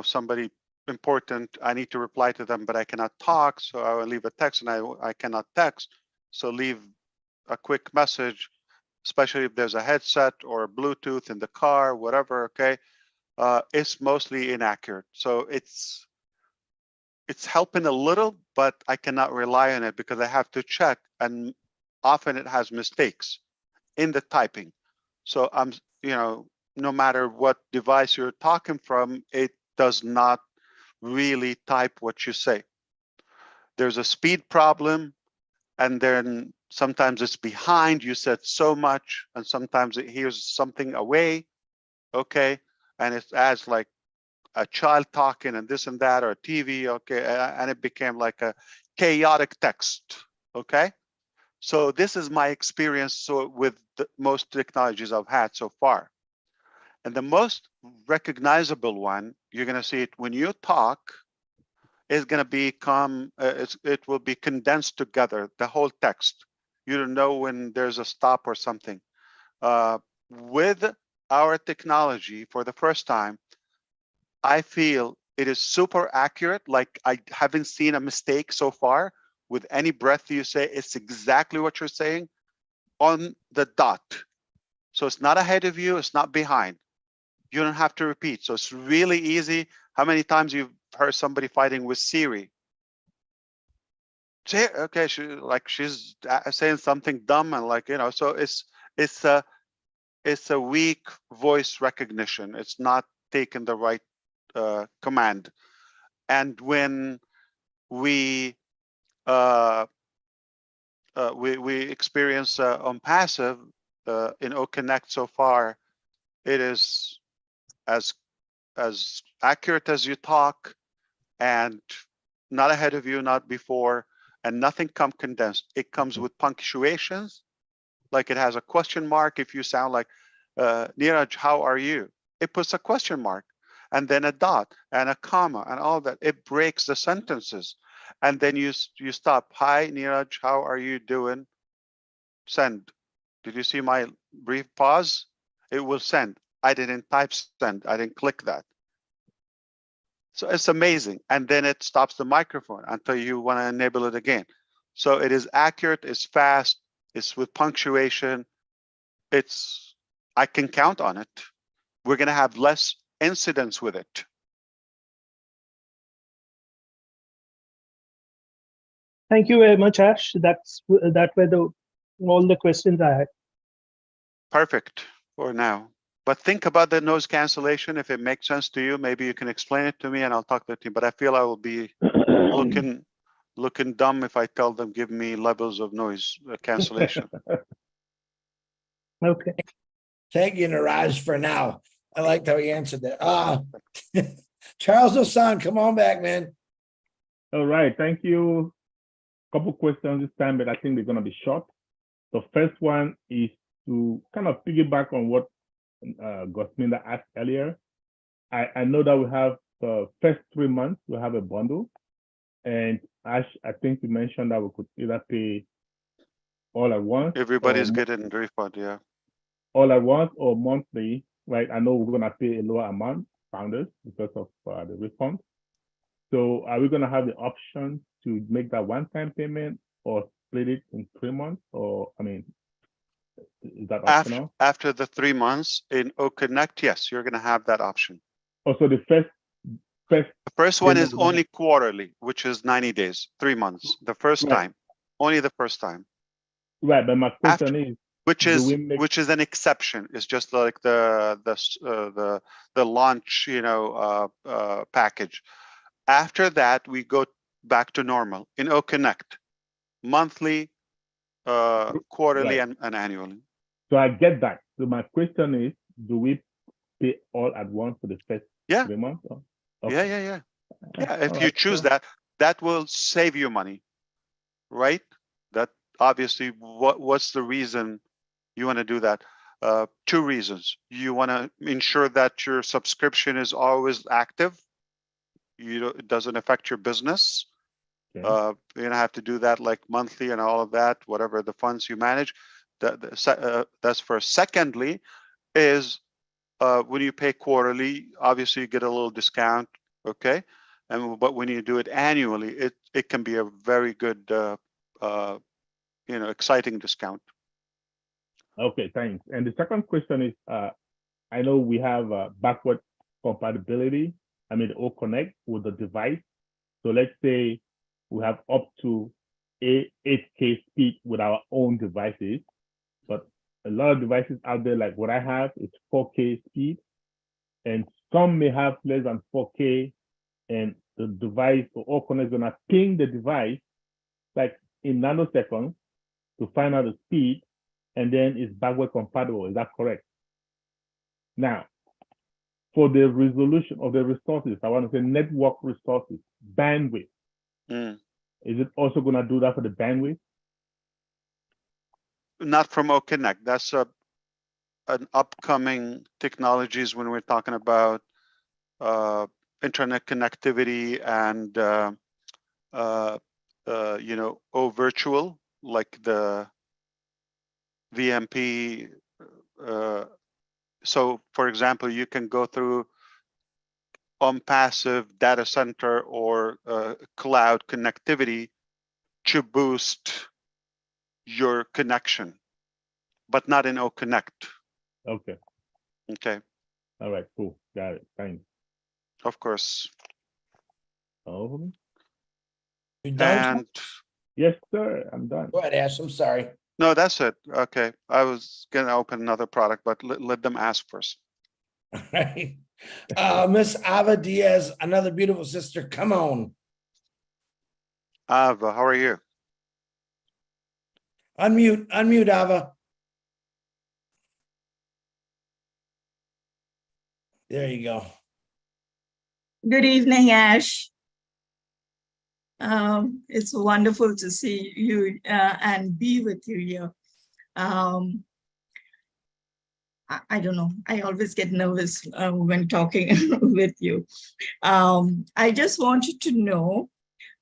somebody important, I need to reply to them, but I cannot talk, so I will leave a text, and I cannot text. So leave a quick message, especially if there's a headset or Bluetooth in the car, whatever, okay? It's mostly inaccurate. So it's helping a little, but I cannot rely on it because I have to check, and often it has mistakes in the typing. So I'm, no matter what device you're talking from, it does not really type what you say. There's a speed problem, and then sometimes it's behind. You said so much, and sometimes it hears something away, okay? And it adds like a child talking and this and that, or a TV, okay? And it became like a chaotic text, okay? So this is my experience with the most technologies I've had so far. And the most recognizable one, you're going to see it when you talk, is going to become, it will be condensed together, the whole text. You don't know when there's a stop or something. With our technology, for the first time, I feel it is super accurate. Like, I haven't seen a mistake so far. With any breath you say, it's exactly what you're saying on the dot. So it's not ahead of you, it's not behind. You don't have to repeat. So it's really easy. How many times you've heard somebody fighting with Siri? Say, okay, she's saying something dumb, and so it's a weak voice recognition. It's not taking the right command. And when we experience ONPASSIVE in OConnect so far, it is as accurate as you talk, and not ahead of you, not before, and nothing comes condensed. It comes with punctuations, like it has a question mark. If you sound like Neeraj, how are you? It puts a question mark, and then a dot and a comma and all that. It breaks the sentences, and then you stop. Hi, Neeraj, how are you doing? Send. Did you see my brief pause? It will send. I didn't type send. I didn't click that. So it's amazing. And then it stops the microphone until you want to enable it again. So it is accurate, it's fast, it's with punctuation. I can count on it. We're going to have less incidents with it. Thank you very much, Ash. That were all the questions I had. Perfect for now. But think about the noise cancellation. If it makes sense to you, maybe you can explain it to me and I'll talk to the team. But I feel I will be looking dumb if I tell them, give me levels of noise cancellation. Okay. Thank you, Niraj, for now. I liked how he answered that. Charles Osan, come on back, man. All right, thank you. Couple questions this time, but I think they're going to be short. The first one is to kind of piggyback on what Gosminda asked earlier. I know that we have the first 3 months, we have a bundle. And Ash, I think you mentioned that we could either pay all at once. Everybody's getting the refund, yeah. All at once or monthly, right? I know we're going to pay a lower amount, founders, because of the refund. So are we going to have the option to make that one-time payment or split it in 3 months? Or, I mean, is that optional? After the 3 months in OConnect, yes, you're going to have that option. Also, the first one is only quarterly, which is 90 days, 3 months. The first time, only the first time. Right, but my question is, which is an exception. It's just like the launch, package. After that, we go back to normal in OConnect, monthly, quarterly, and annually. So I get that. So my question is, do we pay all at once for the first 3 months? Okay. Yeah. If you choose that will save you money, right? That obviously, what's the reason you want to do that? 2 reasons. You want to ensure that your subscription is always active. It doesn't affect your business. You're gonna have to do that like monthly and all of that, whatever the funds you manage. That's first. Secondly, is when you pay quarterly, obviously you get a little discount, okay? But when you do it annually, it can be a very good, exciting discount. Okay, thanks. And the second question is, I know we have backward compatibility. I mean, OConnect with the device. So let's say we have up to 8K speed with our own devices, but a lot of devices out there, like what I have, is 4K speed, and some may have less than 4K, and the device or OConnect is gonna ping the device like in nanoseconds to find out the speed, and then it's backward compatible. Is that correct? Now, for the resolution of the resources, I want to say network resources, bandwidth. Is it also going to do that for the bandwidth? Not from OConnect. That's an upcoming technologies when we're talking about internet connectivity and O virtual, like the VMP. So, for example, you can go through ONPASSIVE data center or cloud connectivity to boost your connection, but not in OConnect. Okay. Okay. All right, cool. Got it. Thanks. Of course. Oh. You done? Yes, sir. I'm done. Go ahead, Ash. I'm sorry. No, that's it. Okay. I was going to open another product, but let them ask first. All right. Miss Ava Diaz, another beautiful sister. Come on. Ava, how are you? Unmute, Ava. There you go. Good evening, Ash. It's wonderful to see you and be with you here. I don't know. I always get nervous when talking with you. I just wanted to know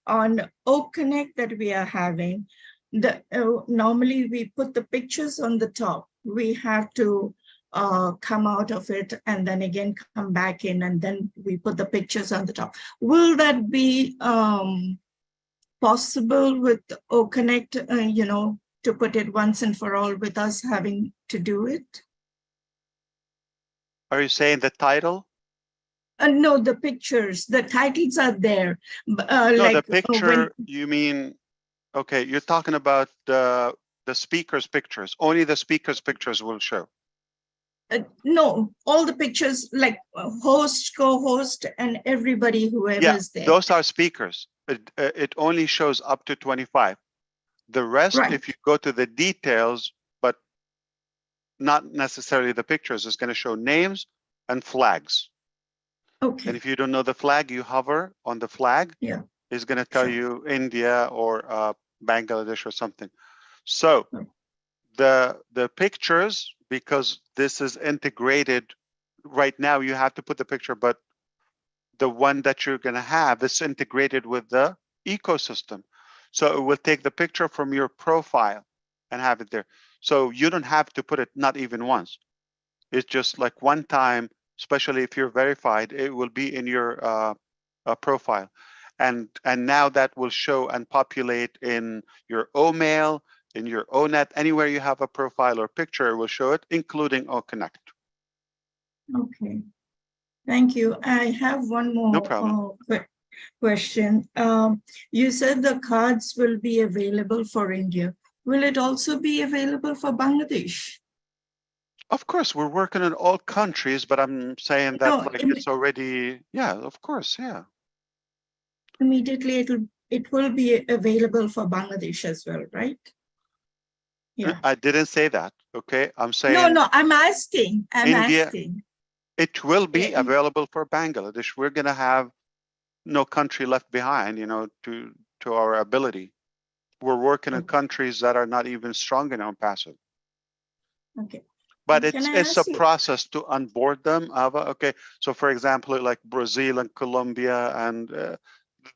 on OConnect that we are having, normally we put the pictures on the top. We have to come out of it and then again come back in, and then we put the pictures on the top. Will that be possible with OConnect, to put it once and for all with us having to do it? Are you saying the title? No, the pictures, the titles are there. No, the picture, you mean, okay, you're talking about the speaker's pictures. Only the speaker's pictures will show. No, all the pictures like host, co-host, and everybody, whoever's there. Those are speakers. It only shows up to 25. The rest, if you go to the details, but not necessarily the pictures, it's going to show names and flags. Okay. And if you don't know the flag, you hover on the flag. Yeah. It's going to tell you India or Bangladesh or something. So the pictures, because this is integrated right now, you have to put the picture, but the one that you're going to have is integrated with the ecosystem. So it will take the picture from your profile and have it there. So you don't have to put it, not even once. It's just like one time, especially if you're verified, it will be in your profile. And now that will show and populate in your OMail, in your ONet, anywhere you have a profile or picture, it will show it, including OConnect. Okay. Thank you. I have one more question. You said the cards will be available for India. Will it also be available for Bangladesh? Of course, we're working in all countries, but I'm saying that it's already, of course, Immediately it will be available for Bangladesh as well, right? Yeah. I didn't say that, okay? I'm saying No, I'm asking. India, it will be available for Bangladesh. We're going to have no country left behind, to our ability. We're working in countries that are not even strong in ONPASSIVE. Okay. But it's a process to onboard them, Ava. Okay, so for example, like Brazil and Colombia, and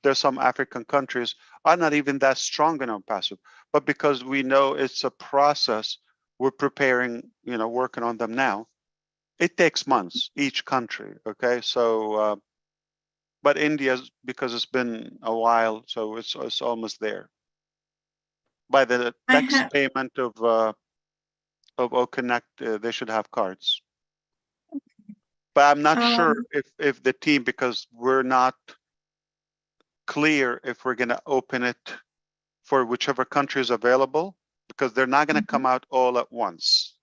there's some African countries are not even that strong in ONPASSIVE. But because we know it's a process, we're preparing, working on them now. It takes months, each country, okay? So, but India, because it's been a while, so it's almost there. By the next payment of OConnect, they should have cards. But I'm not sure if the team, because we're not clear if we're going to open it for whichever country is available, because they're not going to come out all at once.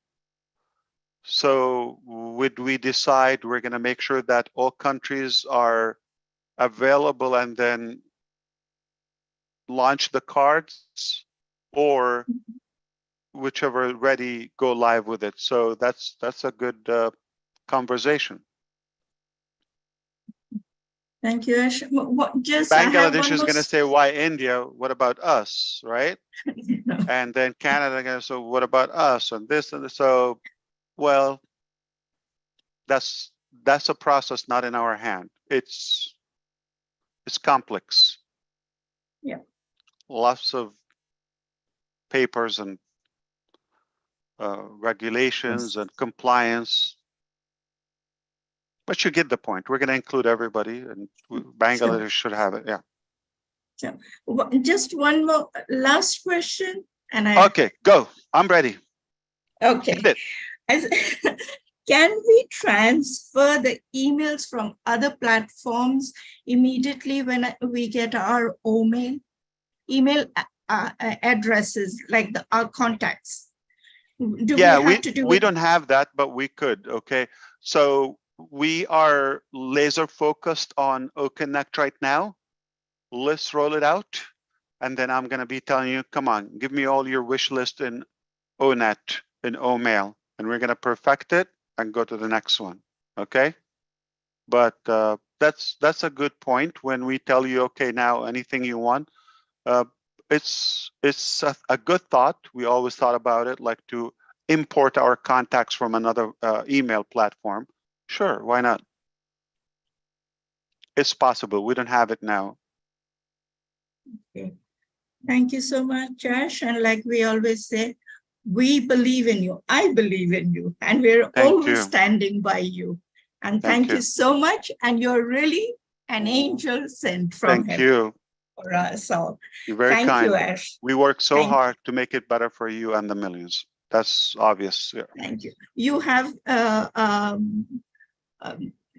So would we decide we're going to make sure that all countries are available and then launch the cards, or whichever ready, go live with it? So that's a good conversation. Thank you, Ash. Bangladesh is going to say, why India? What about us, right? And then Canada going to say, what about us? And this and this. So, well, that's a process not in our hand. It's complex. Yeah. Lots of papers and regulations and compliance. But you get the point. We're going to include everybody, and Bangladesh should have it. Yeah. So, just one more last question, and okay, go. I'm ready. Okay. Can we transfer the emails from other platforms immediately when we get our email addresses, like our contacts? Do we have to do we don't have that, but we could. Okay, so we are laser focused on OConnect right now. Let's roll it out, and then I'm going to be telling you, come on, give me all your wish list in ONet, in OMail, and we're going to perfect it and go to the next one. Okay, but that's a good point. When we tell you, okay, now anything you want, it's a good thought. We always thought about it, like to import our contacts from another email platform. Sure, why not? It's possible. We don't have it now. Okay. Thank you so much, Ash. And like we always say, we believe in you. I believe in you. And we're always standing by you. And thank you so much. And you're really an angel sent from heaven. Thank you. for us. So You're very thank kind. you, Ash. We work so Thank you. hard to make it better for you and the millions. That's obvious. Yeah. Thank you. You have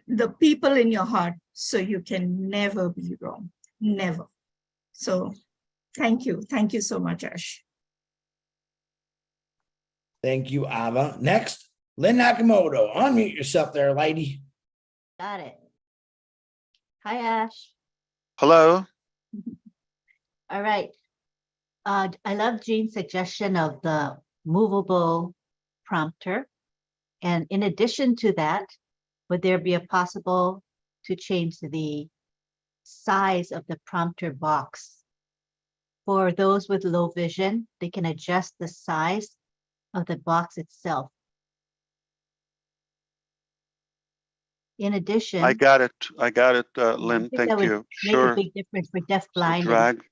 the people in your heart, so you can never be wrong. Never. So thank you. Thank you so much, Ash. Thank you, Ava. Next, Lynn Nakamoto. Unmute yourself there, lady. Got it. Hi, Ash. Hello. All right. I love Jean's suggestion of the movable prompter. And in addition to that, would there be a possible to change the size of the prompter box? For those with low vision, they can adjust the size of the box itself. In addition, I got it. Lynn. I think Thank that would you. make a Sure. big difference for deaf-blind. drag.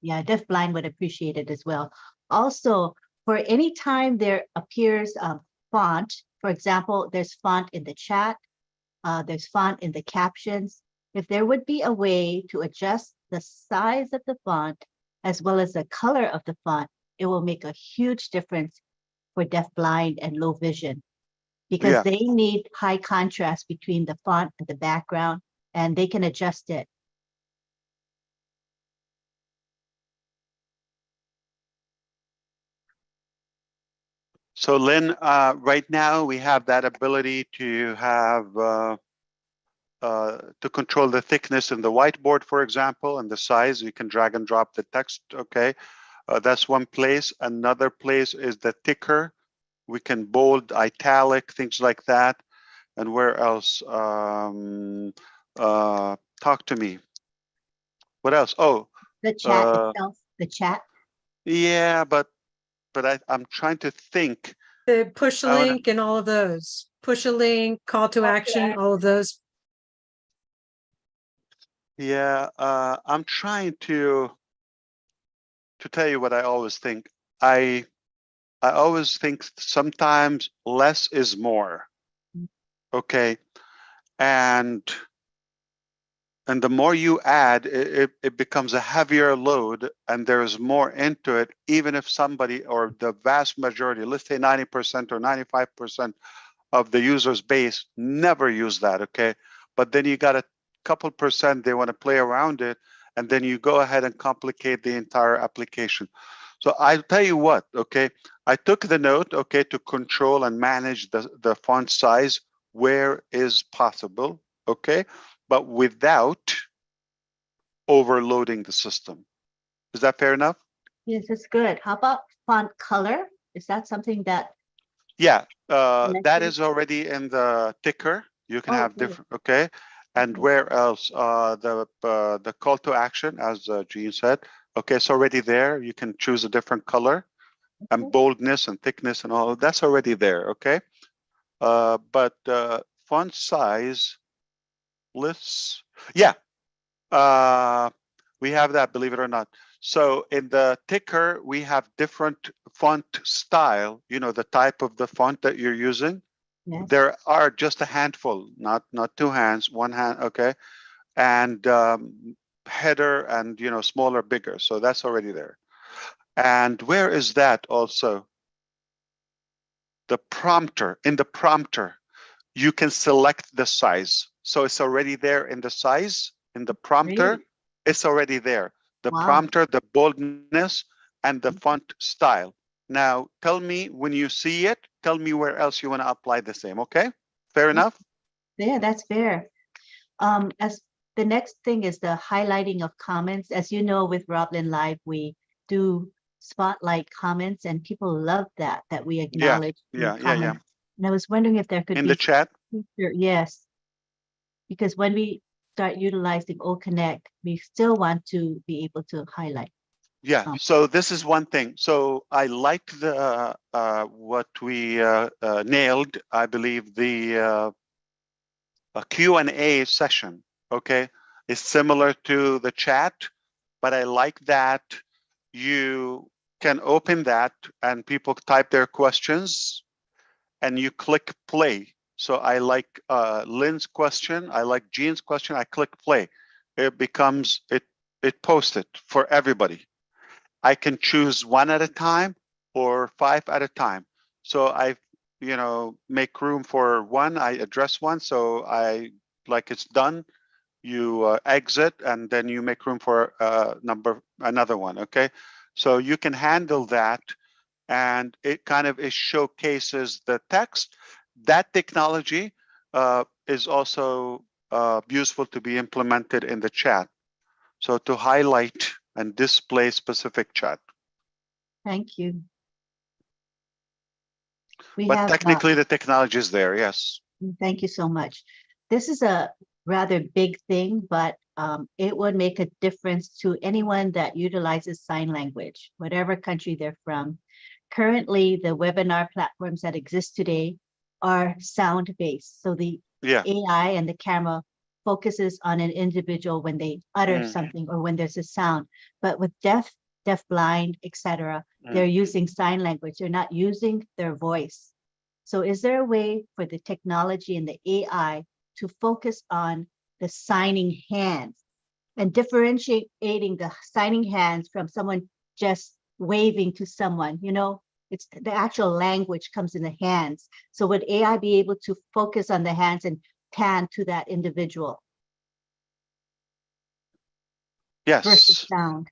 Deaf-blind would appreciate it as well. Also, for any time there appears font, for example, there's font in the chat, there's font in the captions. If there would be a way to adjust the size of the font as well as the color of the font, it will make a huge difference for deaf-blind and low vision, because Yeah. they need high contrast between the font and the background, and they can adjust it. So Lynn, right now we have that ability to have to control the thickness in the whiteboard, for example, and the size. You can drag and drop the text. Okay, that's one place. Another place is the ticker. We can bold, italic, things like that. And where else? Talk to me. What else? Oh, The chat itself, the chat. yeah, but I'm trying to think. The push a I wanna- link and all of those. Push a link, call to action, all of those. Yeah, I'm trying to tell you what I always think. I always think sometimes less is more. Okay, and the more you add, it becomes a heavier load, and there's more into it. Even if somebody, or the vast majority, let's say 90% or 95% of the user's base never use that. Okay, but then you got a couple percent they want to play around it, and then you go ahead and complicate the entire application. So I'll tell you what, okay, I took the note, okay, to control and manage the font size where is possible, okay, but without overloading the system. Is that fair enough? Yes, it's good. How about font color? Is that something that? Yeah, that is already in the ticker. You can have great. different, okay. And where else? The call to action, as Jean said, okay, it's already there. You can choose a different color, and boldness and thickness and all. That's already there, okay. But font size, let's, yeah, we have that, believe it or not. So in the ticker, we have different font style, you know, the type of the font that you're using. Yes. There are just a handful, not two hands, one hand, okay. And header and, you know, smaller, bigger. So that's already there. And where is that also? The prompter, in the prompter, you can select the size. So it's already there in the size, in the prompter, Really? it's already there. The Wow. prompter, the boldness, and the font style. Now, tell me when you see it, tell me where else you want to apply the same, okay? Fair enough? Yeah, that's fair. As the next thing is the highlighting of comments. As you know, with Roblin Live, we do spotlight comments, and people love that we acknowledge Yeah. comments. And I was wondering if there could In be the chat? feature, yes, because when we start utilizing OConnect, we still want to be able to highlight. Yeah, so this is one thing. So I like the what we nailed, I believe, the Q&A session, okay? It's similar to the chat, but I like that you can open that and people type their questions and you click play. So I like Lynn's question, I like Jean's question, I click play. It becomes, it it posts it for everybody. I can choose one at a time or 5 at a time. So I, make room for one. I address one. So like it's done. You exit, and then you make room for another one. Okay, so you can handle that, and it showcases the text. That technology is also useful to be implemented in the chat. So to highlight and display specific chat. Thank you. But technically the technology is there, yes. Thank you so much. This is a rather big thing, but it would make a difference to anyone that utilizes sign language, whatever country they're from. Currently, the webinar platforms that exist today are sound-based. So the AI and the camera focuses on an individual when they utter something or when there's a sound. But with deaf, blind, etc., they're using sign language. They're not using their voice. So is there a way for the technology and the AI to focus on the signing hands and differentiating the signing hands from someone just waving to someone? It's the actual language comes in the hands. So would AI be able to focus on the hands and pan to that individual? Yes. Versus sound.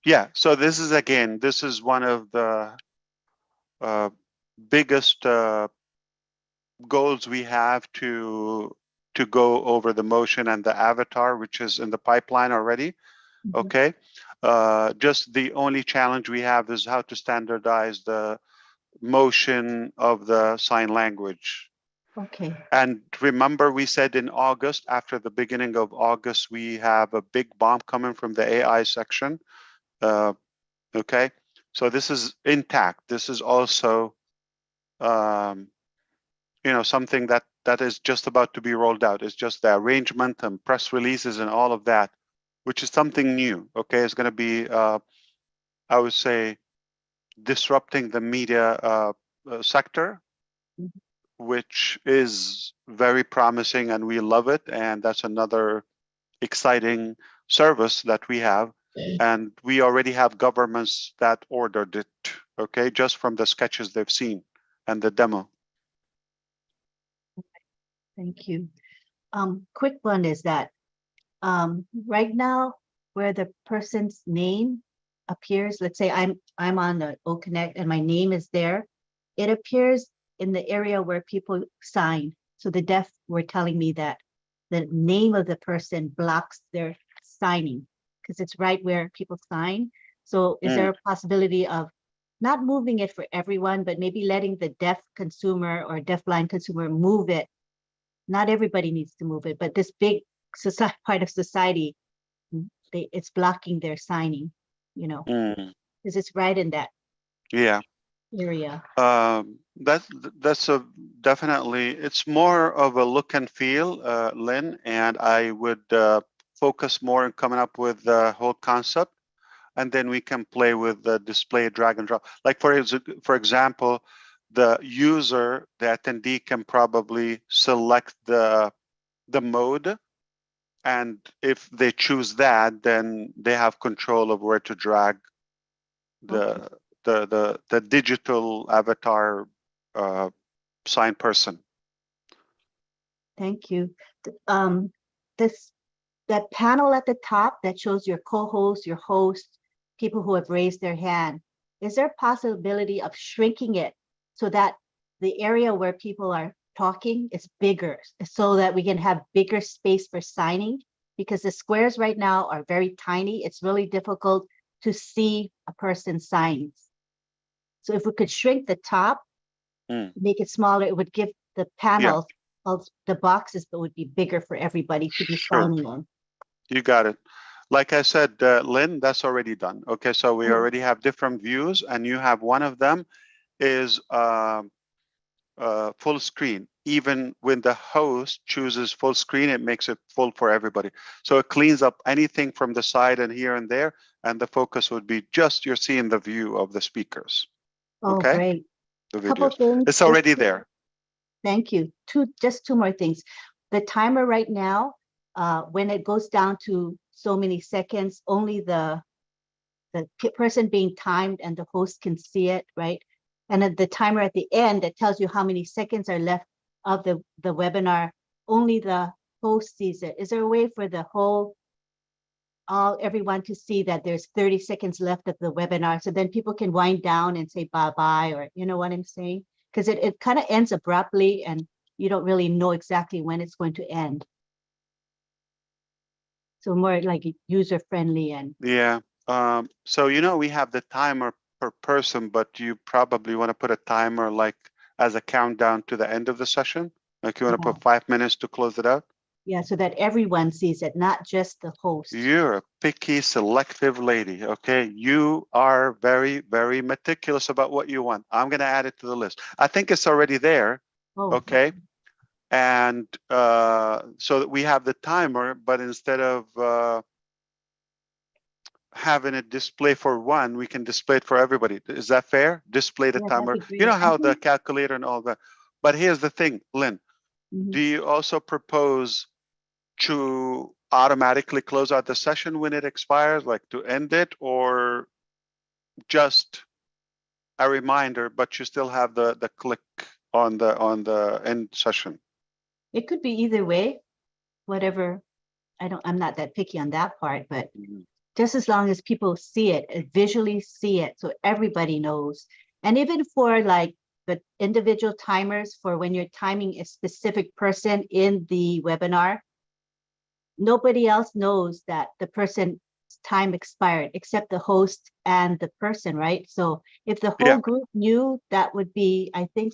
Yeah. So this is one of the biggest goals we have to go over the motion and the avatar, which is in the pipeline already. Okay. Just the only challenge we have is how to standardize the motion of the sign language. Okay. And remember, we said in August, after the beginning of August, we have a big bomb coming from the AI section. Okay. So this is intact. This is also something that is just about to be rolled out. It's just the arrangement and press releases and all of that, which is something new. Okay, it's going to be, I would say, disrupting the media sector, which is very promising, and we love it. And that's another exciting service that we have. And we already have governments that ordered it. Okay, just from the sketches they've seen and the demo. Thank you. Quick one is that right now, where the person's name appears, let's say I'm on the OConnect and my name is there, it appears in the area where people sign. So the deaf were telling me that the name of the person blocks their signing because it's right where people sign. So is there a possibility of not moving it for everyone, but maybe letting the deaf consumer or deafblind consumer move it? Not everybody needs to move it, but this big part of society, it's blocking their signing, because it's right in that area. That's definitely, it's more of a look and feel, Lynn, and I would focus more on coming up with the whole concept, and then we can play with the display, drag and drop. Like for example, the user, the attendee can probably select the mode, and if they choose that, then they have control of where to drag the digital avatar sign person. Thank you. That panel at the top that shows your co-host, your host, people who have raised their hand, is there a possibility of shrinking it so that the area where people are talking is bigger, so that we can have bigger space for signing? Because the squares right now are very tiny. It's really difficult to see a person's signs. So if we could shrink the top, make it smaller, it would give the panel of the boxes that would be bigger for everybody to be signing on. You got it. Like I said, Lynn, that's already done. Okay, so we already have different views, and you have one of them is full screen. Even when the host chooses full screen, it makes it full for everybody. So it cleans up anything from the side and here and there, and the focus would be just you're seeing the view of the speakers. Oh, okay? Great. The Couple videos. things. It's already there. Thank you. Just two more things. The timer right now, when it goes down to so many seconds, only the person being timed and the host can see it, right? And at the timer at the end that tells you how many seconds are left of the webinar, only the host sees it. Is there a way for the whole everyone to see that there's 30 seconds left of the webinar, so then people can wind down and say bye-bye, or you know what I'm saying? Because it kind of ends abruptly and you don't really know exactly when it's going to end. So more like user-friendly and Yeah. So, you know, we have the timer per person, but you probably want to put a timer like as a countdown to the end of the session. Like you want to yeah. put 5 minutes to close it out. Yeah, so that everyone sees it, not just the host. You're a picky, selective lady. Okay. You are very, very meticulous about what you want. I'm going to add it to the list. I think it's already there. Oh, Okay. And so that we have the timer, but instead of having it display for one, we can display it for everybody. Is that fair? Display the yeah, that'd timer. be You know great. how the calculator and all that. But here's the thing, Lynn. Mhm. Do you also propose to automatically close out the session when it expires, like to end it, or just a reminder, but you still have the click on the end session? It could be either way, whatever. I'm not that picky on that part, but just as long as people see it, visually see it, so everybody knows. And even for like the individual timers for when you're timing a specific person in the webinar, nobody else knows that the person's time expired except the host and the person, right? So if the whole Yeah. group knew, that would be, I think,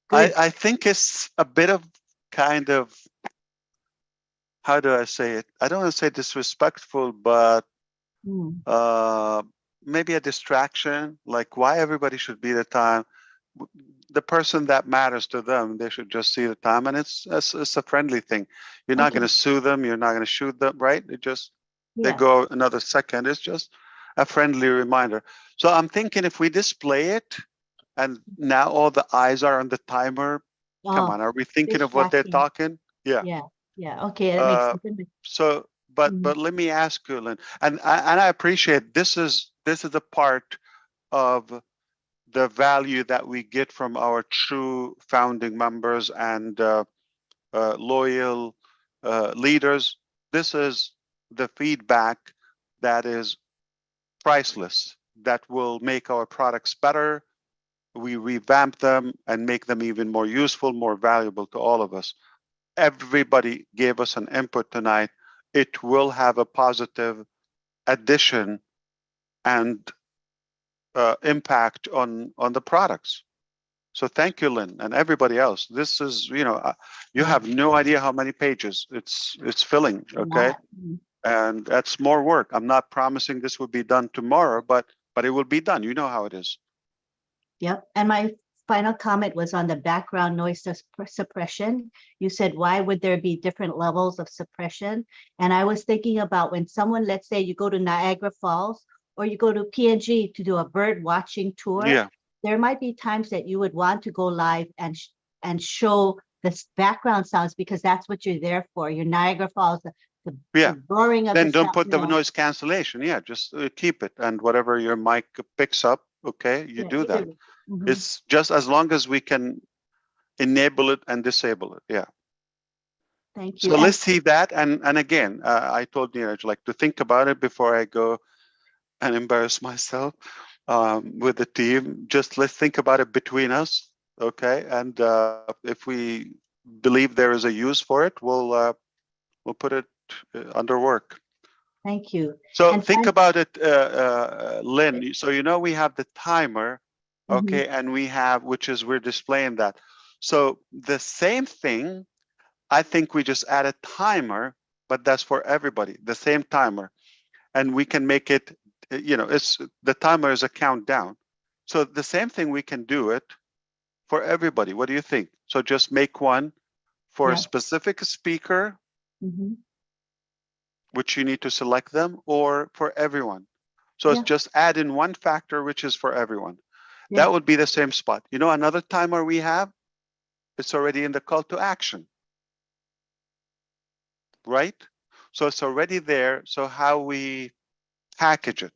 good. I think it's a bit of kind of, how do I say it? I don't want to say disrespectful, but Hmm. maybe a distraction. Like why everybody should be the time. The person that matters to them, they should just see the time, and it's a friendly thing. You're not Okay. going to sue them. You're not going to shoot them, right? It just they Yeah. go another second. It's just a friendly reminder. So I'm thinking if we display it, and now all the eyes are on the timer. Come Oh, on, are we thinking of what they're distracting. talking? Yeah. Yeah. Yeah. Okay. That makes sense. So, but Mhm. let me ask you, Lynn, and I appreciate this is a part of the value that we get from our true founding members and loyal leaders. This is the feedback that is priceless, that will make our products better. We revamp them and make them even more useful, more valuable to all of us. Everybody gave us an input tonight. It will have a positive addition and impact on the products. So thank you, Lynn, and everybody else. This is, you know, you have no idea how many pages it's filling. Okay, and that's more work. I'm not promising this will be done tomorrow, but it will be done. You know how it is. Yep. And my final comment was on the background noise suppression. You said, why would there be different levels of suppression? And I was thinking about when someone, let's say you go to Niagara Falls or you go to PNG to do a bird watching tour. Yeah. There might be times that you would want to go live and show the background sounds, because that's what you're there for. Your Niagara Falls, the roaring of Then the don't sound, put the you know. noise cancellation. Yeah, just keep it, and whatever your mic picks up, okay, you Yeah, do that. Mhm. It's just as long as we can enable it and disable it. Yeah. Thank you. So let's see that, and again, I told Neeraj like to think about it before I go and embarrass myself with the team. Just let's think about it between us, okay? And if we believe there is a use for it, we'll put it under work. Thank you. So And think about it, Lynn. So you know we have the timer, okay, Mhm. and we have, which is we're displaying that. So the same thing, I think we just add a timer, but that's for everybody, the same timer, and we can make it, you know, it's the timer is a countdown. So the same thing, we can do it for everybody. What do you think? So just make one for a Yeah. specific speaker, Mhm. which you need to select them, or for everyone. So it's Yeah. just add in one factor, which is for everyone. Yeah. That would be the same spot. You know, another timer we have, it's already in the call to action, right? So it's already there. So how we package it.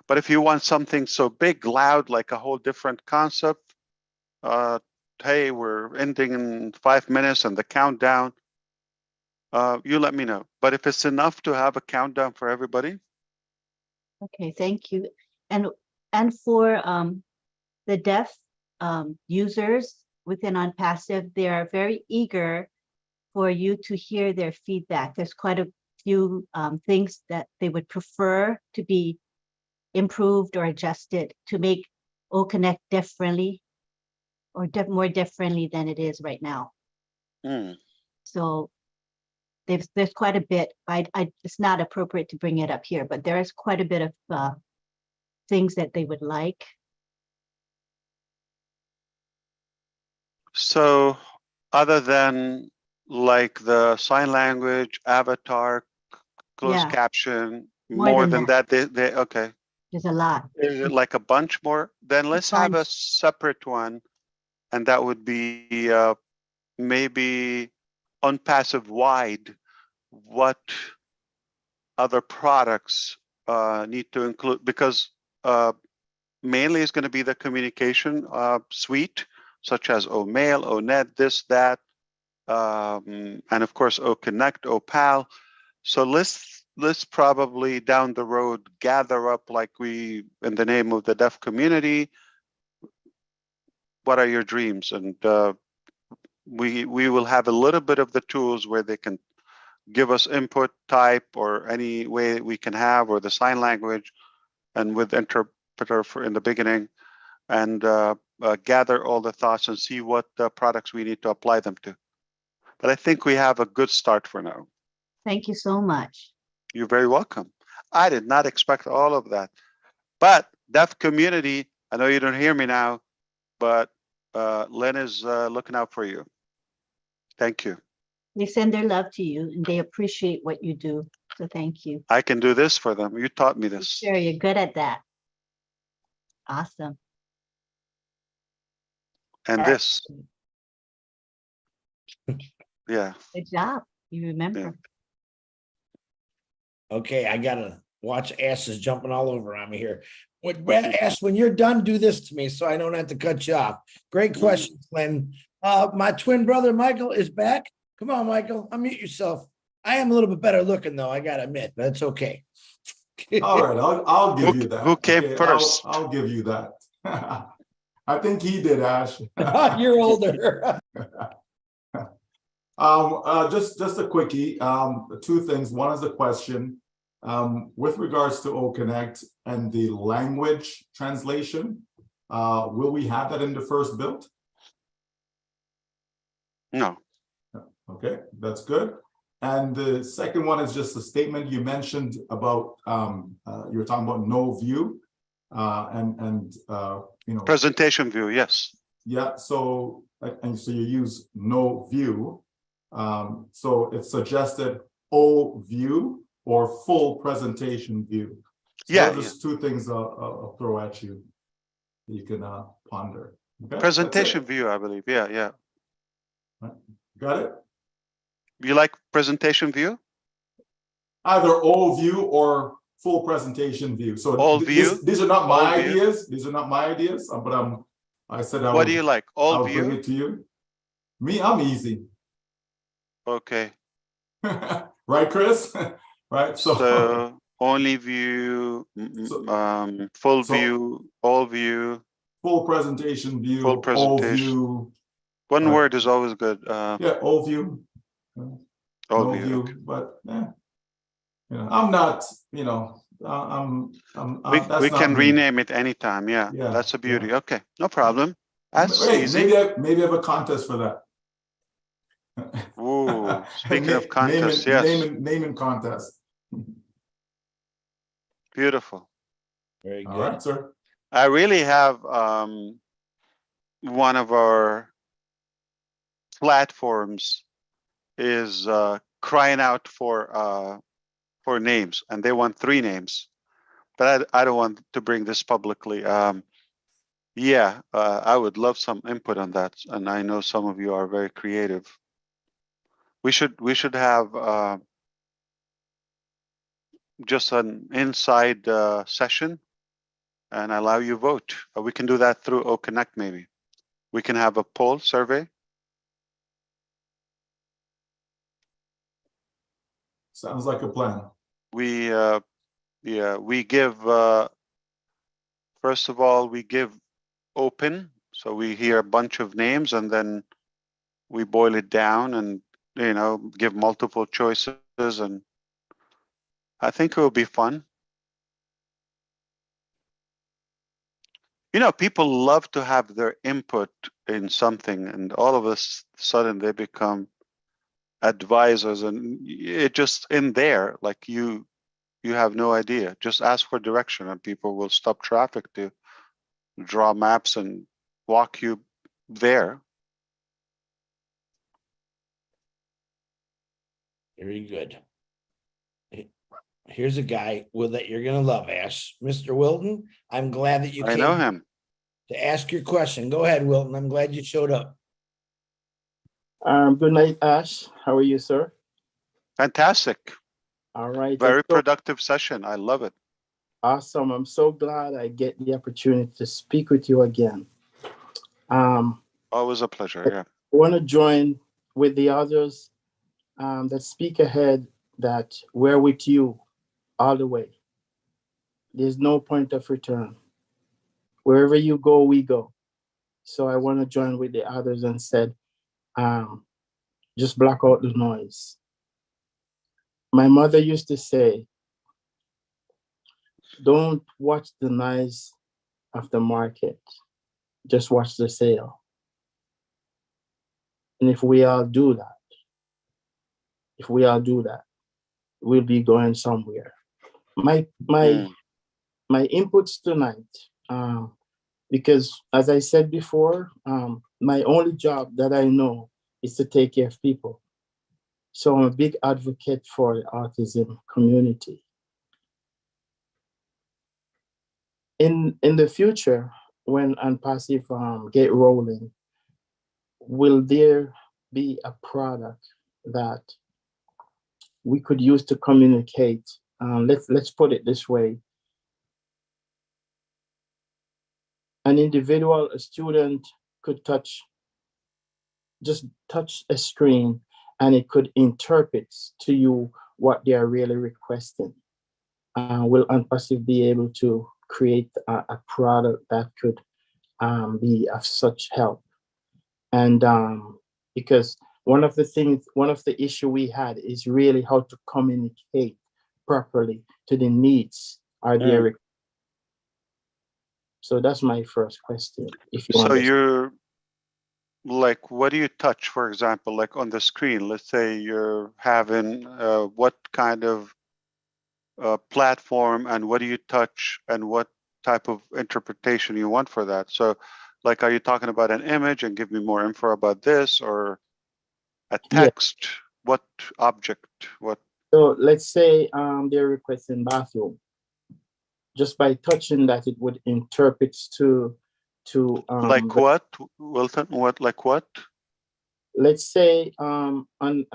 But if you want something so big, loud, like a whole different concept, hey, we're ending in 5 minutes and the countdown, you let me know. But if it's enough to have a countdown for everybody. Okay, thank you. And for the deaf users within ONPASSIVE, they are very eager for you to hear their feedback. There's quite a few things that they would prefer to be improved or adjusted to make OConnect deaf-friendly or more deaf-friendly than it is right now. So there's quite a bit. It's not appropriate to bring it up here, but there is quite a bit of things that they would like. So other than like the sign language, avatar, closed caption, more than that, they okay. There's a lot. Is it like a bunch more? Then let's have a separate one, and that would be maybe ONPASSIVE wide. What other products need to include? Because mainly it's going to be the communication suite, such as OMail, ONet, this, that, and of course OConnect, OPAL. So let's probably down the road gather up, like we, in the name of the deaf community, what are your dreams? And we will have a little bit of the tools where they can give us input type or any way we can have, or the sign language, and with interpreter for in the beginning, and gather all the thoughts and see what products we need to apply them to. But I think we have a good start for now. Thank you so much. You're very welcome. I did not expect all of that. But deaf community, I know you don't hear me now, but Lynn is looking out for you. Thank you. They send their love to you and they appreciate what you do. So thank you. I can do this for them. You taught me this. Sure, you're good at that. Awesome. And this. Yeah. Good job. You remember. Yeah. Okay, I gotta watch asses jumping all over on me here. Ash, when you're done, do this to me so I don't have to cut you off. Great question, Glenn. My twin brother Michael is back. Come on, Michael, unmute yourself. I am a little bit better looking though, I gotta admit, but it's okay. All right, I'll give you that. Who came first? I'll give you that. I think he did, Ash. You're older. Just a quickie. Two things. One is a question with regards to OConnect and the language translation. Will we have that in the first build? No. Okay, that's good. And the second one is just a statement you mentioned about you were talking about no view and you know, presentation view. Yes. Yeah. So and so you use no view. So it's suggested O view or full presentation view. So yeah. Just two things I'll throw at you. You can ponder. Okay? Presentation view, I believe. Yeah. Yeah. Right. Got it. You like presentation view? Either all view or full presentation view. So all view. These are not my ideas. These are not my ideas. But I said I what would, do you like? All I'll view. Bring it to you. Me, I'm easy. Okay. Right, Chris? Right. So only view, full view, all view, full presentation view, full presentation. all view. One word is always good. Yeah, all view. All no view. Okay. But you know, I'm not. You know, we can rename it anytime. Yeah, yeah, that's a beauty. Yeah. Okay, no problem. That's hey, easy. Maybe I have a contest for that. Ooh, speaking of contests, yes. Naming contest. Beautiful. Very good. All right, sir. I really have one of our platforms is crying out for names, and they want 3 names, but I don't want to bring this publicly. Yeah, I would love some input on that, and I know some of you are very creative. We should have just an inside session and allow you vote. We can do that through OConnect maybe. We can have a poll survey. Sounds like a plan. We give first of all, we give open, so we hear a bunch of names and then we boil it down and give multiple choices, and I think it will be fun. People love to have their input in something, and all of a sudden they become advisors, and it just in there, like you have no idea. Just ask for direction and people will stop traffic to draw maps and walk you there. Very good. Here's a guy that you're gonna love, Ash. Mr. Wilton, I'm glad that you I came know him. to ask your question. Go ahead, Wilton. I'm glad you showed up. Good night, Ash. How are you, sir? Fantastic. All right. Very productive session. I love it. Awesome. I'm so glad I get the opportunity to speak with you again. Always a pleasure. Yeah. I want to join with the others that speak ahead that we're with you all the way. There's no point of return. Wherever you go, we go. So I want to join with the others and said, just block out the noise. My mother used to say, don't watch the noise of the market, just watch the sale. And if we all do that, we'll be going somewhere. My inputs tonight, because as I said before, my only job that I know is to take care of people. So I'm a big advocate for the autism community. In the future, when ONPASSIVE get rolling, will there be a product that we could use to communicate? Let's put it this way. An individual, a student could just touch a screen and it could interpret to you what they are really requesting. Will ONPASSIVE be able to create a product that could be of such help? And because one of the issue we had is really how to communicate properly to the needs are there. So that's my first question. If you So understand. you're like, what do you touch, for example, like on the screen? Let's say you're having what kind of platform, and what do you touch, and what type of interpretation you want for that? So like, are you talking about an image and give me more info about this, or a text? Yeah. What object? What? So let's say they're requesting bathroom. Just by touching that, it would interpret to like what, Wilton? What, like what? Let's say on an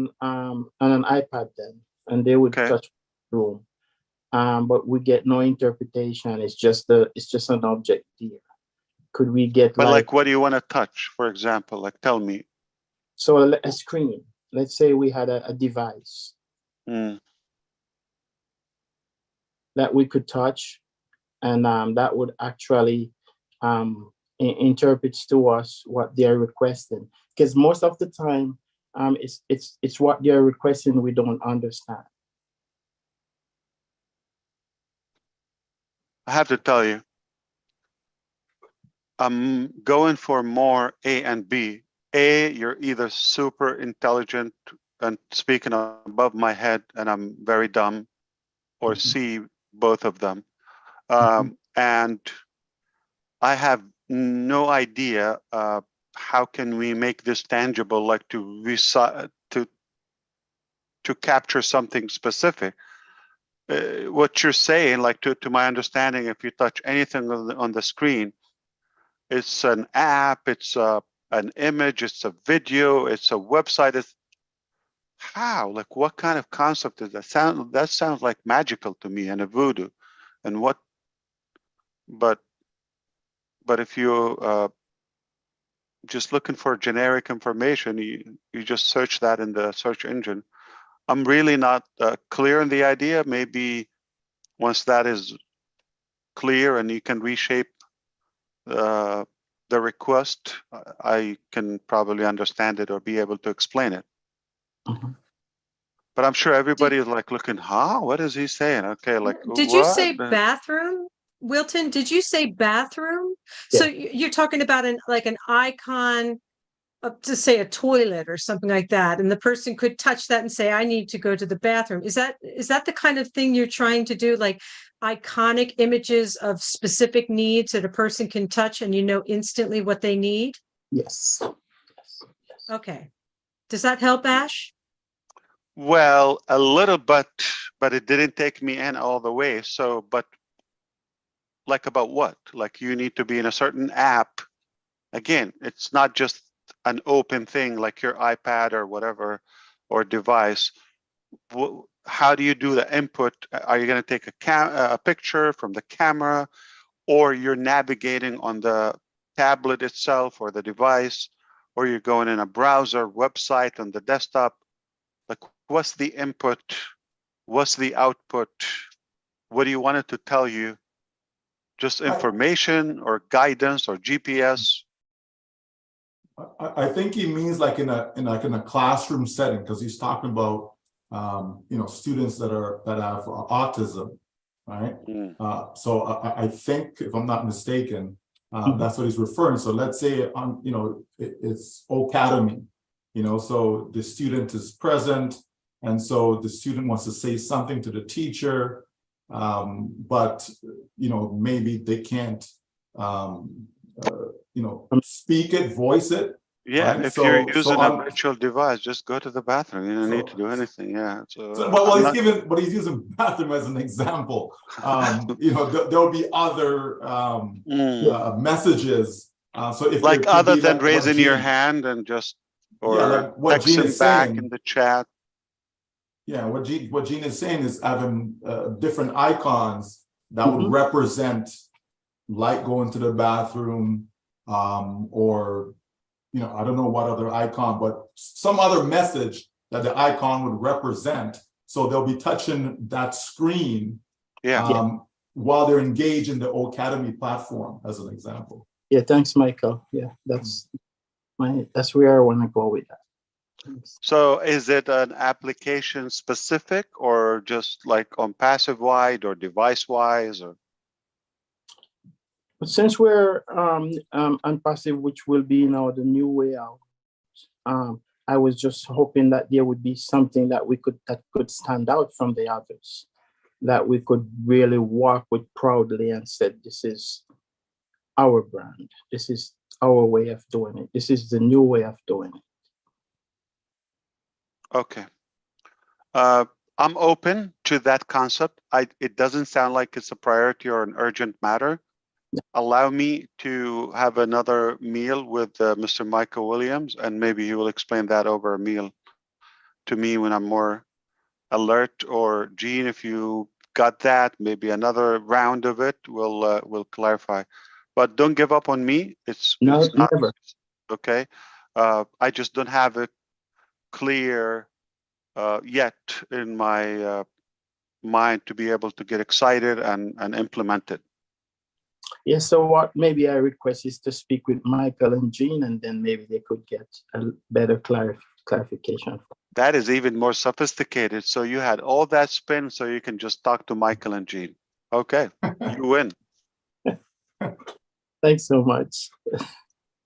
iPad then, and they would touch room, but we get no interpretation. It's just an object here. Could we get but like what do you want to touch, for example? Like, tell me. So a screen. Let's say we had a device that we could touch, and that would actually interprets to us what they're requesting. Because most of the time, it's what they're requesting we don't understand. I have to tell you, I'm going for more A and B. A, you're either super intelligent and speaking above my head, and I'm very dumb, or C, both of them. And I have no idea how can we make this tangible, like to capture something specific. What you're saying, like to my understanding, if you touch anything on the screen, it's an app, it's an image, it's a video, it's a website. how? Like, what kind of concept does that sound? That sounds like magical to me and a voodoo. And what? But if you just looking for generic information, you just search that in the search engine. I'm really not clear on the idea. Maybe once that is clear and you can reshape the request, I can probably understand it or be able to explain it. But I'm sure everybody is like looking, huh? What is he saying? Okay, like Did you say what? bathroom? Wilton, did you say bathroom? So you're talking about an icon to say a toilet or something like that, and the person could touch that and say, I need to go to the bathroom. Is that the kind of thing you're trying to do, like iconic images of specific needs that a person can touch and you know instantly what they need? Yes. Okay. Does that help, Ash? Well, a little, but it didn't take me in all the way. So, but like about what? Like you need to be in a certain app. Again, it's not just an open thing like your iPad or whatever, or device. How do you do the input? Are you going to take a picture from the camera, or you're navigating on the tablet itself or the device, or you're going in a browser website on the desktop? Like, what's the input? What's the output? What do you want it to tell you? Just information or guidance or GPS? I think he means like in a classroom setting, because he's talking about students that have autism, right? So I think, if I'm not mistaken, that's what he's referring. So let's say it's Academy, so the student is present, and so the student wants to say something to the teacher, but maybe they can't speak it, voice it. Yeah, right? if you're using a on- virtual device, just go to the bathroom. You don't need to do anything. Yeah. well, he's using bathroom as an example. There'll be other messages. So if like there could other be than like raising your hand and just or what Gene texting is back saying. in the chat. Yeah, what Gene is saying is having different icons that would represent, like going to the bathroom, or I don't know what other icon, but some other message that the icon would represent. So they'll be touching that screen while they're engaged in the Academy platform, as an example. Yeah, thanks, Michael. Yeah, that's where I want to go with that. So is it an application specific or just like ONPASSIVE wide or device wise or? But since we're ONPASSIVE, which will be now the new way out, I was just hoping that there would be something that could stand out from the others, that we could really walk with proudly and said, this is our brand. This is our way of doing it. This is the new way of doing it. Okay. I'm open to that concept. It doesn't sound like it's a priority or an urgent matter. Allow me to have another meal with Mr. Michael Williams, and maybe he will explain that over a meal to me when I'm more alert. Or Gene, if you got that, maybe another round of it will clarify. But don't give up on me. It's not never. Okay. I just don't have it clear yet in my mind to be able to get excited and implement it. Yes, so what maybe I request is to speak with Michael and Gene, and then maybe they could get a better clarification. That is even more sophisticated. So you had all that spin so you can just talk to Michael and Gene. Okay, you win. Thanks so much.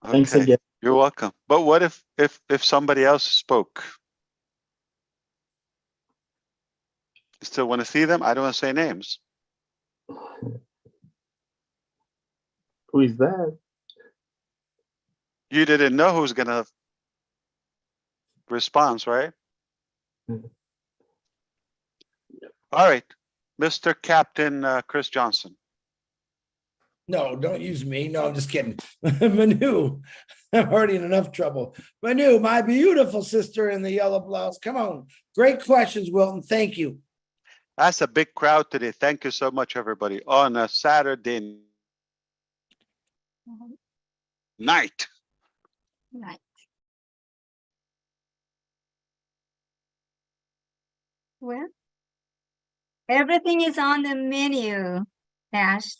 Thanks Okay, again. you're welcome. But what if somebody else spoke? You still want to see them? I don't want to say names. Who is that? You didn't know who's gonna respond, right? All right, Mr. Captain Chris Johnson. No, don't use me. No, I'm just kidding. Manu, I'm already in enough trouble. Manu, my beautiful sister in the yellow blouse. Come on. Great questions, Wilton. Thank you. That's a big crowd today. Thank you so much, everybody. On a Saturday night. Right. Well, everything is on the menu, Ash.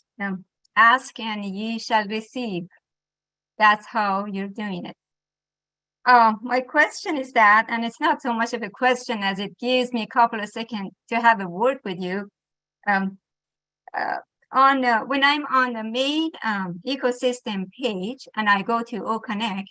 Ask and ye shall receive. That's how you're doing it. My question is that, and it's not so much of a question as it gives me a couple of seconds to have a word with you. When I'm on the main ecosystem page and I go to OConnect,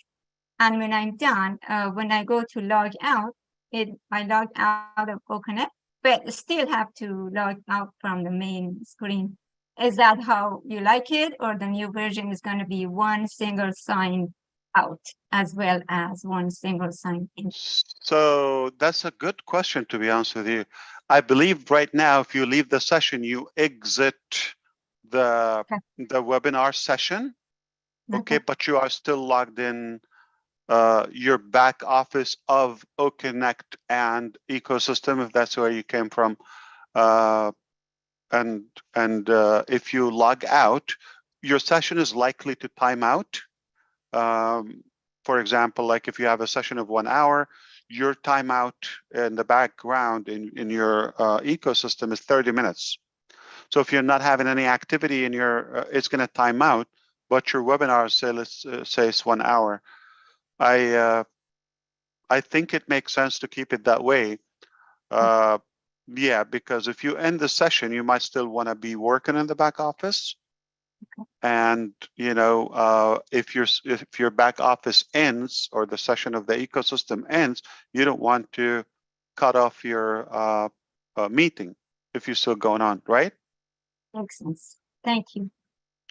and when I'm done, when I go to log out, I log out of OConnect, but still have to log out from the main screen. Is that how you like it, or the new version is going to be one single sign out as well as one single sign in? So that's a good question, to be honest with you. I believe right now, if you leave the session, you exit the webinar session. Okay, but you are still logged in your back office of OConnect and ecosystem, if that's where you came from. And if you log out, your session is likely to time out. For example, like if you have a session of 1 hour, your timeout in the background in your ecosystem is 30 minutes. So if you're not having any activity in your, it's going to time out, but your webinar, say, let's say it's 1 hour. I think it makes sense to keep it that way. Yeah, because if you end the session, you might still want to be working in the back office. And you know, if your back office ends or the session of the ecosystem ends, you don't want to cut off your meeting if you're still going on, right? Makes sense. Thank you.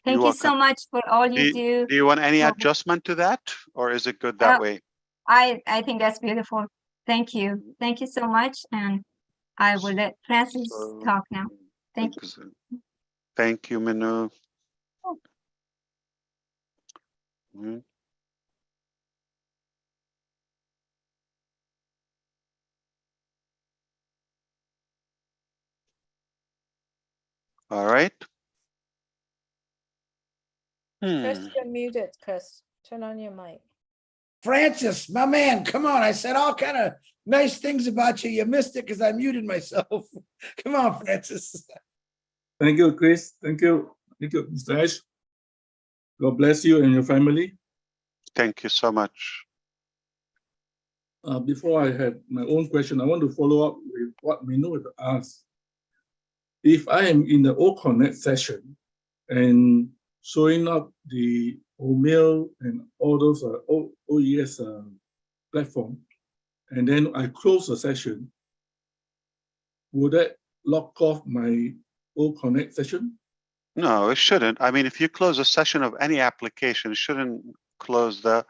You're Thank you so welcome. much for all you do. Do you want any adjustment to that, or is it good that way? I think that's beautiful. Thank you. Thank you so much. And I will let Francis talk now. Thank you. Thank you, Manu. Mhm. All right. Chris, you're muted, Chris. Turn on your mic. Francis, my man, come on. I said all kind of nice things about you. You missed it because I muted myself. Come on, Francis. Thank you, Chris. Thank you. Thank you, Mr. Ash. God bless you and your family. Thank you so much. Before I had my own question, I want to follow up with what Minu asked. If I am in the OConnect session and showing up the OMail and all those OES platform, and then I close the session, would that lock off my OConnect session? No, it shouldn't. I mean, if you close a session of any application, it shouldn't close the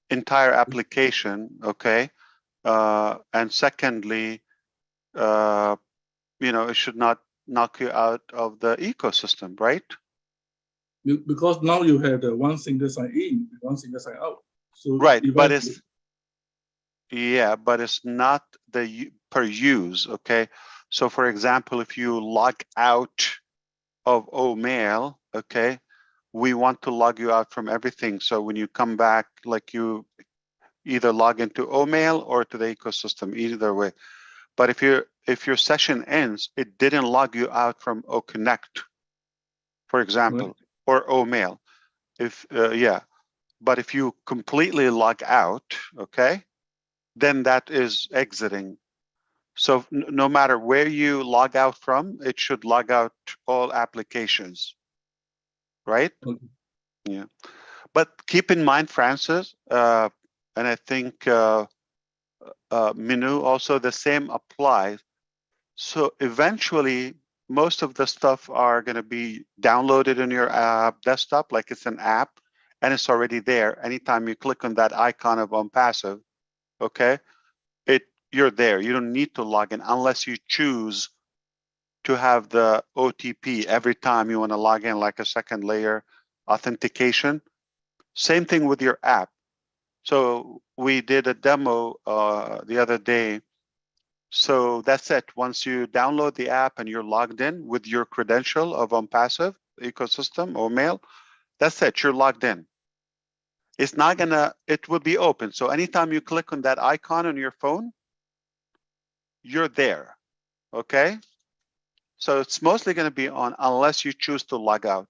entire application, okay? And secondly, you know, it should not knock you out of the ecosystem, right? Because now you have the one single sign in, one single sign out. So right, but it's not the per use, okay? So for example, if you log out of OMail, okay, we want to log you out from everything. So when you come back, like you either log into OMail or to the ecosystem, either way. But if your session ends, it didn't log you out from OConnect, for example, or OMail. But if you completely log out, okay, then that is exiting. So no matter where you log out from, it should log out all applications, right? Yeah. But keep in mind, Francis, and I think Minu also, the same applies. So eventually, most of the stuff are going to be downloaded in your desktop, like it's an app, and it's already there. Anytime you click on that icon of ONPASSIVE, okay, you're there. You don't need to log in unless you choose to have the OTP every time you want to log in, like a second layer authentication. Same thing with your app. So we did a demo the other day. So that's it. Once you download the app and you're logged in with your credential of ONPASSIVE ecosystem or mail, that's it. You're logged in. It's not gonna, it will be open. So anytime you click on that icon on your phone, you're there. Okay. So it's mostly going to be on unless you choose to log out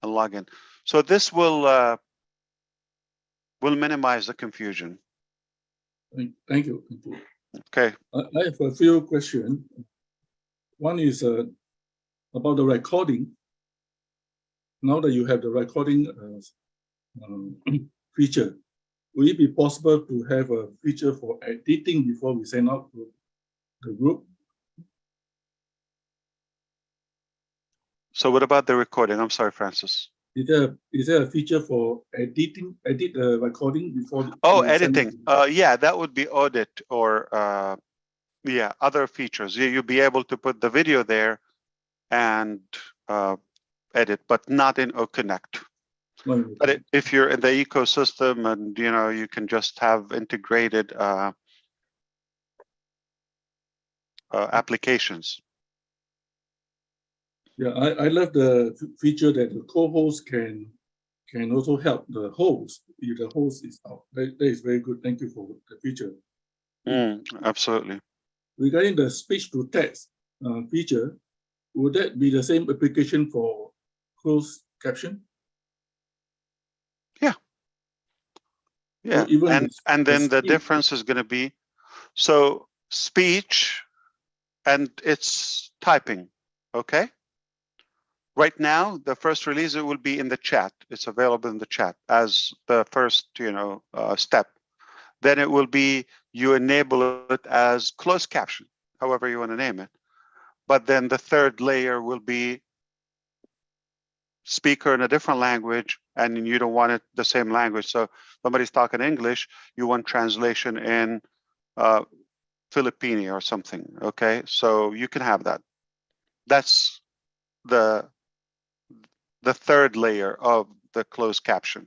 and log in. So this will minimize the confusion. Thank you. Thank you. Okay. I have a few questions. One is about the recording. Now that you have the recording feature, will it be possible to have a feature for editing before we send out to the group? So what about the recording? I'm sorry, Francis. Is there a feature for edit the recording before? Oh, editing. Yeah, that would be audit or yeah, other features. You'll be able to put the video there and edit, but not in OConnect. But if you're in the ecosystem and you can just have integrated applications. Yeah, I love the feature that the co-host can also help the host if the host is out. That is very good. Thank you for the feature. Absolutely. Regarding the speech to text feature, would that be the same application for closed caption? Yeah. Yeah. And then the difference is going to be, so speech and it's typing. Okay. Right now, the first release, it will be in the chat. It's available in the chat as the first, step. Then it will be, you enable it as closed caption, however you want to name it. But then the third layer will be speaker in a different language, and you don't want it the same language. So somebody's talking English, you want translation in Filipino or something. Okay, so you can have that. That's the third layer of the closed caption.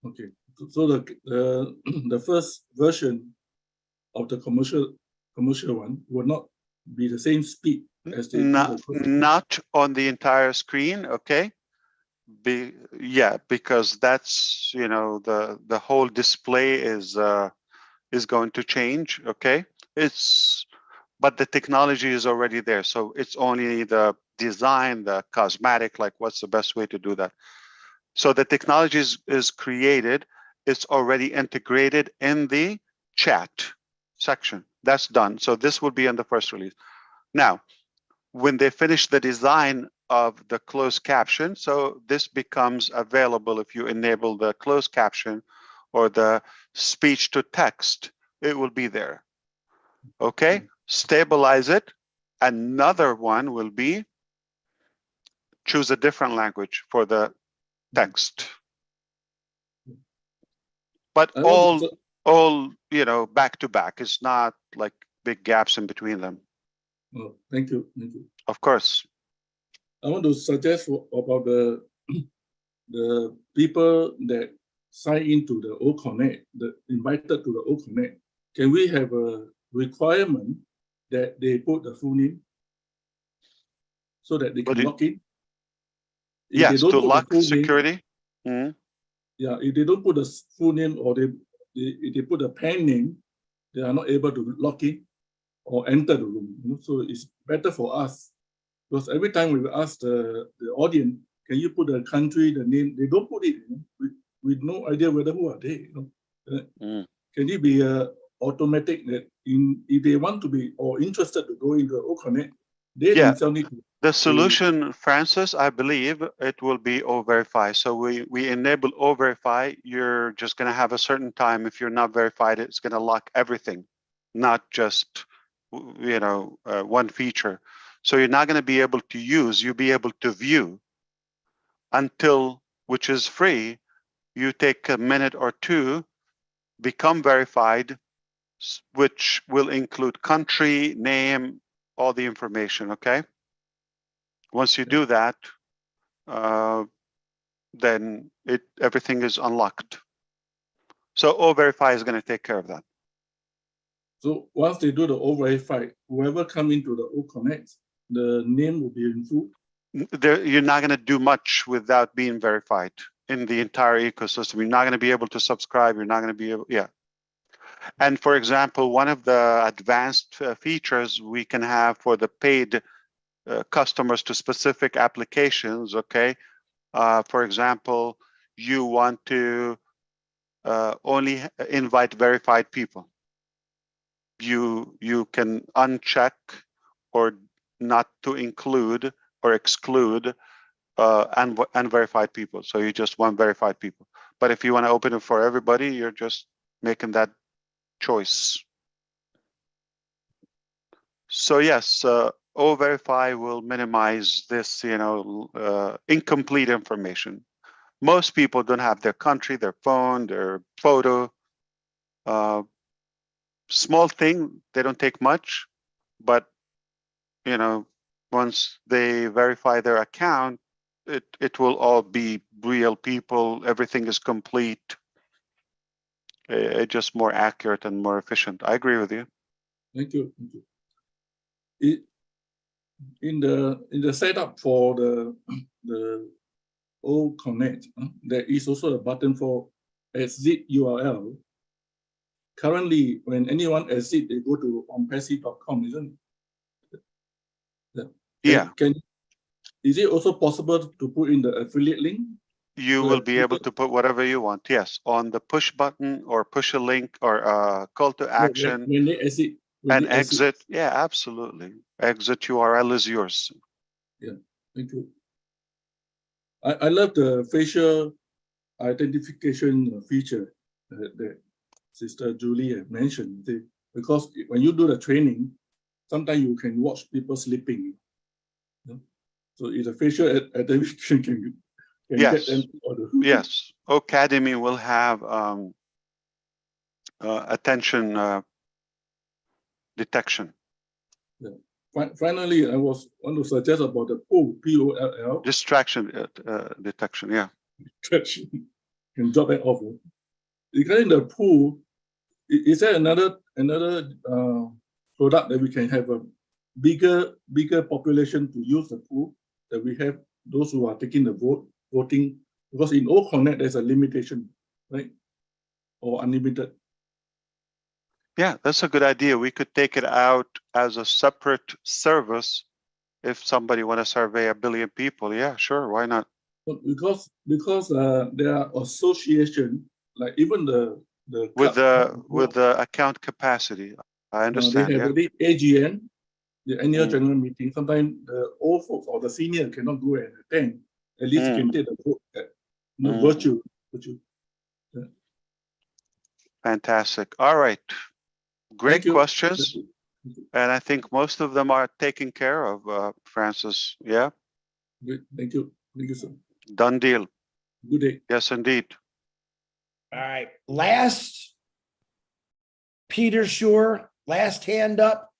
Okay, so the first version of the commercial one will not be the same speed as the not on the entire screen. Okay, because that's the whole display is going to change. Okay, but the technology is already there, so it's only the design, the cosmetic, like what's the best way to do that. So the technology is created, it's already integrated in the chat section. That's done. So this will be in the first release. Now, when they finish the design of the closed caption, so this becomes available if you enable the closed caption or the speech to text, it will be there. Okay, stabilize it. Another one will be choose a different language for the text. But all back to back. It's not like big gaps in between them. Oh, thank you. Of course. I want to suggest about the people that sign into the OConnect, invited to the OConnect. Can we have a requirement that they put the full name so that they can log in? Yes, to lock security. Yeah, if they don't put the full name or if they put a pen name, they are not able to log in or enter the room. So it's better for us, because every time we ask the audience, can you put the country, the name? They don't put it. With no idea who are they. Can it be automatic that if they want to be or interested to go into OConnect, they themselves need to. The solution, Francis, I believe it will be O-Verify. So we enable O-Verify. You're just going to have a certain time. If you're not verified, it's going to lock everything, not just one feature. So you're not going to be able to use. You'll be able to view until, which is free. You take a minute or two, become verified, which will include country, name, all the information, okay? Once you do that, then everything is unlocked. So O-Verify is going to take care of that. So once they do the O-Verify, whoever come into the O-Connect, the name will be included. You're not going to do much without being verified in the entire ecosystem. You're not going to be able to subscribe. You're not going to be able, yeah. And for example, one of the advanced features we can have for the paid customers to specific applications, okay? For example, you want to only invite verified people. You can uncheck or not to include or exclude unverified people. So you just want verified people. But if you want to open it for everybody, you're just making that choice. So yes, O-Verify will minimize this, incomplete information. Most people don't have their country, their phone, their photo. Small thing, they don't take much, but once they verify their account, it will all be real people. Everything is complete. It's just more accurate and more efficient. I agree with you. Thank you. Thank you. In the setup for the O-Connect, there is also a button for exit URL. Currently, when anyone exit, they go to onpassive.com, isn't it? Yeah. Is it also possible to put in the affiliate link? You will be able to put whatever you want. Yes, on the push button or push a link or call to action. When they exit. And exit. Yeah, absolutely. Exit URL is yours. Yeah, thank you. I love the facial identification feature that Sister Julie mentioned. Because when you do the training, sometimes you can watch people sleeping. So if the facial identification can yes. get them order. Yes. Academy will have attention detection. Yeah. Finally, I want to suggest about the POLL, P-O-L-L. Distraction detection, yeah. Distraction. Can drop it off. Regarding the POLL, is there another product that we can have a bigger population to use the POLL, that we have those who are taking the voting? Because in O-Connect, there's a limitation, right? Or unlimited. Yeah, that's a good idea. We could take it out as a separate service if somebody want to survey 1 billion people. Yeah, sure. Why not? Because there are associations, like even with the account capacity. I understand. They have the AGM, the annual general meeting. Sometimes the old folks or the senior cannot go and attend. At least you can take the vote at virtual. Yeah. Fantastic. All right. Great questions. And I think most of them are taken care of, Francis. Yeah. Good. Thank you. Thank you, sir. Done deal. Good day. Yes, indeed. All right. Last, Peter Shore, last hand up,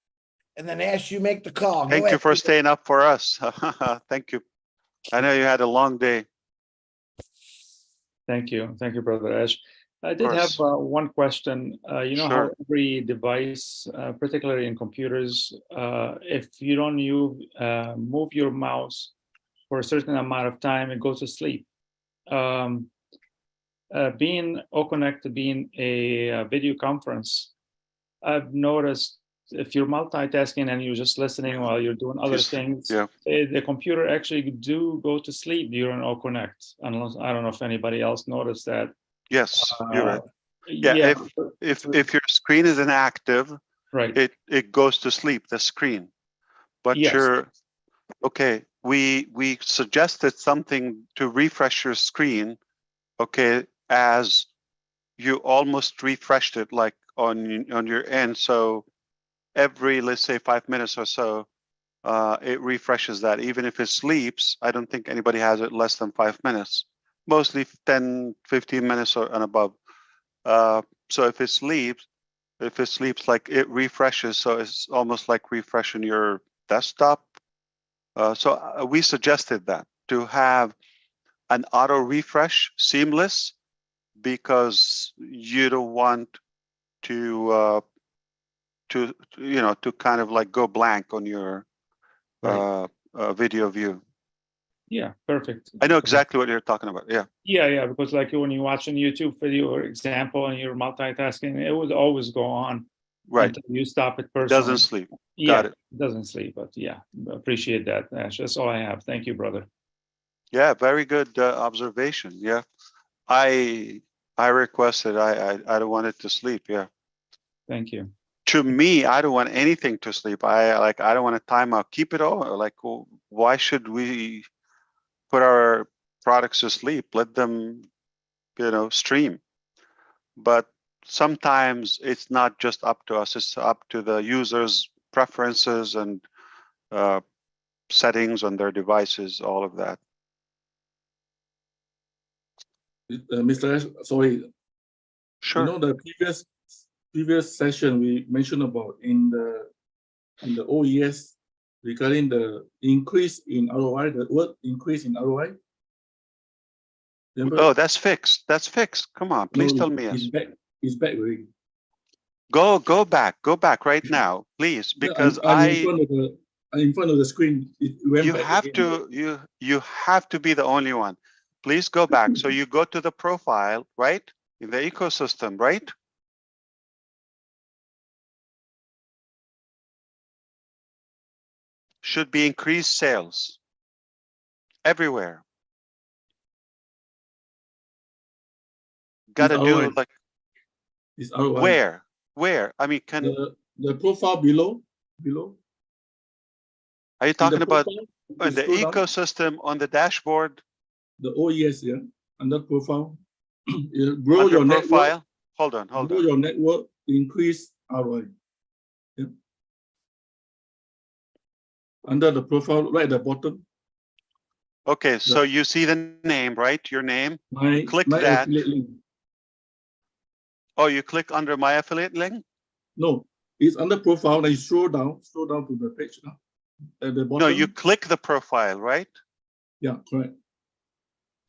and then Ash, you make the call. Thank you for staying up for us. Thank you. I know you had a long day. Thank you. Thank you, Brother Ash. I did have one question. How every device, particularly in computers, if you don't move your mouse for a certain amount of time, it goes to sleep. Being O-Connect, being a video conference, I've noticed if you're multitasking and you're just listening while you're doing other things, the computer actually do go to sleep during O-Connect. Unless, I don't know if anybody else noticed that. Yes, you're right. Yeah, if your screen is inactive, right, it goes to sleep, the screen. But okay, we suggested something to refresh your screen, okay, as you almost refreshed it, like on your end. So every, let's say, 5 minutes or so, it refreshes that. Even if it sleeps, I don't think anybody has it less than 5 minutes. Mostly 10, 15 minutes and above. So if it sleeps, If it sleeps, like it refreshes, so it's almost like refreshing your desktop. So we suggested that to have an auto refresh seamless, because you don't want to to kind of like go blank on your video view. Yeah, perfect. I know exactly what you're talking about. Yeah. Yeah, because like when you watch a YouTube video or example and you're multitasking, it would always go on. Right. Until you stop it It personally. doesn't sleep. Yeah, Got it. it doesn't sleep, but yeah, appreciate that, Ash. That's all I have. Thank you, brother. Yeah, very good observation. Yeah, I requested. I don't want it to sleep. Yeah. Thank you. To me, I don't want anything to sleep. I don't want a timeout. Keep it all. Like, why should we put our products to sleep? Let them, stream. But sometimes it's not just up to us. It's up to the users' preferences and settings on their devices. All of that. Mr. Ash, sorry. Sure. The previous session we mentioned about in the OES regarding the increase in ROI, the word increase in ROI. Remember? Oh, that's fixed. That's fixed. Come on, please tell me yes. It's back already. Go back right now, please, because I'm in front of the screen. You have to be the only one. Please go back. So you go to the profile, right? In the ecosystem, right? Should be increased sales everywhere. Gotta do like where? I mean, can the profile below? Are you talking about the ecosystem on the dashboard? The OES, yeah, under profile. Grow under your profile. Network. Hold on. Grow your network, increase ROI. Yeah. Under the profile, right at the bottom. Okay, so you see the name, right? Your name. Click my that. affiliate link. Oh, you click under my affiliate link? No, it's under profile. Then you scroll down to the page now. At the bottom. No, you click the profile, right? Yeah, correct.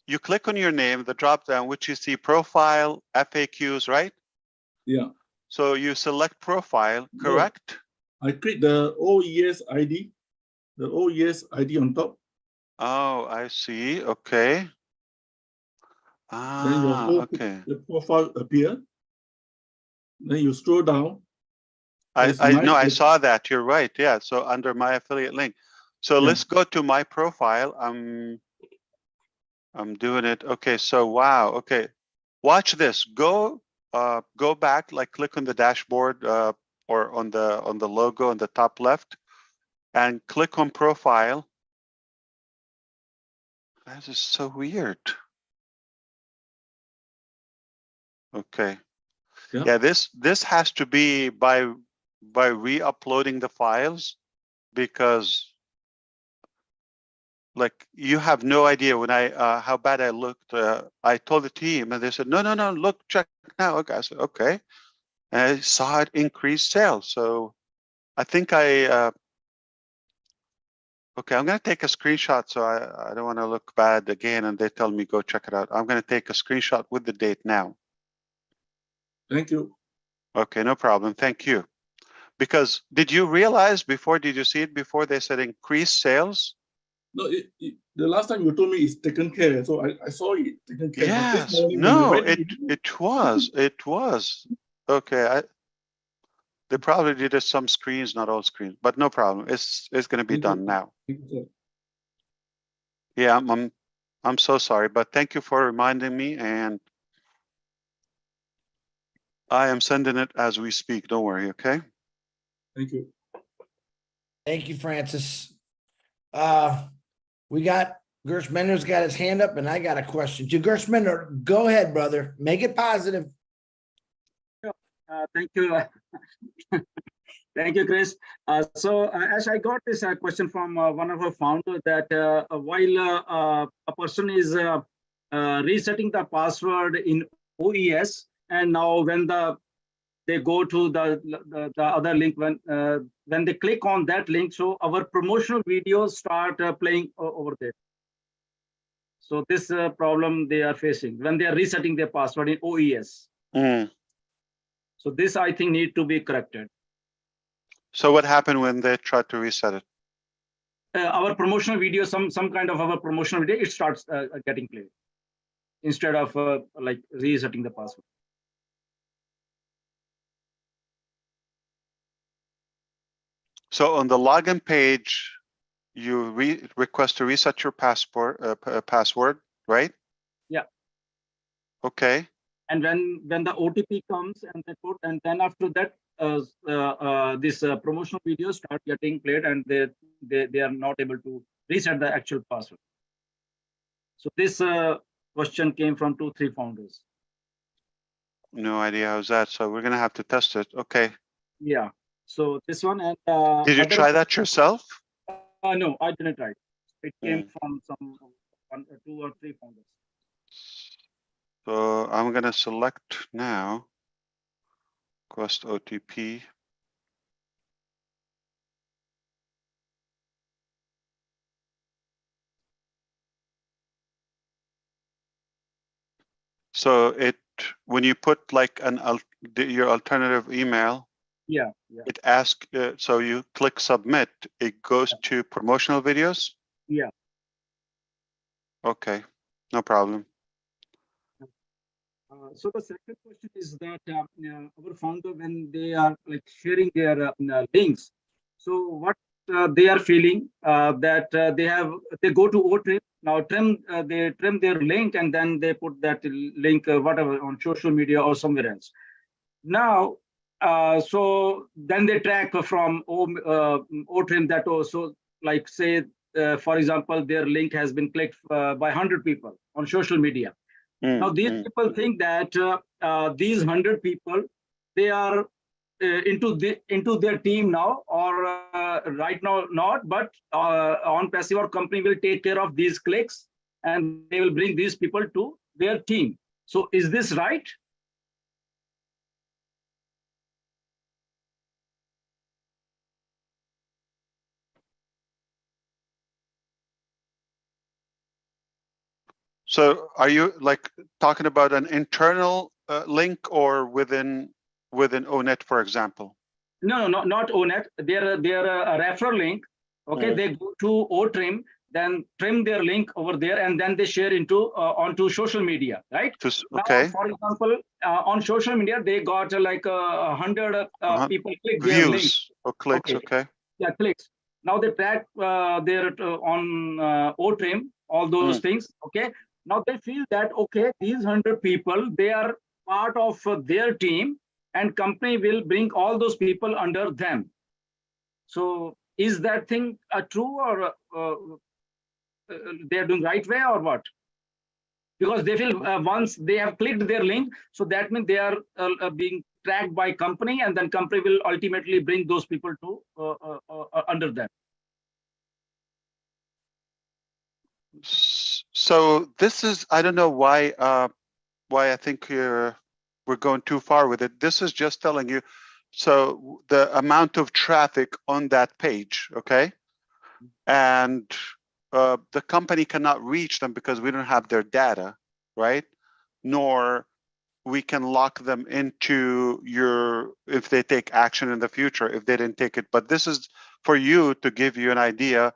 You click on your name, the drop down, which you see profile, FAQs, right? Yeah. So you select profile, correct? No, I click the OES ID, the OES ID on top. Oh, I see. Okay. Then Okay. the profile appear. Then you scroll down. I saw that. You're right. Yeah. So under my affiliate link. So let's go to my profile. I'm doing it. Okay. So wow. Okay. Watch this. Go back. Like click on the dashboard or on the logo on the top left, and click on profile. That is so weird. Okay. Yeah, this has to be by re-uploading the files, because like you have no idea when I how bad I looked. I told the team and they said, no, look, check now. Okay, I said, okay. And I saw it increase sales. So I think okay, I'm going to take a screenshot, so I don't want to look bad again and they tell me go check it out. I'm going to take a screenshot with the date now. Thank you. Okay, no problem. Thank you. Because did you realize before, did you see it before they said increase sales? No, the last time you told me it's taken care. So I saw it taken care. Yes, This morning no, it was. Okay, they probably did some screens, not all screens, but no problem. It's going to be done now. Yeah, I'm so sorry, but thank you for reminding me, and I am sending it as we speak. Don't worry, okay? Thank you. Thank you, Francis. We got Gersh Mender's got his hand up, and I got a question to Gersh Mender. Go ahead, brother. Make it positive. Thank you. Thank you, Chris. As I got this question from one of our founders that while a person is resetting the password in OES, and now when the they go to the other link. When they click on that link, so our promotional videos start playing over there. So this problem they are facing when they are resetting their password in OES. So this, I think, need to be corrected. So what happened when they tried to reset it? Our promotional video, some kind of our promotional video, it starts getting played instead of like resetting the password. So on the login page, you request to reset your password, right? Yeah. Okay. And when the OTP comes and they put, and then after that, this promotional videos start getting played, and they are not able to reset the actual password. So this question came from 2-3 founders. No idea how's that. So we're gonna have to test it. Okay. Yeah. So this one, and did you try that yourself? No, I didn't try. It came from some 2 or 3 founders. So I'm gonna select now. Request OTP. So when you put like your alternative email, yeah, it asks. So you click submit. It goes to promotional videos. Yeah. Okay, no problem. So the second question is that our founder, when they are like sharing their links, so what they are feeling that they go to OTrim now, they trim their link and then they put that link whatever on social media or somewhere else. Now, so then they track from OTrim that also, like say for example, their link has been clicked by 100 people on social media. Now, these people think that these 100 people, they are into their team now, or right now not, but ONPASSIVE or company will take care of these clicks and they will bring these people to their team. So is this right? So are you like talking about an internal link or within ONET, for example? No, not ONET. They're a referral link. Okay, they go to OTrim, then trim their link over there, and then they share onto social media, right? Okay. Now, for example, on social media, they got like 100 people click their link. Views or clicks. Okay. Yeah, clicks. Now they track their on OTrim, all those things. Okay. Now they feel that okay, these 100 people, they are part of their team, and company will bring all those people under them. So is that thing true, or they are doing right way, or what? Because they feel once they have clicked their link, so that means they are being tracked by company, and then company will ultimately bring those people to under them. So this is, I don't know why I think we're going too far with it. This is just telling you, so the amount of traffic on that page, okay? And the company cannot reach them because we don't have their data, right? Nor we can lock them into if they take action in the future, if they didn't take it. But this is for you to give you an idea,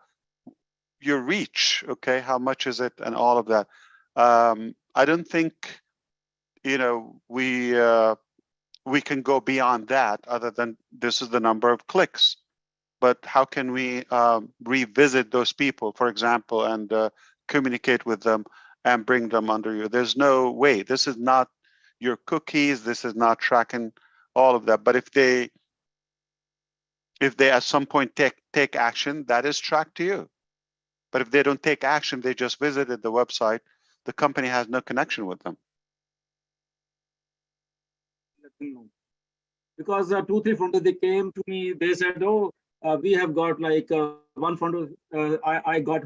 your reach, okay? How much is it and all of that. I don't think, we can go beyond that other than this is the number of clicks. But how can we revisit those people, for example, and communicate with them and bring them under you? There's no way. This is not your cookies. This is not tracking all of that. But if they at some point take action, that is tracked to you. But if they don't take action, they just visited the website, the company has no connection with them. Because 2-3 founders, they came to me, they said, oh, we have got like one founder, I got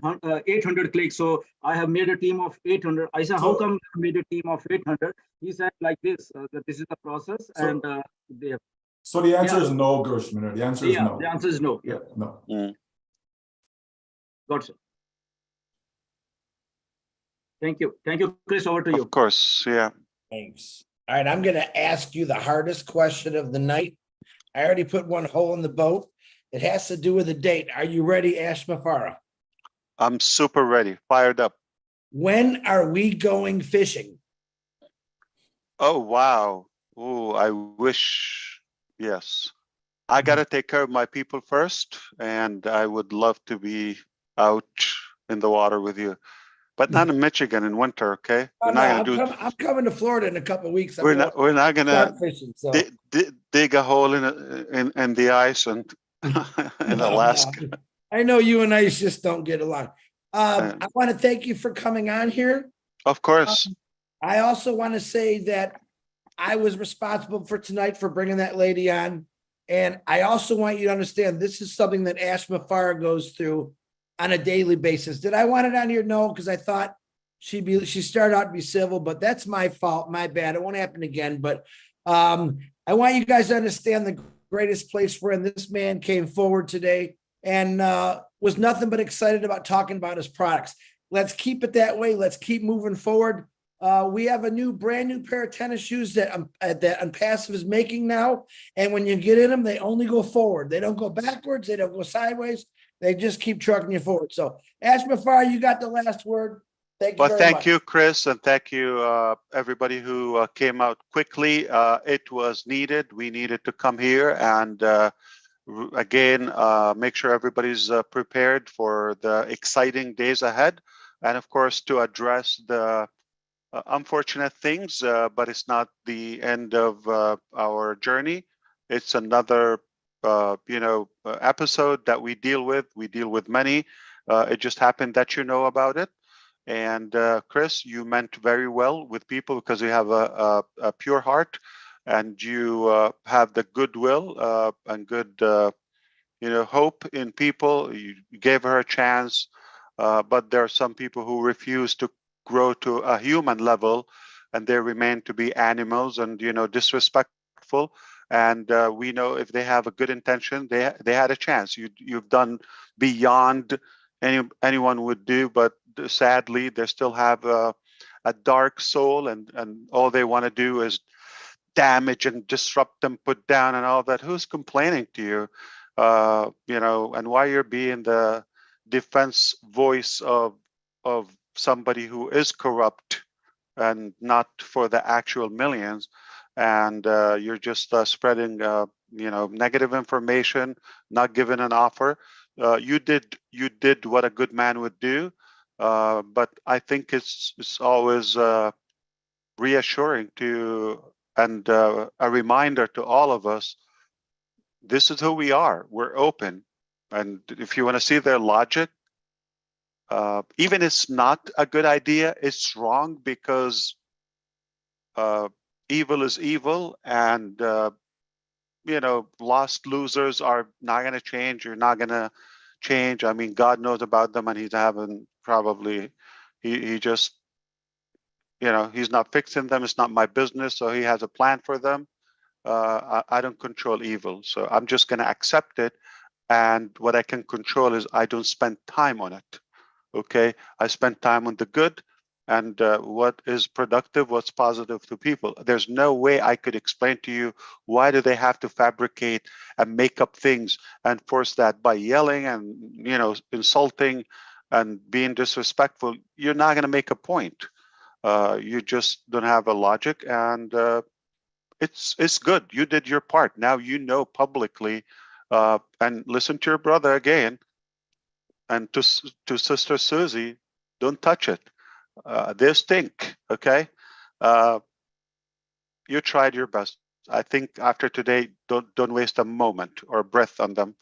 800 clicks. So I have made a team of 800. I said, how come you made a team of 800? He said like this, that this is the process. And they have. So the answer is no, Gershman. The answer is no. The answer is no. Yeah. No. Got it. Thank you. Thank you, Chris. Over to you. Of course. Yeah. Thanks. All right, I'm going to ask you the hardest question of the night. I already put one hole in the boat. It has to do with a date. Are you ready, Ash Mafara? I'm super ready. Fired up. When are we going fishing? Oh, wow. Oh, I wish. Yes. I got to take care of my people first. And I would love to be out in the water with you. But not in Michigan in winter, okay? Oh, We're no, not gonna I'm coming to Florida in a couple of weeks. we're not gonna fishing, so. dig a hole in the ice and in Alaska. No. I know you and I just don't get along. I want to thank you for coming on here. Of course. I also want to say that I was responsible for tonight for bringing that lady on. And I also want you to understand this is something that Ash Mafara goes through on a daily basis. Did I want it on here? No, because I thought she started out to be civil, but that's my fault, my bad. It won't happen again. But I want you guys to understand the greatest place we're in. This man came forward today and was nothing but excited about talking about his products. Let's keep it that way. Let's keep moving forward. We have a brand new pair of tennis shoes that ONPASSIVE is making now. And when you get in them, they only go forward. They don't go backwards. They don't go sideways. They just keep trucking you forward. So Ash Mafara, you got the last word. Thank you Well, very thank much. you, Chris, and thank you, everybody who came out quickly. It was needed. We needed to come here and again, make sure everybody's prepared for the exciting days ahead. And of course, to address the unfortunate things, but it's not the end of our journey. It's another episode that we deal with. We deal with many. It just happened that you know about it. And Chris, you meant very well with people because you have a pure heart and you have the goodwill and good hope in people. You gave her a chance, but there are some people who refuse to grow to a human level and they remain to be animals and disrespectful. And we know if they have a good intention, they had a chance. You've done beyond anyone would do, but sadly they still have a dark soul and all they want to do is damage and disrupt them, put down and all that. Who's complaining to you? And why you're being the defense voice of somebody who is corrupt and not for the actual millions. And you're just spreading negative information, not giving an offer. You did what a good man would do, but I think it's always reassuring to and a reminder to all of us. This is who we are. We're open, and if you want to see their logic, even it's not a good idea, it's wrong because evil is evil, and lost losers are not going to change. You're not going to change. I mean, God knows about them, and he's having probably he just he's not fixing them. It's not my business. So he has a plan for them. I don't control evil, so I'm just going to accept it. And what I can control is I don't spend time on it. Okay, I spend time on the good and what is productive, what's positive to people. There's no way I could explain to you why do they have to fabricate and make up things and force that by yelling and insulting and being disrespectful. You're not going to make a point. You just don't have a logic, and it's good. You did your part. Now you know publicly, and listen to your brother again, and to Sister Susie, don't touch it. They stink. Okay, you tried your best. I think after today, don't waste a moment or breath on them.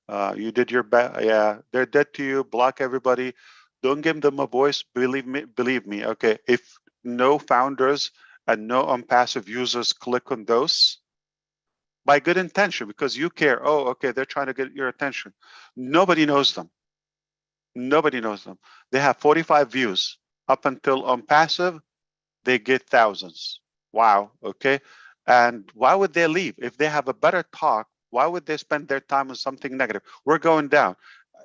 You did your best. Yeah, they're dead to you. Block everybody. Don't give them a voice. Believe me. Okay, if no founders and no ONPASSIVE users click on those, by good intention because you care. Oh, okay, they're trying to get your attention. Nobody knows them. Nobody knows them. They have 45 views. Up until ONPASSIVE, they get thousands. Wow, okay. And why would they leave? If they have a better talk, why would they spend their time on something negative? We're going down.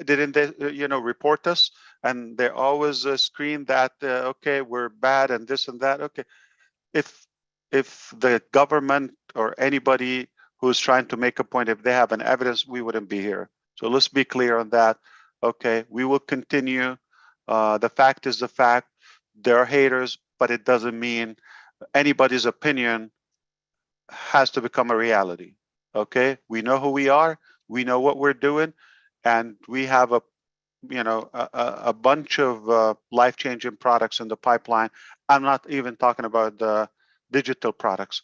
Didn't they, report us? And they always screen that, okay, we're bad and this and that. Okay, if the government or anybody who's trying to make a point, if they have an evidence, we wouldn't be here. So let's be clear on that. Okay, we will continue. The fact is the fact. There are haters, but it doesn't mean anybody's opinion has to become a reality. Okay, we know who we are, we know what we're doing, and we have a bunch of life-changing products in the pipeline. I'm not even talking about the digital products.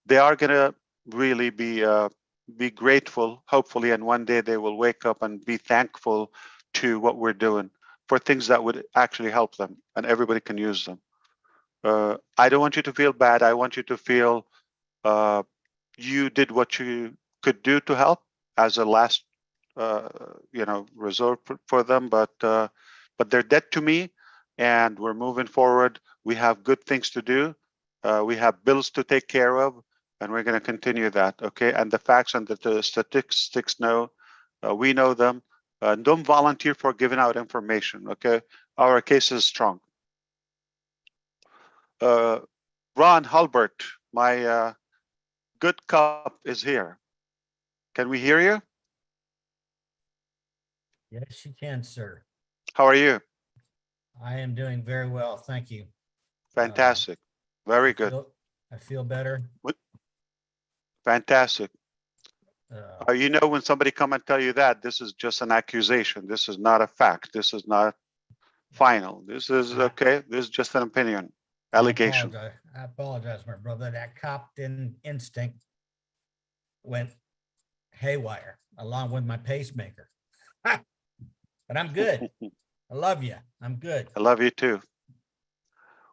They are going to really be grateful, hopefully, and one day they will wake up and be thankful to what we're doing for things that would actually help them, and everybody can use them. I don't want you to feel bad. I want you to feel you did what you could do to help as a last resort for them, but they're dead to me, and we're moving forward. We have good things to do. We have bills to take care of, and we're going to continue that. Okay, and the facts and the statistics know, we know them. Don't volunteer for giving out information. Okay, our case is strong. Ron Hulbert, my good cup is here. Can we hear you? Yes, you can, sir. How are you? I am doing very well. Thank you. Fantastic. Very good. I feel better. Fantastic. When somebody come and tell you that, this is just an accusation. This is not a fact. This is not final. This is okay. This is just an opinion, allegation. I apologize, my brother. That cop-in instinct went haywire along with my pacemaker. But I'm good. I love you. I'm good. I love you too.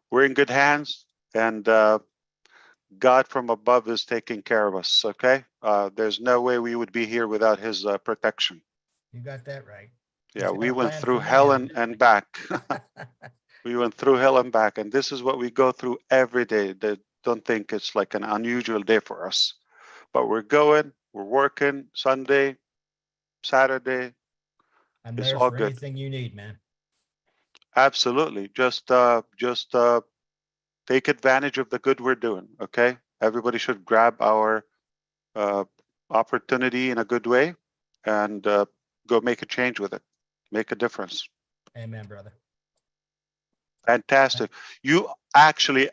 We're in good hands, and God from above is taking care of us. Okay, there's no way we would be here without His protection. You got that right. Yeah, we went through hell and back. We went through hell and back, and this is what we go through every day. They don't think it's like an unusual day for us, but we're going. We're working Sunday, Saturday. I'm It's there all for good. anything you need, man. Absolutely. Just take advantage of the good we're doing. Okay. Everybody should grab our opportunity in a good way and go make a change with it. Make a difference. Amen, brother. Fantastic.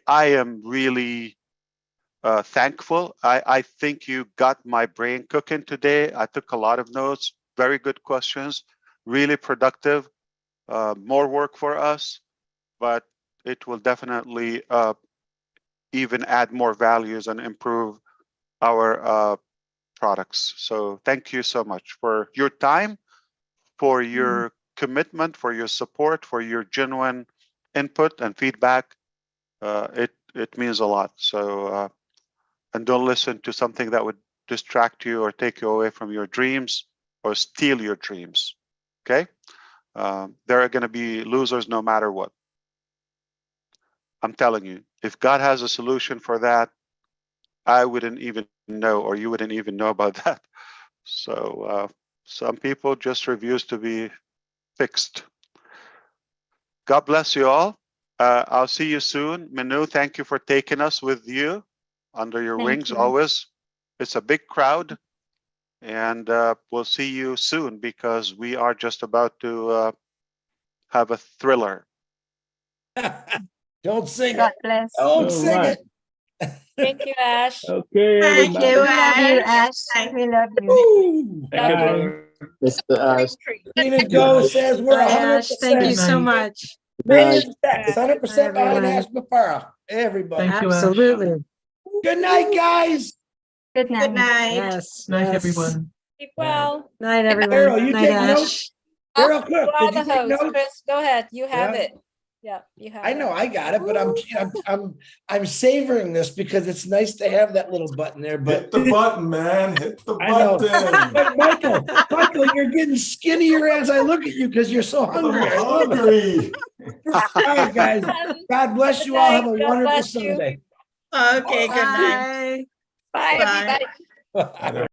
I am really thankful. I think you got my brain cooking today. I took a lot of notes. Very good questions. Really productive. More work for us, but it will definitely even add more values and improve our products. So thank you so much for your time, for your commitment, for your support, for your genuine input and feedback. It means a lot. So and don't listen to something that would distract you or take you away from your dreams or steal your dreams. Okay. There are going to be losers no matter what. I'm telling you, if God has a solution for that, I wouldn't even know, or you wouldn't even know about that. So some people just refuse to be fixed. God bless you all. I'll see you soon. Manu, thank you for taking us with you under your wings always. It's a big crowd, and we'll see you soon because we are just about to have a thriller. Don't sing God it. bless. Don't sing it. Thank you, Ash. Okay, Thank everybody. you, Ash. We love you. Thank you. Mr. Ash. Tina Joe says we're Bye, 100%. Ash. Thank you so much. Million checks, 100% behind everyone. Ash Mapara. Everybody. Thank you, Ash. Absolutely. Good night, guys. Good night. Yes. Night, yes. everyone. Keep well. Night, everyone. Daryl, you Night, take Ash. notes? Daryl Cook, You are did the you take host. notes? Chris, go ahead. You have Yeah. it. Yeah, you have. I know I got it, but I'm savoring this because it's nice to have that little button there. But Hit the button, man. Hit the I know. button. But Michael, you're getting skinnier as I look at you because you're so hungry. I love it. All right, guys. God bless you all. Have a God wonderful bless you. Sunday. Okay, good night. Bye. Bye, everybody. Bye.